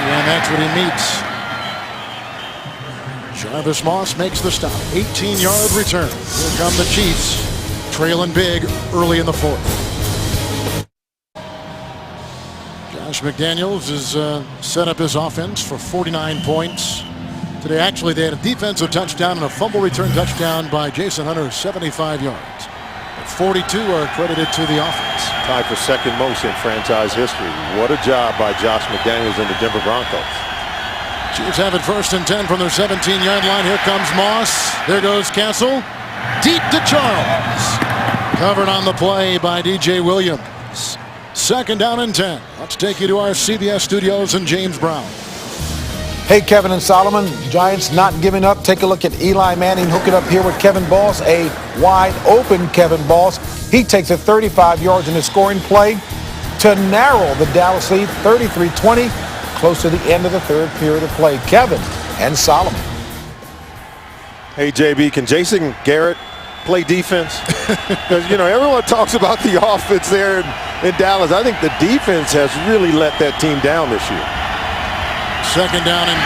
And that's what he meets. Jarvis Moss makes the stop. 18-yard return. Here come the Chiefs, trailing big early in the 4th. Josh McDaniels has set up his offense for 49 points. Today, actually, they had a defensive touchdown and a fumble return touchdown by Jason Hunter, 75 yards. But 42 are credited to the offense. Tied for second most in franchise history. What a job by Josh McDaniels and the Denver Broncos. Chiefs have it 1st and 10 from their 17-yard line. Here comes Moss. There goes Castle. Deep to Charles. Covered on the play by DJ Williams. 2nd down and 10. Let's take you to our CBS studios and James Brown. Hey, Kevin and Solomon, Giants not giving up. Take a look at Eli Manning hooking up here with Kevin Boss, a wide open Kevin Boss. He takes it 35 yards in the scoring play to narrow the Dallas lead 33-20, close to the end of the third period of play. Kevin and Solomon. Hey, JB, can Jason Garrett play defense? Because, you know, everyone talks about the offense there in Dallas. I think the defense has really let that team down this year. Second down and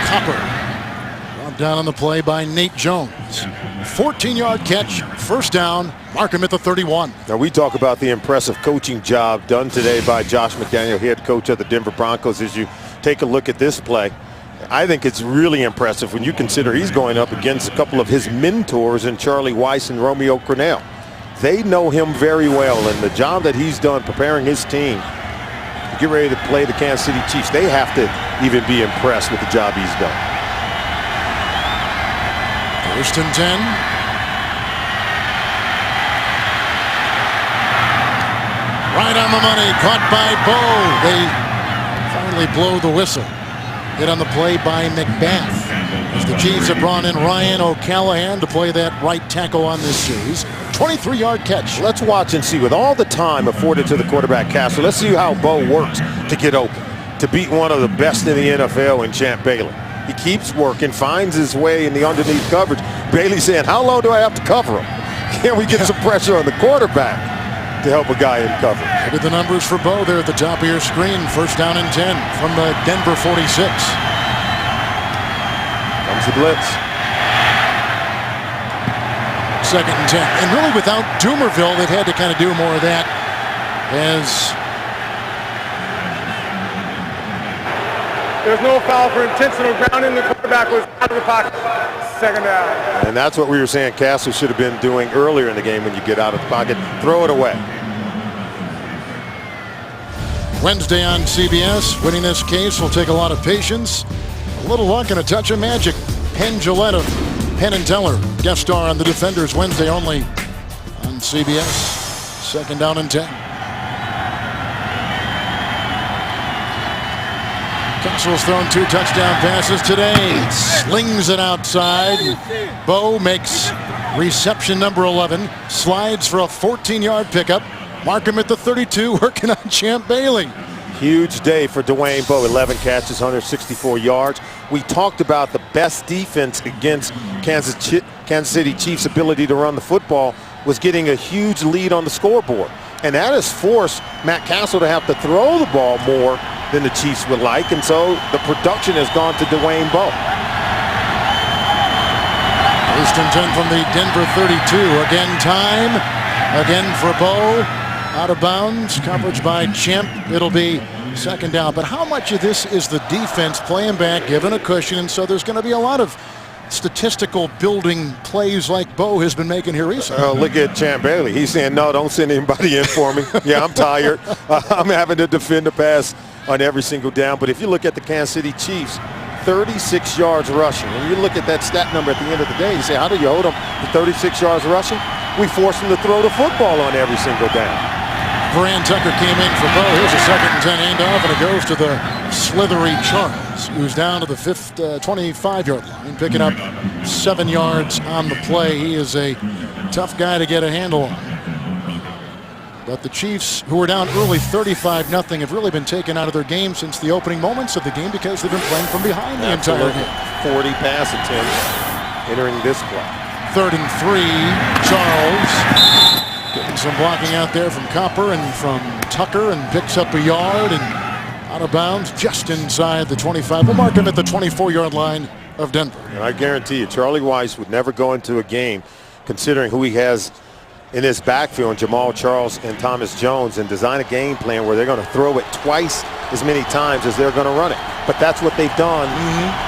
10. Copper brought down on the play by Nate Jones. 14-yard catch, first down. Mark him at the 31. Now, we talk about the impressive coaching job done today by Josh McDaniel, head coach of the Denver Broncos. As you take a look at this play, I think it's really impressive when you consider he's going up against a couple of his mentors in Charlie Weiss and Romeo Crennel. They know him very well, and the job that he's done preparing his team to get ready to play the Kansas City Chiefs, they have to even be impressed with the job he's done. First and 10. Right on the money, caught by Bo. They finally blow the whistle. Hit on the play by McBath. As the Chiefs have brought in Ryan O'Callahan to play that right tackle on this series. 23-yard catch. Let's watch and see. With all the time afforded to the quarterback Castle, let's see how Bo works to get open, to beat one of the best in the NFL in Champ Bailey. He keeps working, finds his way in the underneath coverage. Bailey saying, how low do I have to cover him? Can we get some pressure on the quarterback to help a guy in coverage? Look at the numbers for Bo there at the top of your screen. First down and 10 from the Denver 46. Comes the blitz. Second and 10. And really without Doomerville, they've had to kind of do more of that as There's no foul for intentional grounding. The quarterback was out of the pocket. Second down. And that's what we were saying Castle should have been doing earlier in the game. When you get out of the pocket, throw it away. Wednesday on CBS. Winning this case will take a lot of patience, a little luck, and a touch of magic. Penn Jillette of Penn and Teller, guest star on The Defenders, Wednesday only on CBS. Second down and 10. Castle's thrown 2 touchdown passes today. Slings it outside. Bo makes reception number 11. Slides for a 14-yard pickup. Mark him at the 32, working on Champ Bailey. Huge day for Dwayne Bowe. 11 catches, 164 yards. We talked about the best defense against Kansas City Chiefs' ability to run the football was getting a huge lead on the scoreboard. And that has forced Matt Castle to have to throw the ball more than the Chiefs would like. And so the production has gone to Dwayne Bowe. First and 10 from the Denver 32. Again time. Again for Bowe. Out of bounds. Coverage by Champ. It'll be second down. But how much of this is the defense playing back, given a cushion? And so there's going to be a lot of statistical building plays like Bowe has been making here recently. Look at Champ Bailey. He's saying, no, don't send anybody in for me. Yeah, I'm tired. I'm having to defend the pass on every single down. But if you look at the Kansas City Chiefs, 36 yards rushing. When you look at that stat number at the end of the day, you say, how do you hold them to 36 yards rushing? We force them to throw the football on every single down. Veran Tucker came in for Bowe. Here's a second and 10 handoff, and it goes to the slithery Charles, who's down to the 25-yard line, picking up 7 yards on the play. He is a tough guy to get a handle on. But the Chiefs, who were down early 35-0, have really been taken out of their game since the opening moments of the game because they've been playing from behind the entire game. 40 pass attempts entering this play. Third and 3, Charles. Getting some blocking out there from Copper and from Tucker, and picks up a yard and out of bounds just inside the 25. We'll mark him at the 24-yard line of Denver. And I guarantee you, Charlie Weiss would never go into a game, considering who he has in his backfield, Jamal Charles and Thomas Jones, and design a game plan where they're going to throw it twice as many times as they're going to run it. But that's what they've done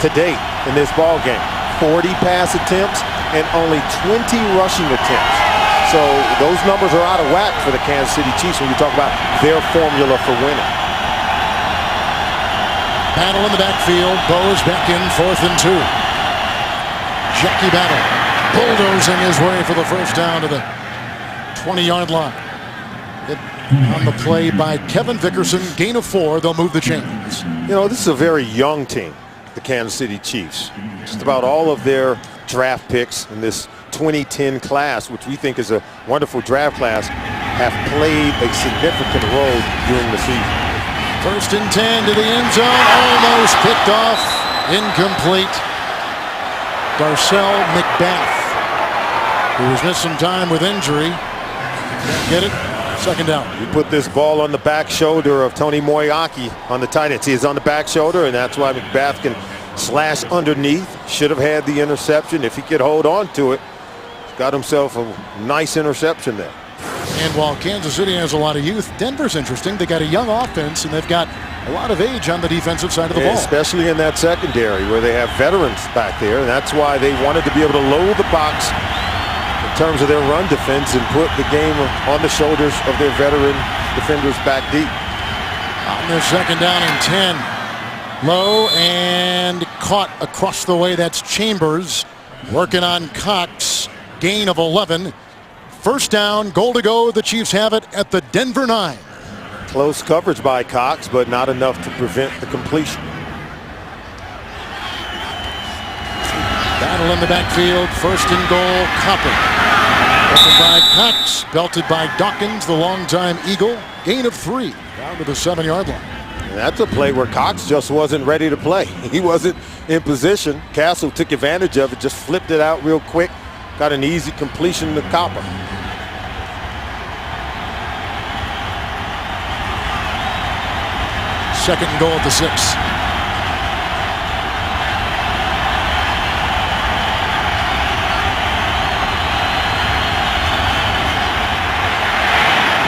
to date in this ball game. 40 pass attempts and only 20 rushing attempts. So those numbers are out of whack for the Kansas City Chiefs when you talk about their formula for winning. Battle in the backfield. Bowe is back in, 4th and 2. Jackie Battle bulldozing his way for the first down to the 20-yard line. It On the play by Kevin Vickerson, gain of 4. They'll move the chains. You know, this is a very young team, the Kansas City Chiefs. Just about all of their draft picks in this 2010 class, which we think is a wonderful draft class, have played a significant role during the season. 1st and 10 to the end zone, almost picked off, incomplete. Darcel McBath, who has missed some time with injury. Can't get it. 2nd down. You put this ball on the back shoulder of Tony Moeaki on the tight end. See, it's on the back shoulder, and that's why McBath can slash underneath. Should have had the interception. If he could hold on to it, he's got himself a nice interception there. And while Kansas City has a lot of youth, Denver's interesting. They got a young offense, and they've got a lot of age on the defensive side of the ball. Especially in that secondary where they have veterans back there, and that's why they wanted to be able to load the box in terms of their run defense and put the game on the shoulders of their veteran defenders back deep. On their 2nd down and 10. Low and caught across the way. That's Chambers working on Cox. Gain of 11. 1st down, goal to go. The Chiefs have it at the Denver 9. Close coverage by Cox, but not enough to prevent the completion. Battle in the backfield. 1st and goal. Copper. Opened by Cox. Belted by Dawkins, the longtime Eagle. Gain of 3. Down to the 7-yard line. And that's a play where Cox just wasn't ready to play. He wasn't in position. Castle took advantage of it, just flipped it out real quick. Got an easy completion to Copper. Second and goal at the 6.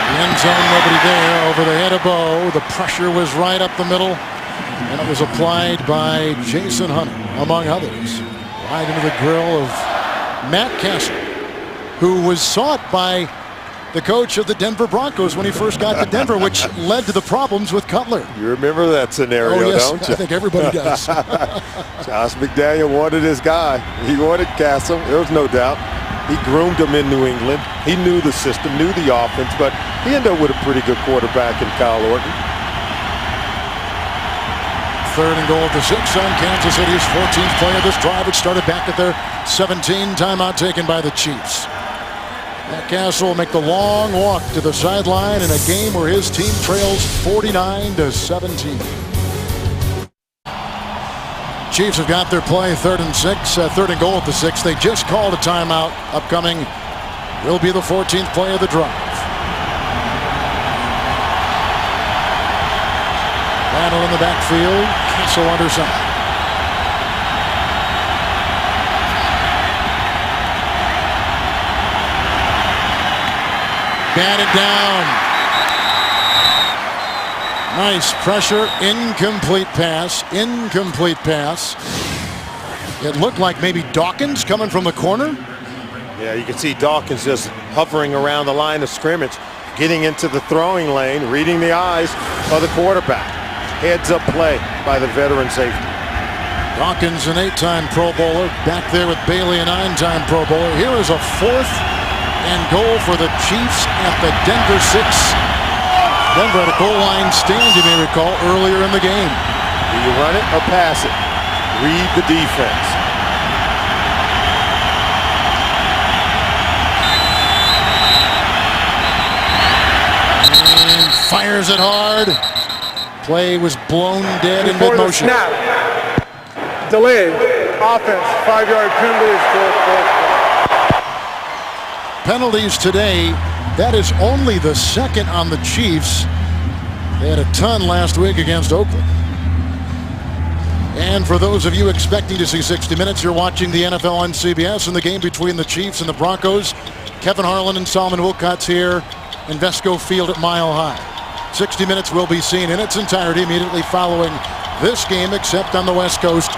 The end zone, nobody there. Over the head of Bo. The pressure was right up the middle. And it was applied by Jason Hunter, among others. Right into the grill of Matt Castle, who was sought by the coach of the Denver Broncos when he first got to Denver, which led to the problems with Cutler. You remember that scenario, yes, don't you? I think everybody does. Josh McDaniel wanted his guy. He wanted Castle. There was no doubt. He groomed him in New England. He knew the system, knew the offense, but he ended up with a pretty good quarterback in Kyle Orton. 3rd and goal at the 6 on Kansas City's 14th play of this drive, which started back at their 17. Timeout taken by the Chiefs. Matt Castle will make the long walk to the sideline in a game where his team trails 49-17. Chiefs have got their play. 3rd and 6, 3rd and goal at the 6. They just called a timeout. Upcoming will be the 14th play of the drive. Battle in the backfield. Castle under center. Batted down. Nice pressure. Incomplete pass. Incomplete pass. It looked like maybe Dawkins coming from the corner. Yeah, you can see Dawkins just hovering around the line of scrimmage, getting into the throwing lane, reading the eyes of the quarterback. Heads up play by the veteran safety. Dawkins, an 8-time Pro Bowler, back there with Bailey, a 9-time Pro Bowler. Here is a 4th and goal for the Chiefs at the Denver 6. Denver had a goal line stand, you may recall, earlier in the game. Do you run it or pass it? Read the defense. And fires it hard. Play was blown dead in Before the mid-motion. snap, delayed, offense, 5-yard penalties. Penalties today. That is only the 2nd on the Chiefs. They had a ton last week against Oakland. And for those of you expecting to see 60 Minutes, you're watching the NFL on CBS in the game between the Chiefs and the Broncos. Kevin Harlan and Solomon Wilcott's here in Vesco Field at Mile High. 60 Minutes will be seen in its entirety immediately following this game, except on the West Coast,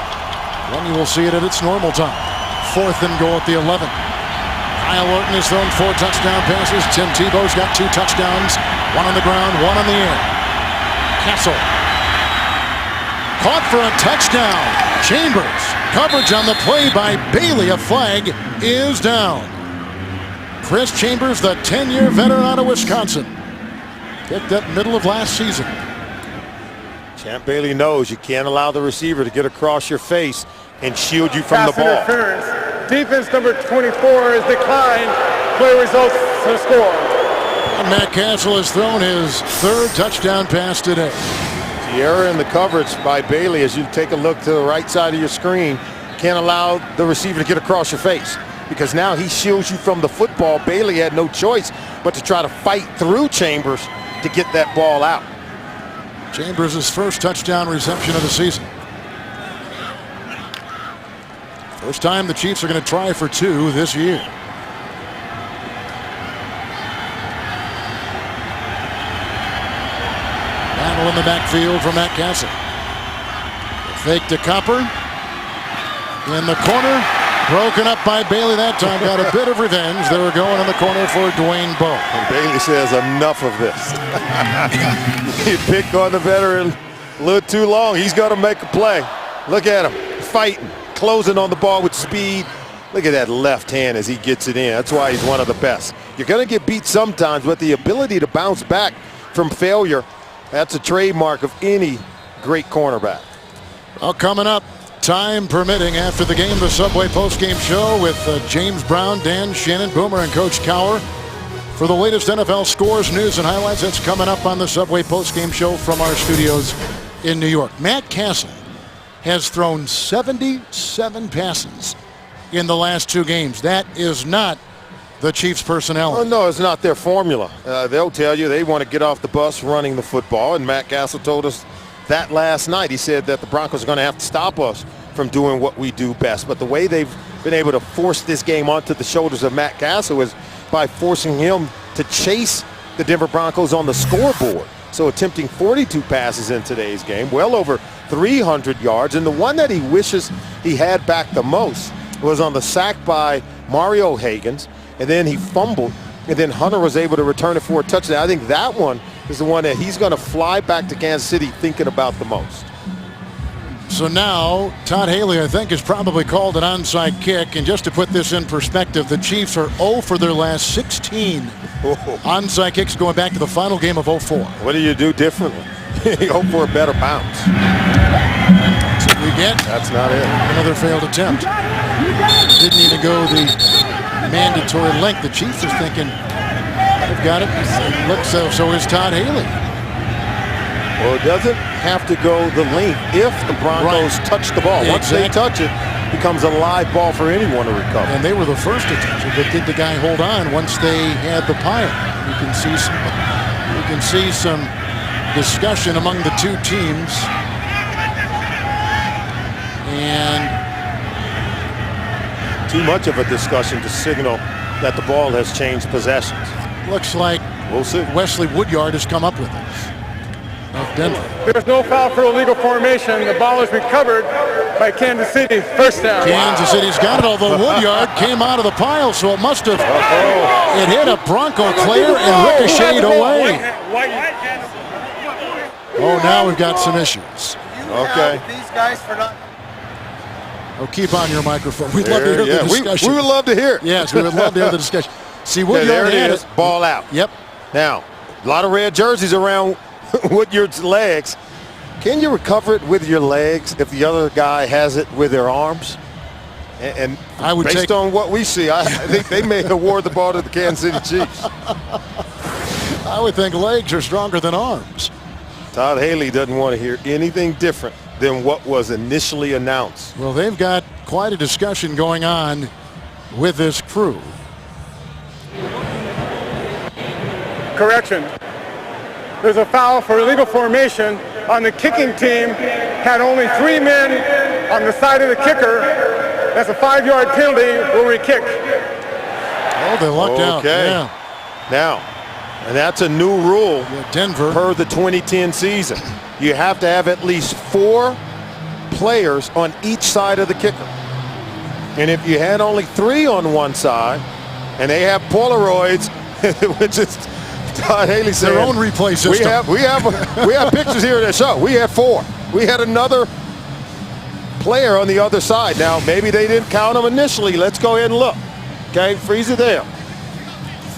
when you will see it at its normal time. 4th and goal at the 11. Kyle Orton has thrown 4 touchdown passes. Tim Tebow's got 2 touchdowns. 1 on the ground, 1 on the air. Castle. Caught for a touchdown. Chambers. Coverage on the play by Bailey. A flag is down. Chris Chambers, the 10-year veteran out of Wisconsin. Picked up middle of last season. Champ Bailey knows you can't allow the receiver to get across your face and shield you from the ball. Interference. Defense number 24 is declined. Play results to score. And Matt Castle has thrown his third touchdown pass today. The error in the coverage by Bailey, as you take a look to the right side of your screen, can't allow the receiver to get across your face, because now he shields you from the football. Bailey had no choice but to try to fight through Chambers to get that ball out. Chambers' first touchdown reception of the season. First time the Chiefs are going to try for 2 this year. Battle in the backfield for Matt Castle. Fake to Copper. In the corner. Broken up by Bailey that time. Got a bit of revenge. They were going in the corner for Dwayne Bowe. And Bailey says enough of this. He picked on the veteran a little too long. He's going to make a play. Look at him fighting, closing on the ball with speed. Look at that left hand as he gets it in. That's why he's one of the best. You're going to get beat sometimes, but the ability to bounce back from failure, that's a trademark of any great cornerback. Well, coming up, time permitting, after the game, the Subway postgame show with James Brown, Dan Shannon, Boomer, and Coach Cower. For the latest NFL scores, news, and highlights, that's coming up on the Subway postgame show from our studios in New York. Matt Castle has thrown 77 passes in the last 2 games. That is not the Chiefs' personnel. Oh, no, it's not their formula. They'll tell you they want to get off the bus running the football, and Matt Castle told us that last night. He said that the Broncos are going to have to stop us from doing what we do best. But the way they've been able to force this game onto the shoulders of Matt Castle is by forcing him to chase the Denver Broncos on the scoreboard. So attempting 42 passes in today's game, well over 300 yards. And the one that he wishes he had back the most was on the sack by Mario Higgins. And then he fumbled, and then Hunter was able to return it for a touchdown. I think that one is the one that he's going to fly back to Kansas City thinking about the most. So now, Todd Haley, I think, has probably called an onside kick. And just to put this in perspective, the Chiefs are 0 for their last 16 onside kicks going back to the final game of 04. What do you do differently? You hope for a better bounce. That's what we get. That's not it. Another failed attempt. Didn't even go the mandatory length. The Chiefs are thinking, they've got it. Looks so is Todd Haley. Well, it doesn't have to go the length if the Broncos touch the ball. Once they touch it, it becomes a live ball for anyone to recover. And they were the first to touch it, but did the guy hold on once they had the pile? You can see some discussion among the two teams. And too much of a discussion to signal that the ball has changed possessions. Looks like we'll see. Wesley Woodyard has come up with it. Of Denver. There's no foul for illegal formation. The ball is recovered by Kansas City. First down. Kansas City's got it, although Woodyard came out of the pile, so it must have it hit a Bronco player and ricocheted away. Oh, now we've got some issues. Okay. These guys for not. Oh, keep on your microphone. We'd love to hear the discussion. We would love to hear it. Yes, we would love to hear the discussion. See, Woodyard there it had is. it. Ball out. Yep. Now, a lot of red jerseys around Woodyard's legs. Can you recover it with your legs if the other guy has it with their arms? And I would based on what we see, I think they may award the ball to the Kansas City Chiefs. I would think legs are stronger than arms. Todd Haley doesn't want to hear anything different than what was initially announced. Well, they've got quite a discussion going on with this crew. Correction. There's a foul for illegal formation on the kicking team. Had only 3 men on the side of the kicker. That's a 5-yard penalty when we kick. Oh, they lucked out. Okay. Yeah. Now, and that's a new rule. Yeah, Denver. Per the 2010 season. You have to have at least 4 players on each side of the kicker. And if you had only 3 on one side, and they have Polaroids, which is Todd Haley said, their own replay system. We have pictures here that show. We had 4. We had another player on the other side. Now, maybe they didn't count them initially. Let's go ahead and look. Okay, freeze it there.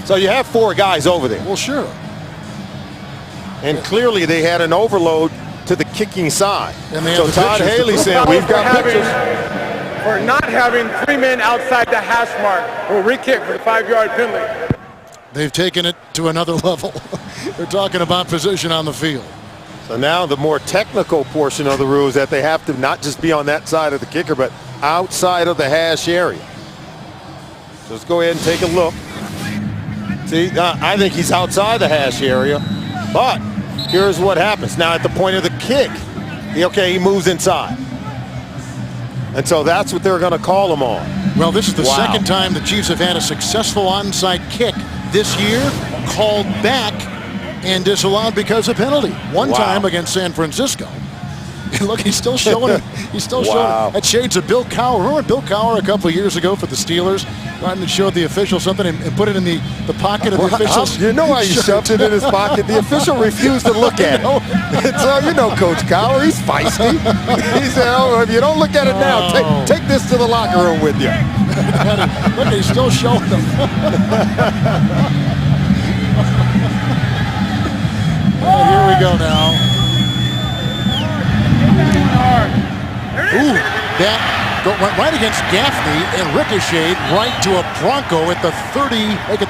So you have 4 guys over there. Well, sure. And clearly they had an overload to the kicking side. And they so Todd Haley said, we've got pictures. For not having 3 men outside the hash mark, we'll re-kick for the 5-yard penalty. They've taken it to another level. They're talking about position on the field. So now the more technical portion of the rule is that they have to not just be on that side of the kicker, but outside of the hash area. So let's go ahead and take a look. See, I think he's outside the hash area, but here's what happens. Now at the point of the kick, he moves inside. And so that's what they're going to call him on. Well, this is the second time the Chiefs have had a successful onside kick this year, called back and disallowed because of penalty. One time against San Francisco. And look, he's still showing it. He's still showing it. That shades of Bill Cowher. Remember Bill Cowher a couple of years ago for the Steelers? Wanted to show the official something and put it in the pocket of the official. You know why he shoved it in his pocket? The official refused to look at it. So you know Coach Cowher, he's feisty. He said, if you don't look at it now, take this to the locker room with you. Look, he's still showing them. Here we go now. Ooh, that went right against Gaffney and ricocheted right to a Bronco at the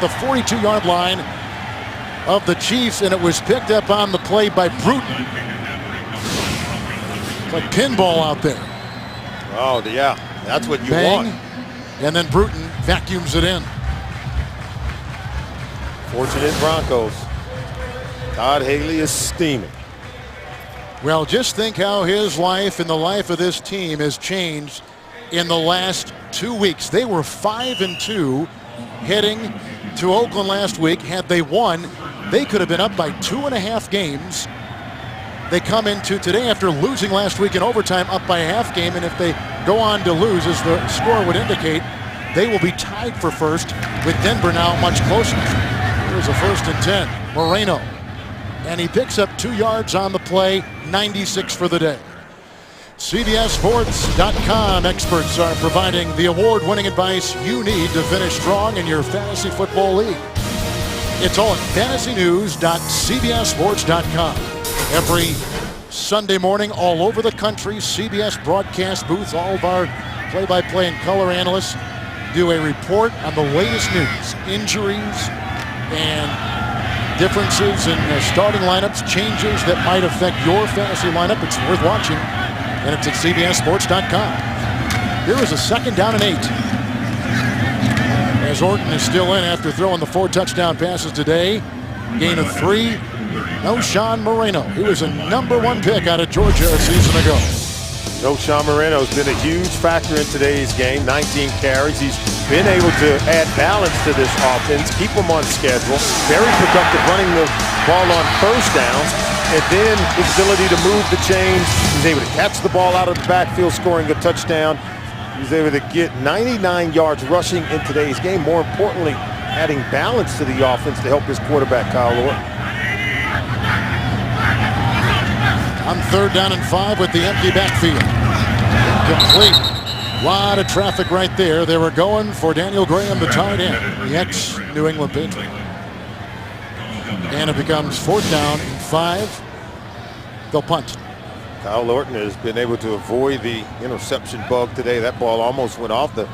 42-yard line of the Chiefs, and it was picked up on the play by Bruton. It's like pinball out there. Oh, yeah, that's what you Bang, want. and then Bruton vacuums it in. Fortunate Broncos. Todd Haley is steaming. Well, just think how his life and the life of this team has changed in the last 2 weeks. They were 5-2 heading to Oakland last week. Had they won, they could have been up by 2.5 games. They come into today after losing last week in overtime up by a half game, and if they go on to lose, as the score would indicate, they will be tied for first with Denver now much closer. Here's a 1st and 10. Moreno. And he picks up 2 yards on the play, 96 for the day. CBSSports.com experts are providing the award-winning advice you need to finish strong in your fantasy football league. It's all at fantasynews.cbssports.com. Every Sunday morning all over the country, CBS broadcast booths, all of our play-by-play and color analysts do a report on the latest news, injuries, and differences in starting lineups, changes that might affect your fantasy lineup. It's worth watching, and it's at CBSSports.com. Here is a 2nd down and 8. As Orton is still in after throwing the 4 touchdown passes today. Gain of 3. No Sean Moreno. He was a #1 pick out of Georgia a season ago. No, Sean Moreno has been a huge factor in today's game. 19 carries. He's been able to add balance to this offense, keep them on schedule. Very productive running the ball on 1st downs. And then his ability to move the chains. He's able to catch the ball out of the backfield, scoring a touchdown. He's able to get 99 yards rushing in today's game. More importantly, adding balance to the offense to help his quarterback, Kyle Orton. On 3rd down and 5 with the empty backfield. Complete. A lot of traffic right there. They were going for Daniel Graham, the tight end, the ex-New England Patriot. And it becomes 4th down and 5. They'll punt. Kyle Orton has been able to avoid the interception bug today. That ball almost went off the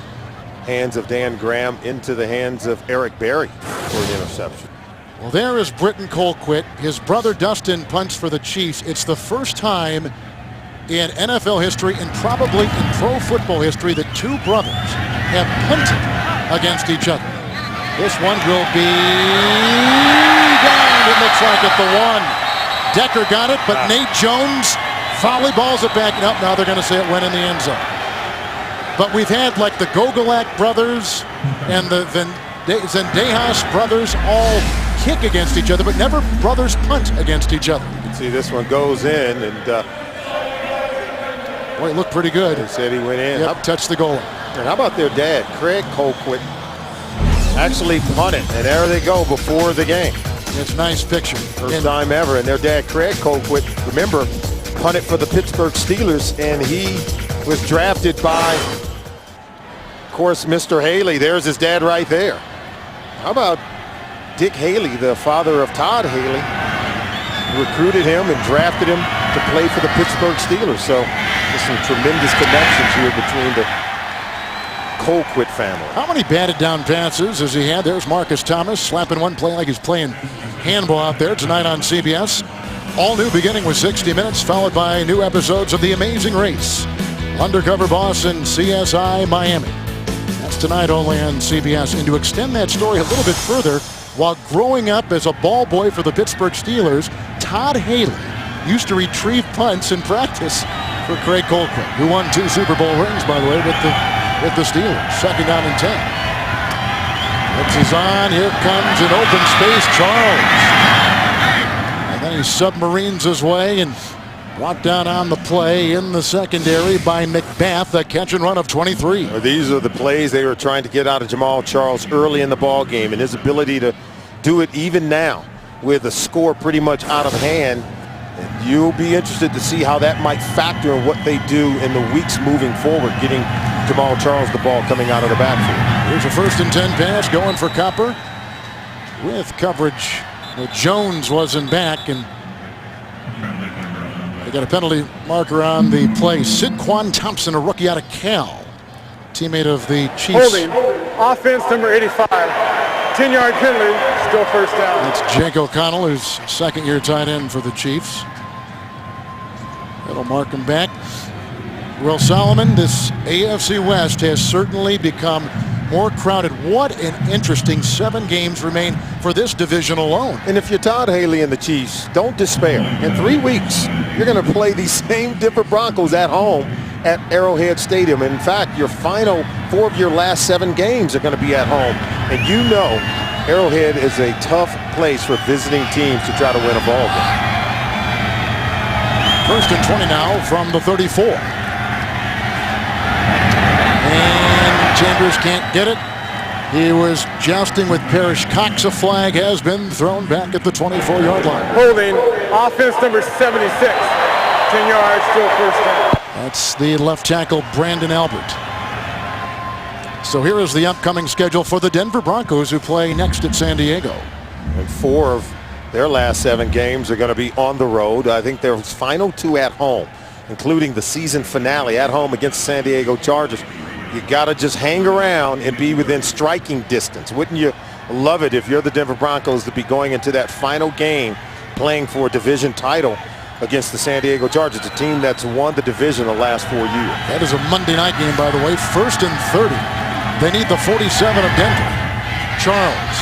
hands of Dan Graham into the hands of Eric Berry for the interception. Well, there is Britton Colquitt. His brother Dustin punts for the Chiefs. It's the first time in NFL history and probably in pro football history that 2 brothers have punted against each other. This one will be down, it looks like, at the 1. Decker got it, but Nate Jones volleyballs it back. Nope, now they're going to say it went in the end zone. But we've had like the Gogolak brothers and the Zendejas brothers all kick against each other, but never brothers punt against each other. You can see this one goes in, and boy, it looked pretty good. They said he went in. Yep, touched the goal. And how about their dad, Craig Colquitt, actually punted, and there they go before the game. It's a nice picture. First time ever, and their dad, Craig Colquitt, remember, punted for the Pittsburgh Steelers, and he was drafted by, of course, Mr. Haley. There's his dad right there. How about Dick Haley, the father of Todd Haley? recruited him and drafted him to play for the Pittsburgh Steelers. So there's some tremendous connections here between the Colquitt family. How many batted down passes has he had? There's Marcus Thomas slapping one play like he's playing handball out there tonight on CBS. All new beginning with 60 Minutes, followed by new episodes of The Amazing Race, Undercover Boss, and CSI Miami. That's tonight only on CBS. And to extend that story a little bit further, while growing up as a ball boy for the Pittsburgh Steelers, Todd Haley used to retrieve punts in practice for Craig Colquitt, who won 2 Super Bowl rings, by the way, with the Steelers. 2nd down and 10. Blitz is on. Here comes an open space, Charles. And then he submarines his way and brought down on the play in the secondary by McBath, a catch and run of 23. These are the plays they were trying to get out of Jamal Charles early in the ball game, and his ability to do it even now with the score pretty much out of hand. And you'll be interested to see how that might factor in what they do in the weeks moving forward, getting Jamal Charles the ball coming out of the backfield. Here's a 1st and 10 pass going for Copper with coverage. Jones wasn't back, and they got a penalty marker on the play. Sidquan Thompson, a rookie out of Cal, teammate of the Chiefs. Holding. Offense number 85. 10-yard penalty. Still 1st down. That's Jake O'Connell, who's 2nd-year tight end for the Chiefs. That'll mark him back. Well, Solomon, this AFC West has certainly become more crowded. What an interesting 7 games remain for this division alone. And if you're Todd Haley and the Chiefs, don't despair. In 3 weeks, you're going to play these same Denver Broncos at home at Arrowhead Stadium. In fact, your final 4 of your last 7 games are going to be at home. And you know Arrowhead is a tough place for visiting teams to try to win a ball game. 1st and 20 now from the 34. And Chambers can't get it. He was jousting with Parrish Cox. A flag has been thrown back at the 24-yard line. Holding. Offense number 76. 10 yards, still 1st down. That's the left tackle, Brandon Albert. So here is the upcoming schedule for the Denver Broncos, who play next at San Diego. And 4 of their last 7 games are going to be on the road. I think their final 2 at home, including the season finale at home against San Diego Chargers. You got to just hang around and be within striking distance. Wouldn't you love it if you're the Denver Broncos to be going into that final game playing for a division title against the San Diego Chargers, a team that's won the division the last 4 years. That is a Monday night game, by the way. 1st and 30. They need the 47 of Denver. Charles,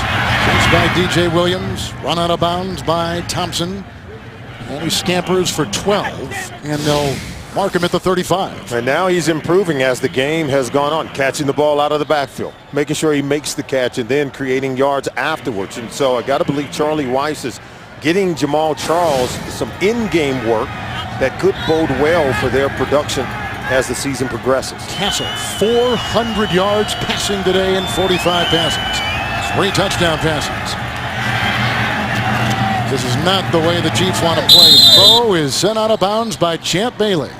chased by DJ Williams, run out of bounds by Thompson. And he scampers for 12, and they'll mark him at the 35. And now he's improving as the game has gone on, catching the ball out of the backfield, making sure he makes the catch and then creating yards afterwards. And so I got to believe Charlie Weiss is getting Jamal Charles some in-game work that could bode well for their production as the season progresses. Castle, 400 yards passing today in 45 passes. 3 touchdown passes. This is not the way the Chiefs want to play. Throw is sent out of bounds by Champ Bailey.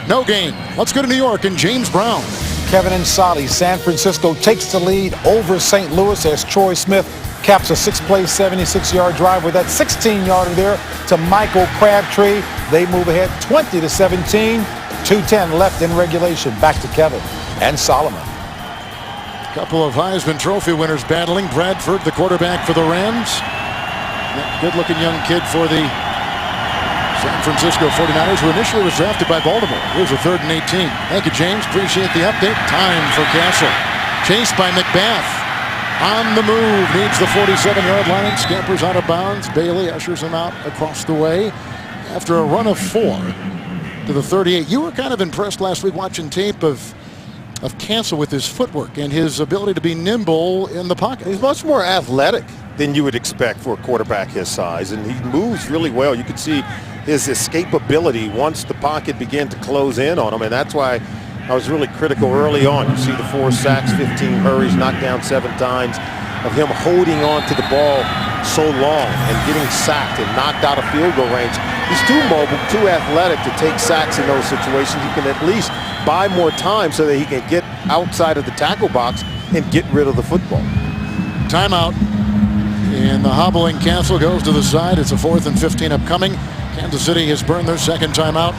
No gain. Let's go to New York and James Brown. Kevin Ansati, San Francisco takes the lead over St. Louis as Troy Smith caps a 6-play, 76-yard drive with that 16-yarder there to Michael Crabtree. They move ahead 20-17. 2:10 left in regulation. Back to Kevin and Solomon. A couple of Heisman Trophy winners battling. Bradford, the quarterback for the Rams. Good-looking young kid for the San Francisco 49ers, who initially was drafted by Baltimore. Here's a 3rd and 18. Thank you, James. Appreciate the update. Time for Castle. Chased by McBath. On the move. Needs the 47-yard line. Scampers out of bounds. Bailey ushers him out across the way after a run of 4 to the 38. You were kind of impressed last week watching tape of Castle with his footwork and his ability to be nimble in the pocket. He's much more athletic than you would expect for a quarterback his size, and he moves really well. You could see his escapability once the pocket began to close in on him, and that's why I was really critical early on. You see the 4 sacks, 15 hurries, knocked down 7 times, of him holding on to the ball so long and getting sacked and knocked out of field goal range. He's too mobile, too athletic to take sacks in those situations. You can at least buy more time so that he can get outside of the tackle box and get rid of the football. Timeout And the hobbling Castle goes to the side. It's a 4th and 15 upcoming. Kansas City has burned their second timeout.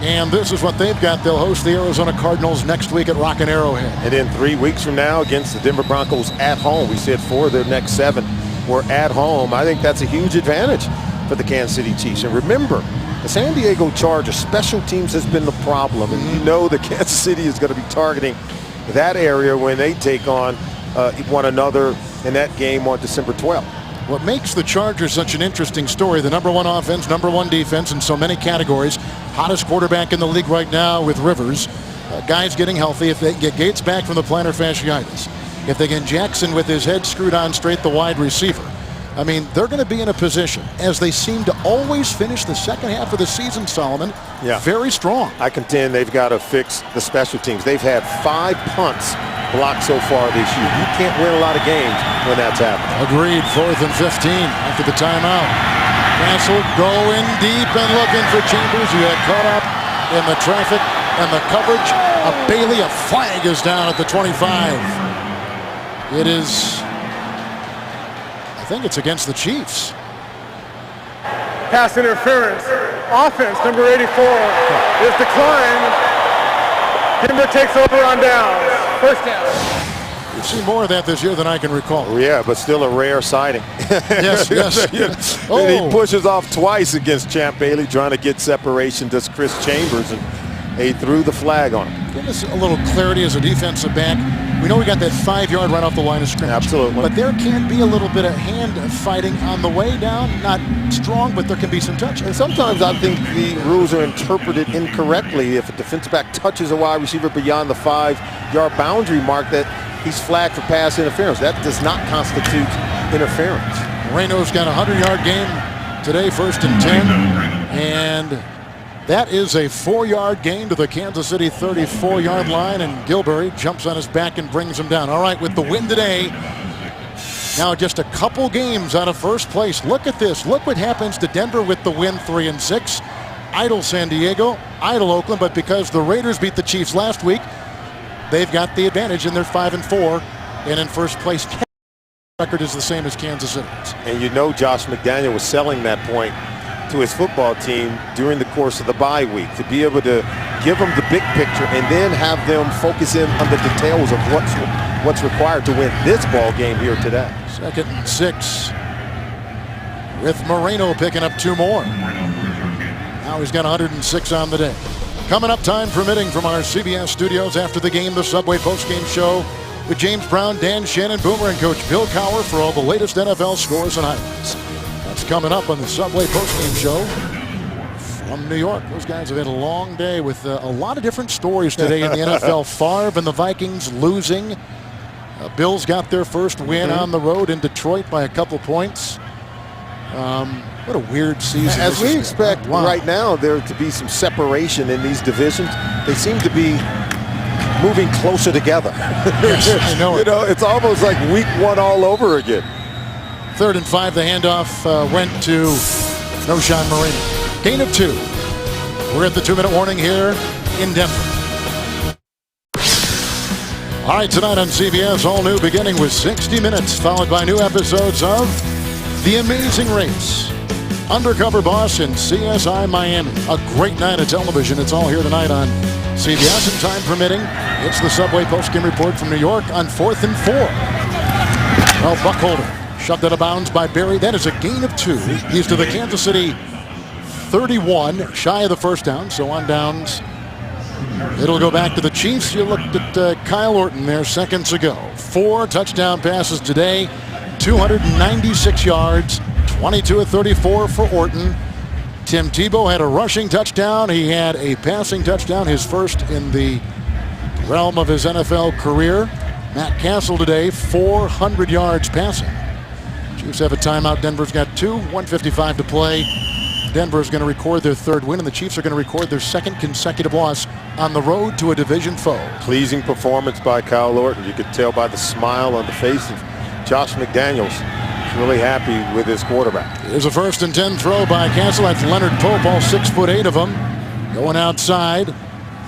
And this is what they've got. They'll host the Arizona Cardinals next week at Rockin' Arrowhead. And then 3 weeks from now against the Denver Broncos at home. We said 4 of their next 7 were at home. I think that's a huge advantage for the Kansas City Chiefs. And remember, the San Diego Chargers, special teams has been the problem. And you know that Kansas City is going to be targeting that area when they take on one another in that game on December 12th. What makes the Chargers such an interesting story, the #1 offense, #1 defense in so many categories, hottest quarterback in the league right now with Rivers, guys getting healthy. If they get Gates back from the plantar fasciitis, if they get Jackson with his head screwed on straight, the wide receiver, I mean, they're going to be in a position, as they seem to always finish the second half of the season, Solomon, very strong. I contend they've got to fix the special teams. They've had 5 punts blocked so far this year. You can't win a lot of games when that's happening. Agreed. 4th and 15 after the timeout. Castle going deep and looking for Chambers, who had caught up in the traffic and the coverage. A flag is down at the 25. It is, I think it's against the Chiefs. Pass interference. Offense, number 84, is declined. Denver takes over on downs. First down. We've seen more of that this year than I can recall. Yeah, but still a rare sighting. Yes. And he pushes off twice against Champ Bailey, trying to get separation. Does Chris Chambers, and he threw the flag on him. Give us a little clarity as a defensive back. We know we got that 5-yard right off the line of scrimmage. Absolutely. But there can be a little bit of hand fighting on the way down. Not strong, but there can be some touch. And sometimes I think the rules are interpreted incorrectly. If a defensive back touches a wide receiver beyond the 5-yard boundary mark, that he's flagged for pass interference. That does not constitute interference. Moreno's got a 100-yard game today, 1st and 10. And that is a 4-yard gain to the Kansas City 34-yard line, and Gilberry jumps on his back and brings him down. All right, with the win today, now just a couple games out of first place. Look at this. Look what happens to Denver with the win, 3 and 6. Idle San Diego, idle Oakland, but because the Raiders beat the Chiefs last week, they've got the advantage, and they're 5 and 4, and in first place. Record is the same as Kansas City's. And you know Josh McDaniel was selling that point to his football team during the course of the bye week, to be able to give them the big picture and then have them focus in on the details of what's required to win this ball game here today. 2nd and 6 with Moreno picking up 2 more. Now he's got 106 on the day. Coming up, time permitting, from our CBS studios after the game, the Subway postgame show with James Brown, Dan Shannon, Boomer, and Coach Bill Cowher for all the latest NFL scores and highlights. That's coming up on the Subway postgame show from New York. Those guys have had a long day with a lot of different stories today in the NFL. Favre and the Vikings losing. Bills got their first win on the road in Detroit by a couple points. What a weird season. As we expect right now there to be some separation in these divisions, they seem to be moving closer together. Yes, I know it. You know, it's almost like week 1 all over again. 3rd and 5, the handoff went to Noshan Moreno. Gain of 2. We're at the 2-minute warning here in Denver. All right, tonight on CBS, all new, beginning with 60 Minutes, followed by new episodes of The Amazing Race, Undercover Boss, and CSI Miami. A great night of television. It's all here tonight on CBS, and time permitting, it's the Subway postgame report from New York on 4th and 4. Well, Buckholder shoved out of bounds by Berry. That is a gain of 2. He's to the Kansas City 31, shy of the first down. So on downs, it'll go back to the Chiefs. You looked at Kyle Orton there seconds ago. 4 touchdown passes today, 296 yards, 22 of 34 for Orton. Tim Tebow had a rushing touchdown. He had a passing touchdown, his first in the realm of his NFL career. Matt Castle today, 400 yards passing. Chiefs have a timeout. Denver's got 2, 1:55 to play. Denver is going to record their 3rd win, and the Chiefs are going to record their 2nd consecutive loss on the road to a division foe. Pleasing performance by Kyle Orton. You could tell by the smile on the face of Josh McDaniels. He's really happy with his quarterback. Here's a 1st and 10 throw by Castle. That's Leonard Pope, all 6'8" of them. Going outside.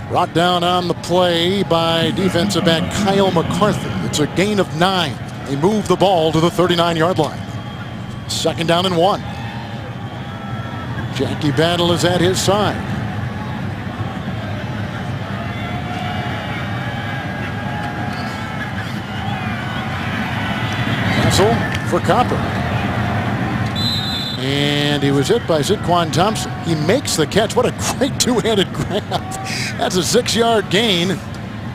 Brought down on the play by defensive back Kyle McCarthy. It's a gain of 9. They move the ball to the 39-yard line. 2nd down and 1. Jackie Battle is at his side. Castle for Copper. And he was hit by Zidquan Thompson. He makes the catch. What a great two-handed grab. That's a 6-yard gain.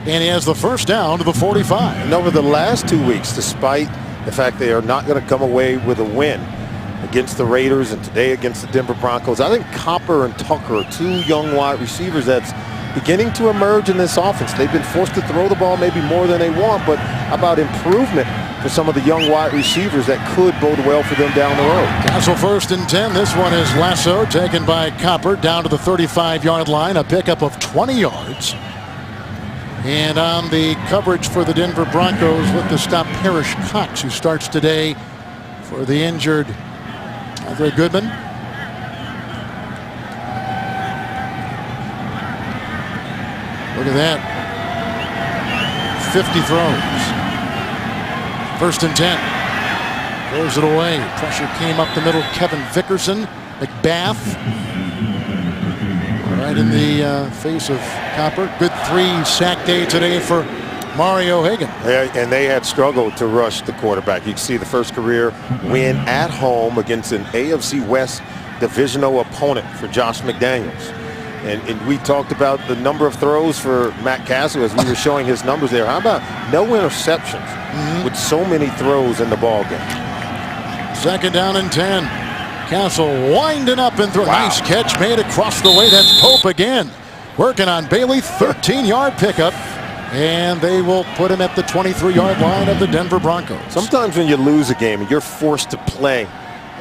And he has the 1st down to the 45. And over the last 2 weeks, despite the fact they are not going to come away with a win against the Raiders and today against the Denver Broncos, I think Copper and Tucker are 2 young wide receivers that's beginning to emerge in this offense. They've been forced to throw the ball maybe more than they want, but how about improvement for some of the young wide receivers that could bode well for them down the road. Castle 1st and 10. This one is Lasso taken by Copper down to the 35-yard line. A pickup of 20 yards. And on the coverage for the Denver Broncos, look to stop Parrish Cox, who starts today for the injured Andre Goodman. Look at that. 50 throws. 1st and 10. Throws it away. Pressure came up the middle. Kevin Vickerson. McBath. Right in the face of Copper. Good 3-sack day today for Mario Hagan. Yeah, and they had struggled to rush the quarterback. You can see the first career win at home against an AFC West divisional opponent for Josh McDaniels. And we talked about the number of throws for Matt Castle as we were showing his numbers there. How about no interceptions with so many throws in the ball game? 2nd down and 10. Castle winding up and through. Wow. Nice catch made across the way. That's Pope again. Working on Bailey. 13-yard pickup. And they will put him at the 23-yard line of the Denver Broncos. Sometimes when you lose a game and you're forced to play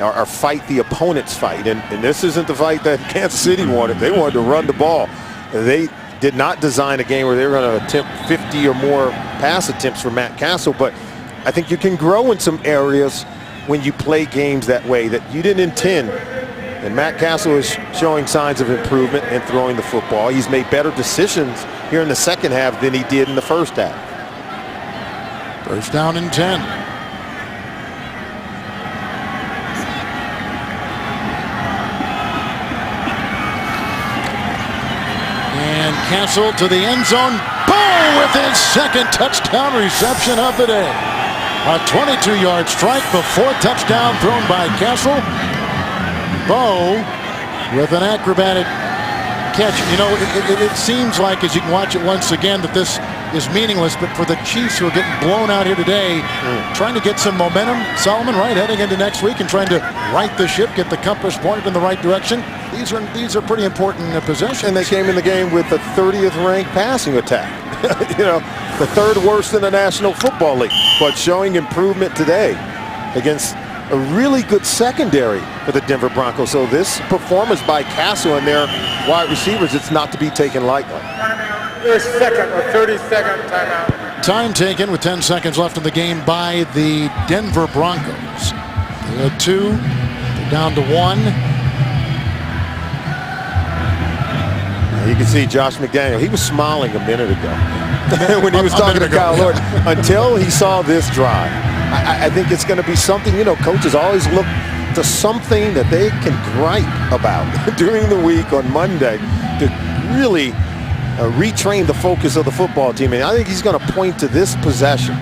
or fight the opponent's fight, and this isn't the fight that Kansas City wanted. They wanted to run the ball. They did not design a game where they were going to attempt 50 or more pass attempts for Matt Castle, but I think you can grow in some areas when you play games that way that you didn't intend. And Matt Castle is showing signs of improvement in throwing the football. He's made better decisions here in the second half than he did in the first half. 1st down and 10. And Castle to the end zone. Boom! With his 2nd touchdown reception of the day. A 22-yard strike, the 4th touchdown thrown by Castle. Bo with an acrobatic catch. You know, it seems like, as you can watch it once again, that this is meaningless, but for the Chiefs, who are getting blown out here today, trying to get some momentum, Solomon, right, heading into next week and trying to right the ship, get the compass pointed in the right direction. These are pretty important possessions. And they came in the game with the 30th ranked passing attack. You know, the 3rd worst in the National Football League, but showing improvement today against a really good secondary for the Denver Broncos. So this performance by Castle and their wide receivers, it's not to be taken lightly. Their 2nd or 32nd timeout. Time taken with 10 seconds left in the game by the Denver Broncos. They had 2, they're down to 1. You can see Josh McDaniel. He was smiling a minute ago when he was talking to Kyle Lord until he saw this drive. I think it's going to be something, you know, coaches always look to something that they can gripe about during the week on Monday to really retrain the focus of the football team. And I think he's going to point to this possession.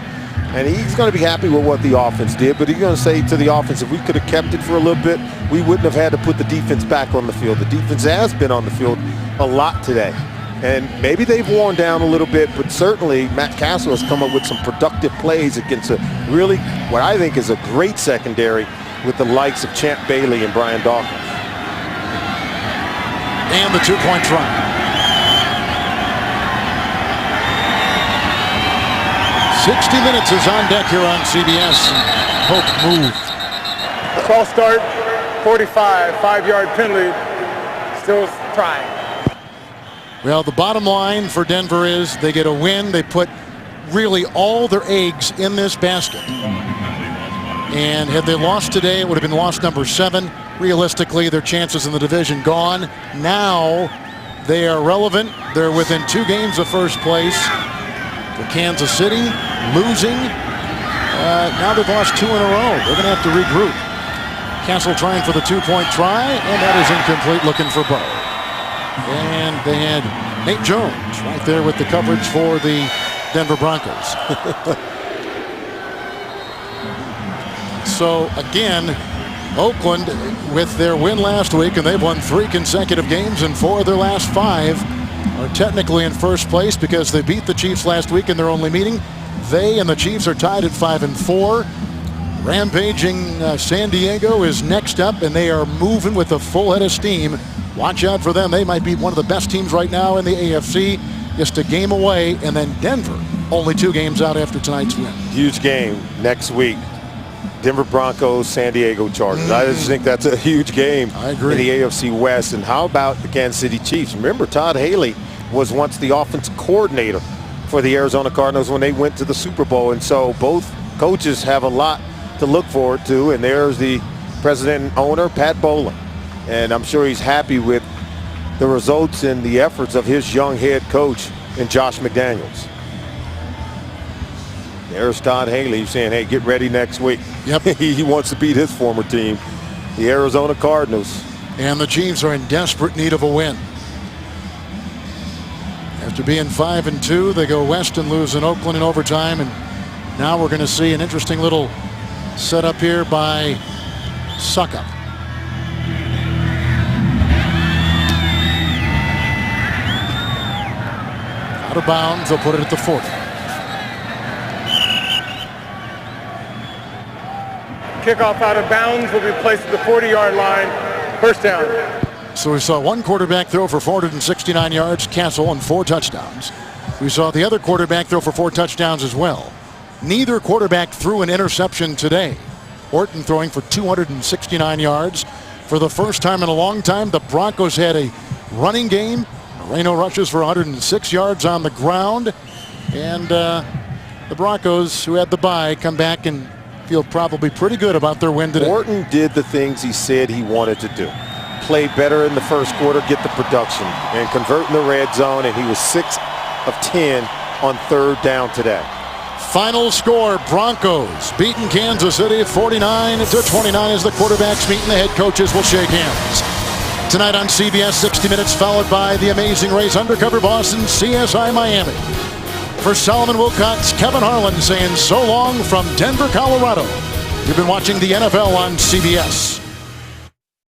And he's going to be happy with what the offense did, but he's going to say to the offense, if we could have kept it for a little bit, we wouldn't have had to put the defense back on the field. The defense has been on the field a lot today. And maybe they've worn down a little bit, but certainly Matt Castle has come up with some productive plays against a really, what I think is a great secondary with the likes of Champ Bailey and Brian Dawkins. And the 2-point try. "60 Minutes is on deck here on CBS. Hope moved. False start, 45, 5-yard penalty, still trying. Well, the bottom line for Denver is they get a win. They put really all their eggs in this basket. And had they lost today, it would have been loss number 7. Realistically, their chances in the division gone. Now they are relevant. They're within 2 games of first place. For Kansas City, losing. Now they've lost 2 in a row. They're going to have to regroup. Castle trying for the two-point try, and that is incomplete, looking for Bo. And they had Nate Jones right there with the coverage for the Denver Broncos. So again, Oakland with their win last week, and they've won 3 consecutive games, and 4 of their last 5 are technically in first place because they beat the Chiefs last week in their only meeting. They and the Chiefs are tied at 5-4. Rampaging San Diego is next up, and they are moving with a full head of steam. Watch out for them. They might be one of the best teams right now in the AFC, just a game away. And then Denver, only 2 games out after tonight's win. Huge game next week. Denver Broncos, San Diego Chargers. I just think that's a huge game. I agree. In the AFC West. And how about the Kansas City Chiefs? Remember, Todd Haley was once the offensive coordinator for the Arizona Cardinals when they went to the Super Bowl. And so both coaches have a lot to look forward to. And there's the president and owner, Pat Bowlen. And I'm sure he's happy with the results and the efforts of his young head coach and Josh McDaniels. There's Todd Haley saying, hey, get ready next week. Yep. He wants to beat his former team, the Arizona Cardinals. And the Chiefs are in desperate need of a win. After being 5-2, they go west and lose in Oakland in overtime. And now we're going to see an interesting little setup here by Suckup. Out of bounds, they'll put it at the 40. Kickoff out of bounds will be placed at the 40-yard line. First down. So we saw one quarterback throw for 469 yards, Castle, and 4 touchdowns. We saw the other quarterback throw for 4 touchdowns as well. Neither quarterback threw an interception today. Orton throwing for 269 yards. For the first time in a long time, the Broncos had a running game. Moreno rushes for 106 yards on the ground. And the Broncos, who had the bye, come back and feel probably pretty good about their win today. Orton did the things he said he wanted to do. Play better in the first quarter, get the production, and convert in the red zone, and he was 6 of 10 on 3rd down today. Final score, Broncos beating Kansas City 49-29 as the quarterbacks meet and the head coaches will shake hands. Tonight on CBS 60 Minutes, followed by The Amazing Race, Undercover Boss, and CSI Miami. For Solomon Wilcox, Kevin Harlan saying so long from Denver, Colorado. You've been watching the NFL on CBS.